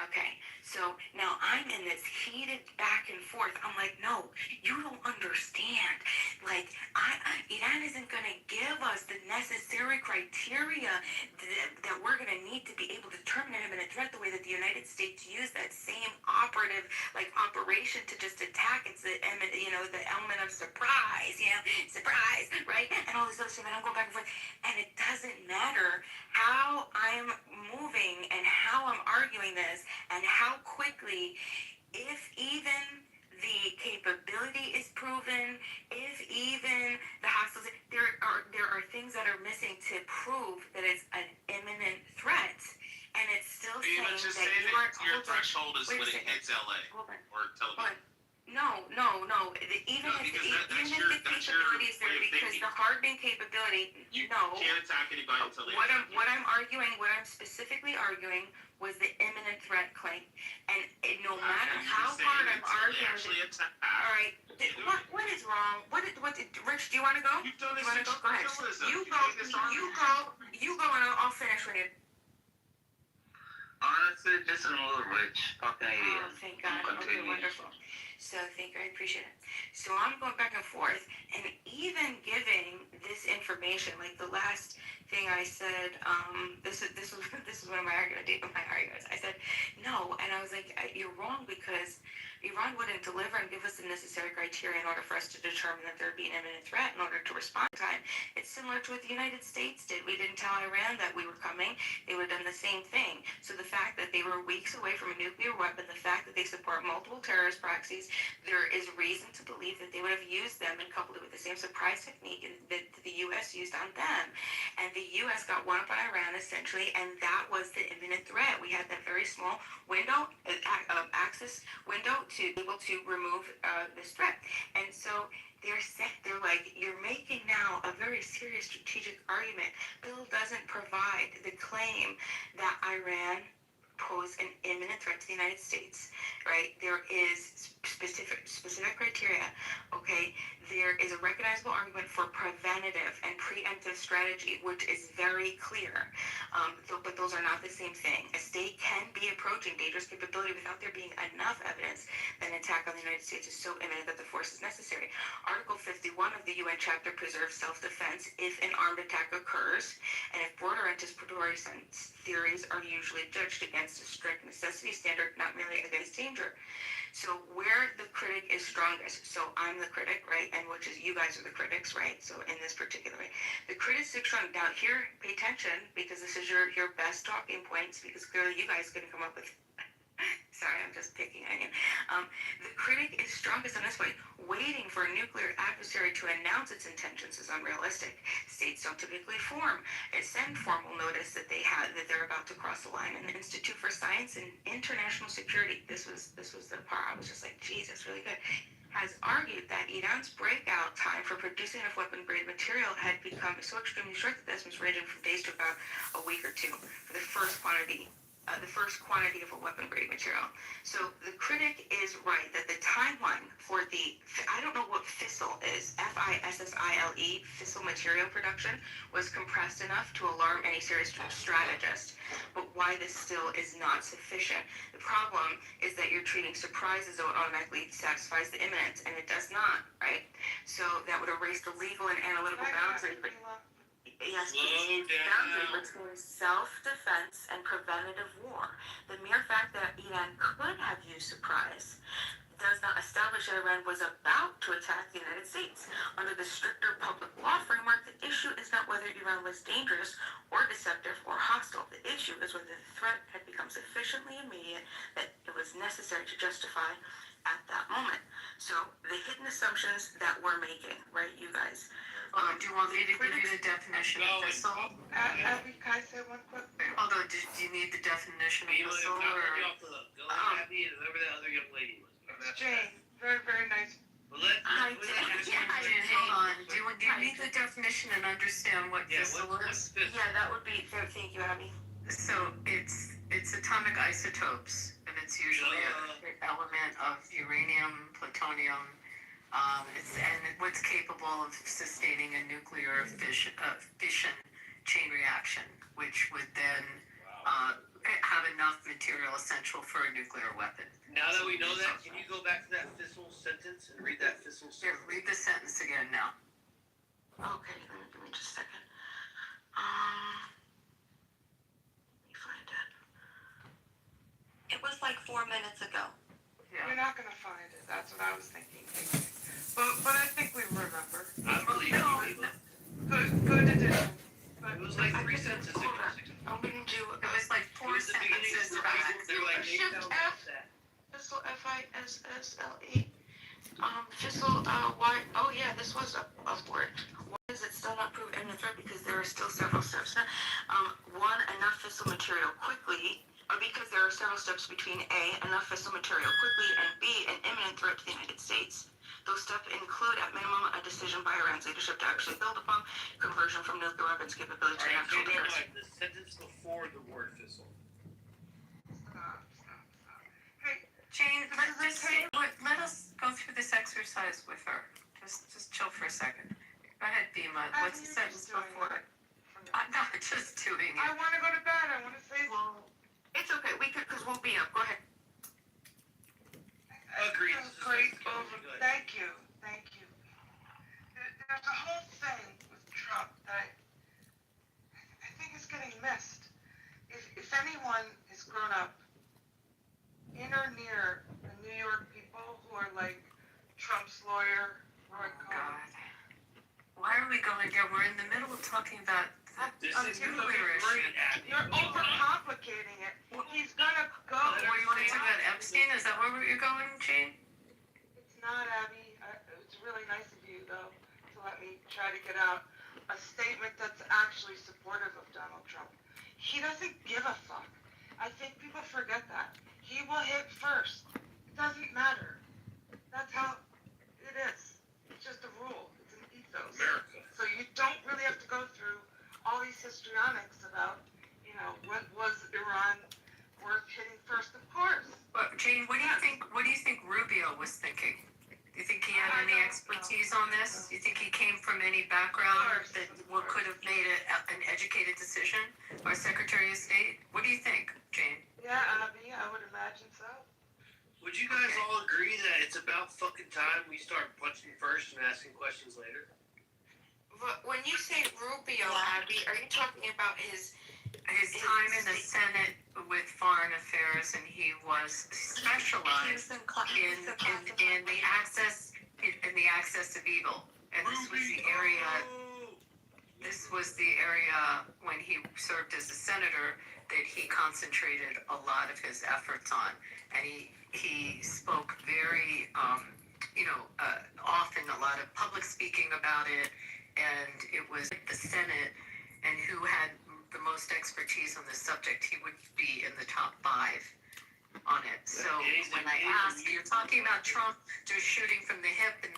Okay, so now I'm in this heated back and forth. I'm like, no, you don't understand. Like, Iran isn't going to give us the necessary criteria that we're going to need to be able to terminate him in a threat the way that the United States used that same operative, like, operation to just attack. It's the element of surprise, surprise, right? And all this other stuff, and I'm going back and forth. And it doesn't matter how I'm moving and how I'm arguing this and how quickly, if even the capability is proven, if even the hostiles, there are things that are missing to prove that it's an imminent threat, and it's still saying saying just that say you are. that your Hold on. threshold is Wait a when it second. hits LA Hold on. or Hold television. on. No. Even No, if because even that's if your- the that's your capability is there, way of because thinking. the hardening capability. You No. can't attack anybody until they What attack you. what I'm specifically arguing was the imminent threat claim, and no matter You how say hard I'm until they arguing. actually attack. All right. What is wrong? Rich? Do you want to go? You've done You this want to since go? Go ahead. journalism. You You've go. made this argument. You go, and I'll finish when you. Honestly, just another rich fucking idiot. Oh, thank God. Okay, Continue. wonderful. So I appreciate it. So I'm going back and forth, and even giving this information, like the last thing I said, this is one of my arguments. I said no, and I was like, you're wrong, because Iran wouldn't deliver and give us the necessary criteria in order for us to determine that there'd be an imminent threat in order to respond in time. It's similar to what the United States did. We didn't tell Iran that we were coming. They would have done the same thing. So the fact that they were weeks away from a nuclear weapon, the fact that they support multiple terrorist proxies, there is reason to believe that they would have used them and coupled it with the same surprise technique that the U.S. used on them. And the U.S. got one up on Iran, essentially, and that was the imminent threat. We had that very small window, access window, to be able to remove this threat. And so they're like, you're making now a very serious strategic argument. Bill doesn't provide the claim that Iran pose an imminent threat to the United States, right? There is specific criteria, okay? There is a recognizable argument for preventative and preemptive strategy, which is very clear. But those are not the same thing. A state can be approaching dangerous capability without there being enough evidence that an attack on the United States is so imminent that the force is necessary. Article 51 of the UN chapter preserves self-defense if an armed attack occurs, and if border anticipatory theories are usually judged against a strict necessity standard, not merely against danger. So where the critic is strongest, so I'm the critic, right? And which is you guys are the critics, right? So in this particular way, the critic is strong. Now here, pay attention, because this is your best talking points, because clearly you guys are going to come up with. Sorry, I'm just picking on you. The critic is strongest on this point. Waiting for a nuclear adversary to announce its intentions is unrealistic. States don't typically send formal notice that they're about to cross the line. And the Institute for Science and International Security, this was the part I was just like, Jesus, really good, has argued that Iran's breakout time for producing enough weapon-grade material had become so extremely short that this was ranging from days to about a week or two for the first quantity of a weapon-grade material. So the critic is right that the timeline for I don't know what fissile is, FISSILE, fissile material production, was compressed enough to alarm any serious strategist. But why this still is not sufficient? The problem is that you're treating surprise as though it automatically satisfies the imminence, and it does not, right? So that would erase the legal and analytical boundary. Yes, boundary between self-defense and preventative war. The mere fact that Iran could have used surprise does not establish that Iran was about to attack the United States. Under the stricter public law framework, the issue is not whether Iran was dangerous or deceptive or hostile. The issue is whether the threat had become sufficiently immediate that it was necessary to justify at that moment. So the hidden assumptions that we're making, right, you guys? Do you want me to give you the definition of fissile? Abby, can I say one quick thing? Although, do you need the definition of fissile? Go Abby and whoever that other young lady was. Jane, very, very nice. Well, let's Hold on. Do you need the definition and understand what fissile is? Yeah, that would be. Thank you, Abby. So it's atomic isotopes, and it's usually an element of uranium, plutonium. And what's capable of sustaining a nuclear fission chain reaction, which would then have enough material essential for a nuclear weapon. Now that we know that, can you go back to that fissile sentence and read that fissile sentence? Read the sentence again now. Okay, give me just a second. Let me find it. It was like 4 minutes ago. Yeah. You're not gonna find it. That's what I was thinking. But I think we remember. I believe you. Good addition. It was like 3 sentences ago. I'm gonna do. It was like 4 sentences back. They're like Shift F. Fissile FISSLE. Fissile why? Oh yeah, this was a word. Why is it still not proved imminent threat? Because there are still several steps. One, enough fissile material quickly or because there are several steps between A, enough fissile material quickly, and B, an imminent threat to the United States. Those steps include, at minimum, a decision by Iran's leadership to actually build a bomb, conversion from nuclear weapons capability to actual deterrence. The sentence before the word fissile. Jane, let us go through this exercise with her. Just chill for a second. Go ahead, Bima. What's the sentence before it? I'm not just doing it. I want to go to bed. I want to say. Well, it's okay. We could, because we'll be up. Go ahead. Agreed. Great. Thank you. Thank you. There's a whole thing with Trump that I think is getting missed. If anyone has grown up in or near the New York people who are like Trump's lawyer, Roy Cohn. Why are we going there? We're in the middle of talking about This is nuclear issue. You're overcomplicating it. He's gonna go. What, you want to talk about Epstein? Is that where you're going, Jane? It's not, Abby. It's really nice of you, though, to let me try to get out a statement that's actually supportive of Donald Trump. He doesn't give a fuck. I think people forget that. He will hit first. It doesn't matter. That's how it is. It's just a rule. It's an ethos. America. So you don't really have to go through all these histrionics about, what was Iran worth hitting first? Of course. But Jane, what do you think? What do you think Rubio was thinking? Do you think he had any expertise on this? Do you think he came from any background that could have made an educated decision? Our Secretary of State? What do you think, Jane? Yeah, Abby, I would imagine so. Would you guys all agree that it's about fucking time we start punching first and asking questions later? But when you say Rubio, Abby, are you talking about his time in the Senate with Foreign Affairs, and he was specialized in the access of evil, and this was the area. This was the area when he served as a senator that he concentrated a lot of his efforts on, and he spoke very often, a lot of public speaking about it, and it was the Senate, and who had the most expertise on this subject, he would be in the top 5 on it. So when I ask, you're talking about Trump just shooting from the hip, and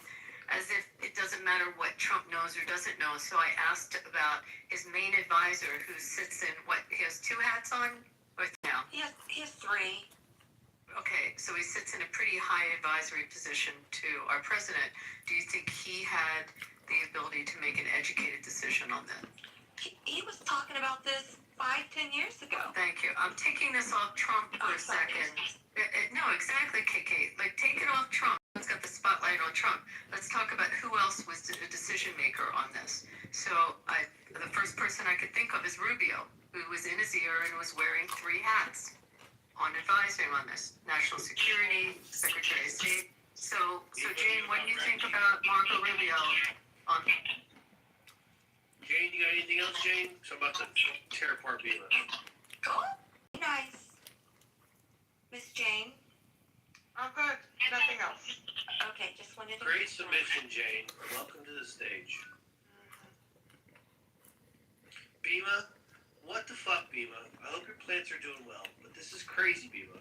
as if it doesn't matter what Trump knows or doesn't know. So I asked about his main advisor, who sits in he has 2 hats on with now. He has 3. Okay, so he sits in a pretty high advisory position to our president. Do you think he had the ability to make an educated decision on that? He was talking about this 5-10 years ago. Thank you. I'm taking this off Trump for a second. No, exactly, KK. Like, take it off Trump. Let's got the spotlight on Trump. Let's talk about who else was the decision maker on this. So the first person I could think of is Rubio, who was in his ear and was wearing 3 hats on advising on this. National Security, Secretary of State. So Jane, what do you think about Marco Rubio on Jane, you got anything else, Jane? So I'm about to tear apart Bima. Nice. Miss Jane? I'm good. Nothing else. Okay, just wanted to... Great submission, Jane. Welcome to the stage. Bima, what the fuck, Bima? I hope your plants are doing well, but this is crazy, Bima.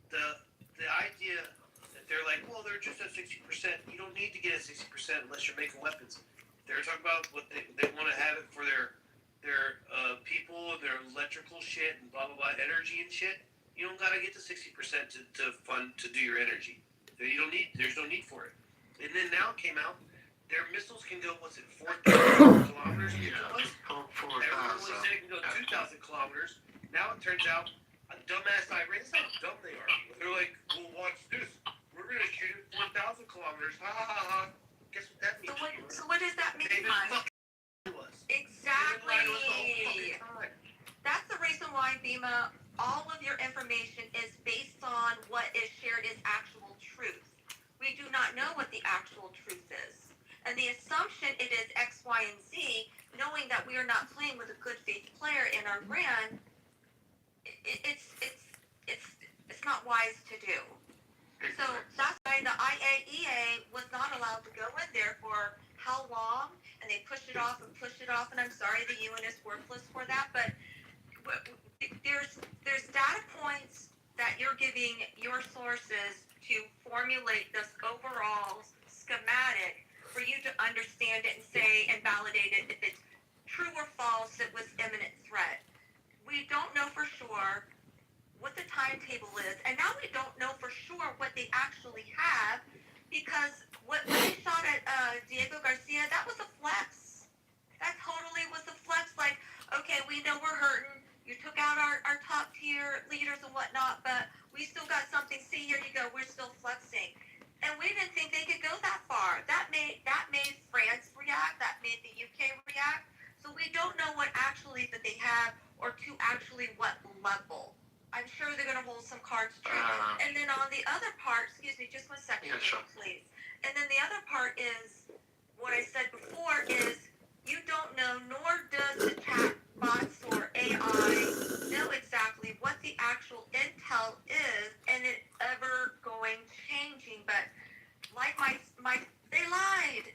The idea that they're like, well, they're just at 60%. You don't need to get at 60% unless you're making weapons. They're talking about what they want to have it for their people and their electrical shit and blah blah blah, energy and shit. You don't gotta get to 60% to do your energy. There's no need for it. And then now it came out, their missiles can go 4,000 kilometers. Everyone said it can go 2,000 kilometers. Now it turns out a dumbass Iran. That's how dumb they are. They're like, well, watch this. We're gonna shoot it 4,000 kilometers. Ha ha ha ha. Guess what that means? So what does that mean? Exactly. That's the reason why, Bima, all of your information is based on what is shared as actual truth. We do not know what the actual truth is. And the assumption it is X, Y, and Z, knowing that we are not playing with a good faith player in Iran, it's not wise to do. So that's why the IAEA was not allowed to go in there for how long, and they pushed it off, and I'm sorry the UN is worthless for that, but there's data giving your sources to formulate this overall schematic for you to understand it and say and validate it if it's true or false, it was imminent threat. We don't know for sure what the timetable is, and now we don't know for sure what they actually have, because what they shot at Diego Garcia, that was a flex. That totally was a flex. Like, okay, we know we're hurting. You took out our top tier leaders and whatnot, but we still got something. See, here you go. We're still flexing. And we didn't think they could go that far. That made France react. That made the UK react. So we don't know what actually that they have, or to actually what level. I'm sure they're going to hold some cards true. And then on the other part, excuse me, just 1 second, please. And then the other part is what I said before is you don't know, nor does the chat bots or AI know exactly what the actual intel is, and it ever going changing. But like they lied.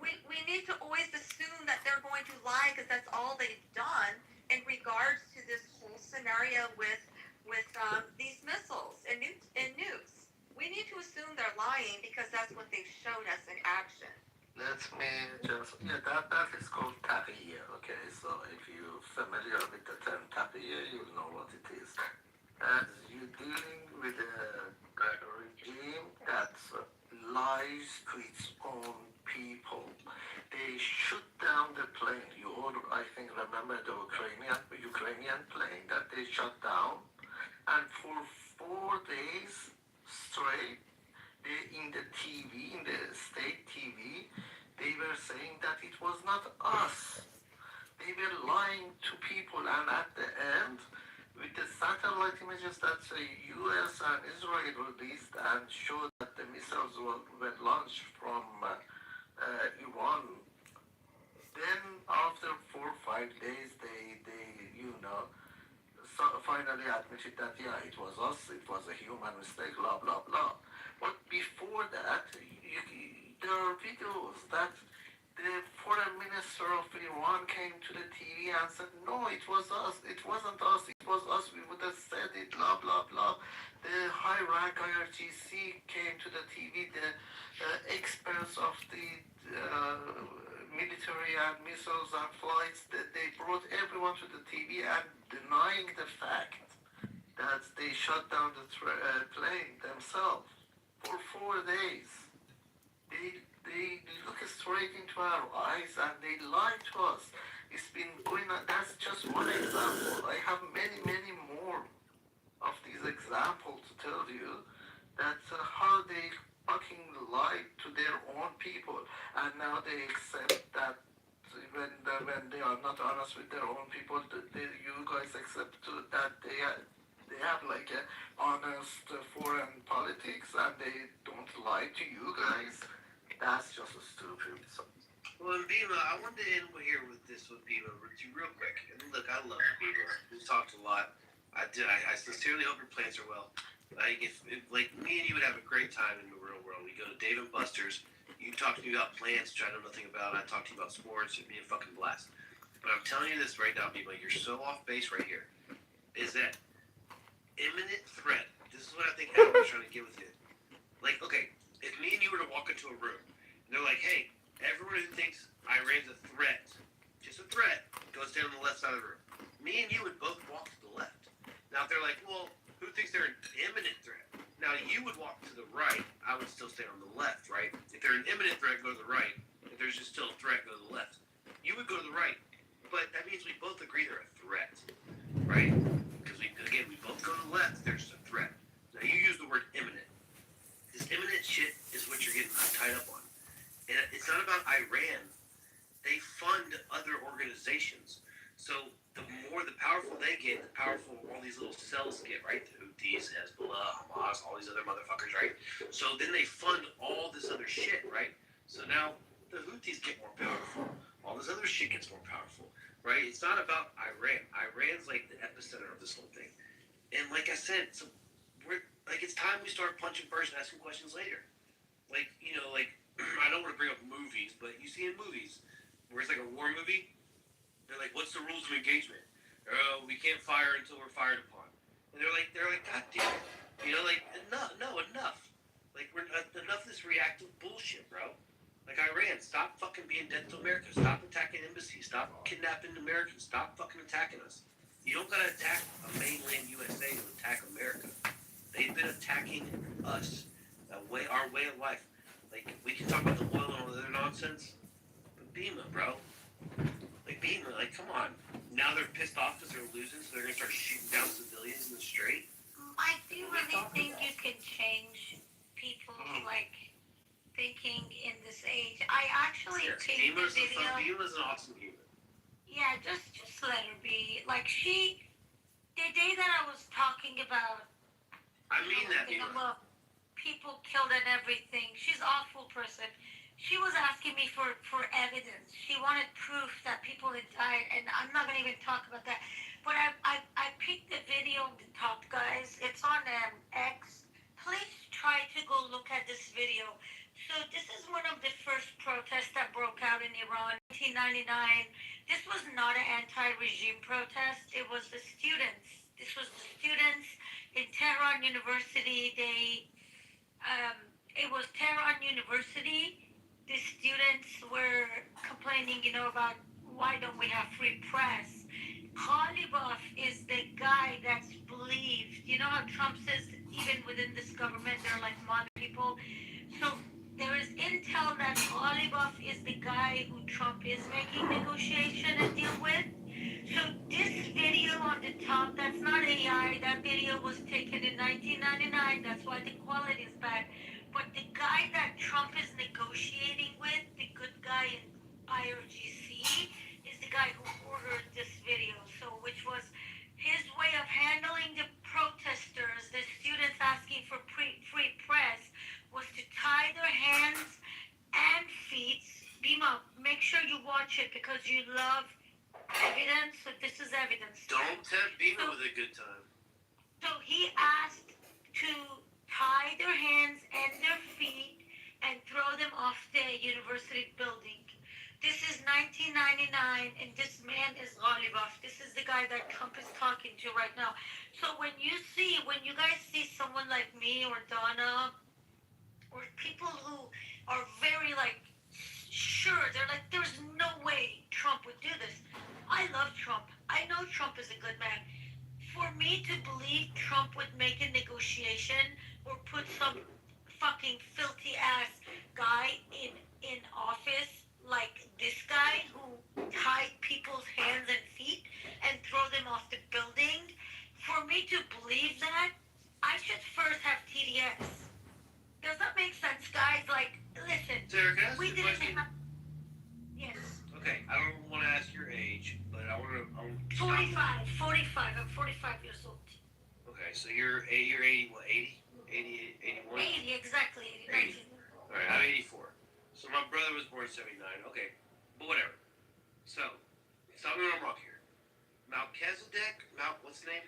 We need to always assume that they're going to lie because that's all they've done in regards to this whole scenario with these missiles and nukes. We need to assume they're lying because that's what they've shown us in action. Let me just, that is called tapir, okay? So if you're familiar with the term tapir, you'll know what it is. As you're dealing with a regime that lies to its own people. They shoot down the plane. You all, I think, remember the Ukrainian plane that they shut down, and for 4 days straight, in the TV, in the state TV, they were saying that it was not us. They were lying to people, and at the end, with the satellite images that the US and Israel released and showed that the missiles were launched from Iran, then after 4 or 5 days, they finally admitted that, yeah, it was us, it was a human mistake, blah, blah, blah. But before that, there are videos that the foreign minister of Iran came to the TV and said, no, it was us, it wasn't us, it was us, we would have said it, blah, blah, blah. The high-rank IRGC came to the TV, the experts of the military and missiles and flights, they brought everyone to the TV and denying the fact that they shut down the plane themselves for 4 days. They look straight into our eyes and they lie to us. It's been going on. That's just one example. I have many, many more of these examples to tell you that how they fucking lie to their own people, and now they accept that when they are not honest with their own people, you guys accept that they have like a honest foreign politics and they don't lie to you guys. That's just stupid. Well, and Bima, I wanted to end here with Bima, real quick. And look, I love Bima. We've talked a lot. I sincerely hope your plans are well. Like, if like me and you would have a great time in the real world. We go to Dave and Buster's. You talk to me about plans, which I know nothing about. I talk to you about sports. It'd be a fucking blast. But I'm telling you this right now, Bima. You're so off base right here. Is that imminent threat? This is what I think Adam was trying to get with you. Like, okay, if me and you were to walk into a room, and they're like, hey, everyone who thinks Iran's a threat, just a threat, go stand on the left side of the room. Me and you would both walk to the left. Now, if they're like, well, who thinks they're an imminent threat? Now, you would walk to the right. I would still stay on the left, right? If they're an imminent threat, go to the right. If there's just still a threat, go to the left. You would go to the right. But that means we both agree they're a threat, right? Because, again, we both go to the left. They're just a threat. Now, you use the word imminent. This imminent shit is what you're getting tied up on. And it's not about Iran. They fund other organizations. So the more the powerful they get, the powerful all these little cells get, right? The Houthis, Hezbollah, Hamas, all these other motherfuckers, right? So then they fund all this other shit, right? So now the Houthis get more powerful. All this other shit gets more powerful, right? It's not about Iran. Iran's like the epicenter of this whole thing. And like I said, so we're like, it's time we start punching first and asking questions later. Like, you know, like, I don't want to bring up movies, but you see in movies where it's like a war movie, they're like, what's the rules of engagement? We can't fire until we're fired upon. And they're like, God damn it. You know, like, enough. Like, enough of this reactive bullshit, bro. Like Iran, stop fucking being dead to America. Stop attacking embassies. Stop kidnapping Americans. Stop fucking attacking us. You don't gotta attack a mainland USA to attack America. They've been attacking us, our way of life. Like, we can talk about the oil and all the other nonsense, but Bima, bro. Like, Bima, like, come on. Now they're pissed off because they're losing, so they're gonna start shooting down civilians in the street. Mike, do you really think you can change people's, like, thinking in this age? I actually picked the video. Bima's an awesome human. Yeah, just let her be. Like, the day that I was talking about, I mean that, Bima. People killed and everything. She's an awful person. She was asking me for evidence. She wanted proof that people had died, and I'm not gonna even talk about that. But I picked the video on the top, guys. It's on X. Please try to go look at this video. So this is one of the first protests that broke out in Iran, 1999. This was not an anti-regime protest. It was the students. This was the students in Tehran University. It was Tehran University. The students were complaining, about why don't we have free press. Ghalibaf is the guy that's believed. You know how Trump says even within this government they're like mod people. So there is intel that Ghalibaf is the guy who Trump is making negotiation and deal with. So this video on the top, that's not AI. That video was taken in 1999. That's why the quality is bad. But the guy that Trump is negotiating with, the good guy in IRGC, is the guy who ordered this video. So, which was his way of handling the protesters, the students asking for free press, was to tie their hands and feet. Bima, make sure you watch it because you love evidence. So this is evidence. Don't tempt Bima with a good time. So he asked to tie their hands and their feet and throw them off the university building. This is 1999, and this man is Ghalibaf. This is the guy that Trump is talking to right now. So when you guys see someone like me or Donna, or people who are very, like, sure, they're like, there's no way Trump would do this. I love Trump. I know Trump is a good man. For me to believe Trump would make a negotiation or put some fucking filthy ass guy in office like this guy who tied people's hands and feet and throw them off the building, for me to believe that, I should first have TDS. Does that make sense, guys? Like, listen, Sarah, can I ask we you a didn't question? have... Yes. Okay, I don't want to ask your age, but I want to... 45. I'm 45 years old. Okay, so you're 80, what, 80? 81? 80, exactly. 80. All right, I'm 84. So my brother was born in 79. Okay, but whatever. So, stop me when I'm wrong here. Melchizedek? What's the name?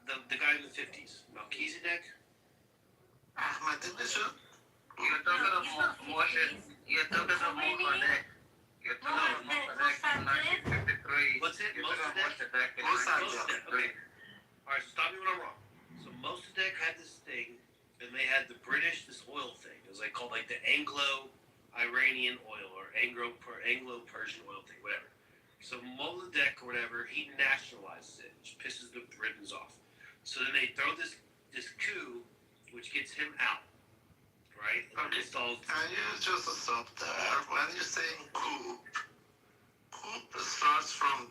The guy in the 50s. Melchizedek? Ahmadinejad? You're talking about Moshe. You're talking about Mohamed. You're talking about Mohamed in 1953. What's it? You're talking about Mossadegh? Mossadegh. Okay. All right, so stop me when I'm wrong. So Mossadegh had this thing, and they had the British, this oil thing. It was like called like the Anglo-Iranian oil or Anglo-Persian oil thing, whatever. So Mossadegh or whatever, he nationalizes it, which pisses the Britons off. So then they throw this coup, which gets him out, right? And installs. Can you just stop there? When you say coup starts from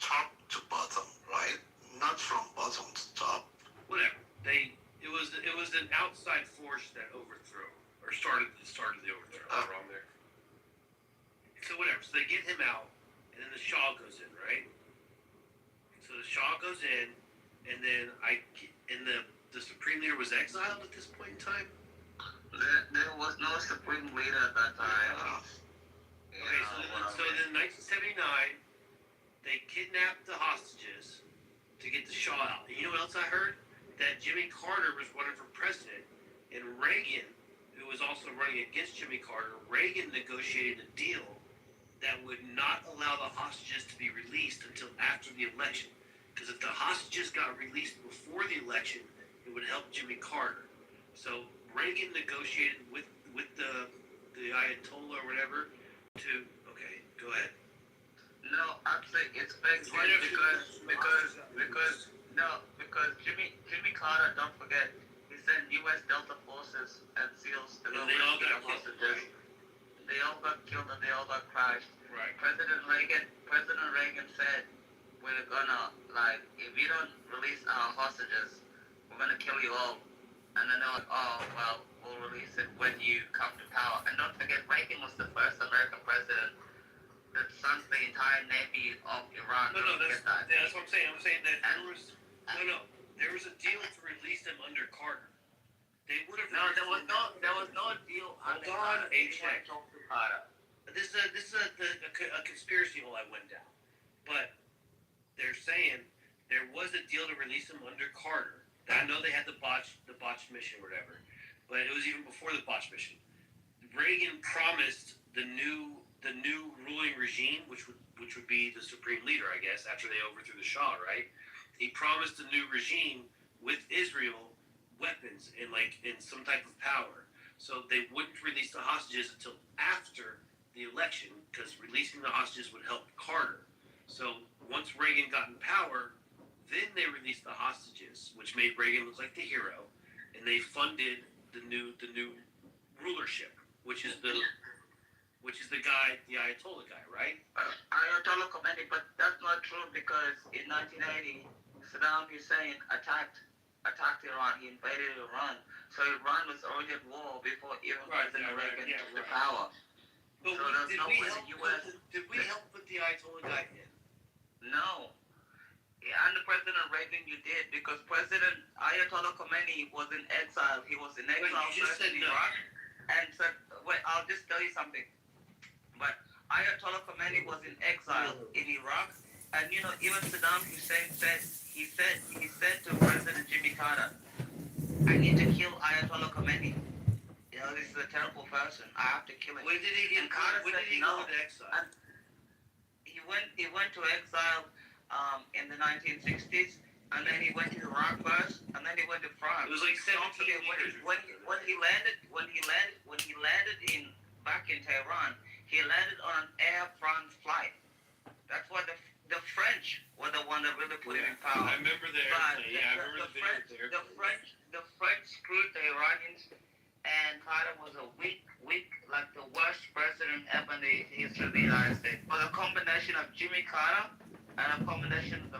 top to bottom, right? Not from bottom to top. Whatever. It was an outside force that overthrew or started the overthrow. I'm wrong there. So whatever. So they get him out, and then the Shah goes in, right? So the Shah goes in, and then the supreme leader was exiled at this point in time. There was no supreme leader at that time. Okay, so then in 1979, they kidnapped the hostages to get the Shah out. And you know what else I heard? That Jimmy Carter was running for president, and Reagan, who was also running against Jimmy Carter, Reagan negotiated a deal that would not allow the hostages to be released until after the election. Because if the hostages got released before the election, it would help Jimmy Carter. So Reagan negotiated with the Ayatollah or whatever to. Okay, go ahead. No, I'm saying it's fake because Jimmy Carter, don't forget, he sent U.S. Delta forces and SEALs to go rescue the hostages. They all got killed and they all got crushed. Right. President Reagan said, we're gonna, like, if you don't release our hostages, we're gonna kill you all. And then they're like, oh, well, we'll release it when you come to power. And don't forget, Reagan was the first American president that sunk the entire navy of Iran. That's what I'm saying. I'm saying that there was a deal to release them under Carter. They would have. No, there was no deal under Carter. This is a conspiracy hole I went down, but they're saying there was a deal to release them under Carter. I know they had the botched mission or whatever, but it was even before the botched mission. Reagan promised the new ruling regime, which would be the supreme leader, I guess, after they overthrew the Shah, right? He promised the new regime with Israel weapons and some type of power. So they wouldn't release the hostages until after the election, because releasing the hostages would help Carter. So once Reagan got in power, then they released the hostages, which made Reagan look like the hero, and they funded the new rulership, which is the guy, the Ayatollah guy, right? Ayatollah Khomeini, but that's not true because in 1980, Saddam Hussein attacked Iran. He invaded Iran. So Iran was already at war before even President Reagan took the power. But so did we help put the Ayatollah guy in? No. Under President Reagan, you did, because President Ayatollah Khomeini was in exile. He was in exile first in Iraq. And said, wait, I'll just tell you something. But Ayatollah Khomeini was in exile in Iraq, and even Saddam Hussein said to President Jimmy Carter, I need to kill Ayatollah Khomeini. This is a terrible person. I have to kill him. When did he get? Carter When said did he no. go into exile? And he went to exile in the 1960s, and then he went to Iraq first, and then he went to France. It was like 17 years. When he landed back in Tehran, he landed on an Air France flight. That's what the French were the one that really put him in power. I remember there. But I remember the video there. The French screwed the Iranians, and Carter was a weak, like the worst president ever in the history of the United States. But a combination of Jimmy Carter and a combination of the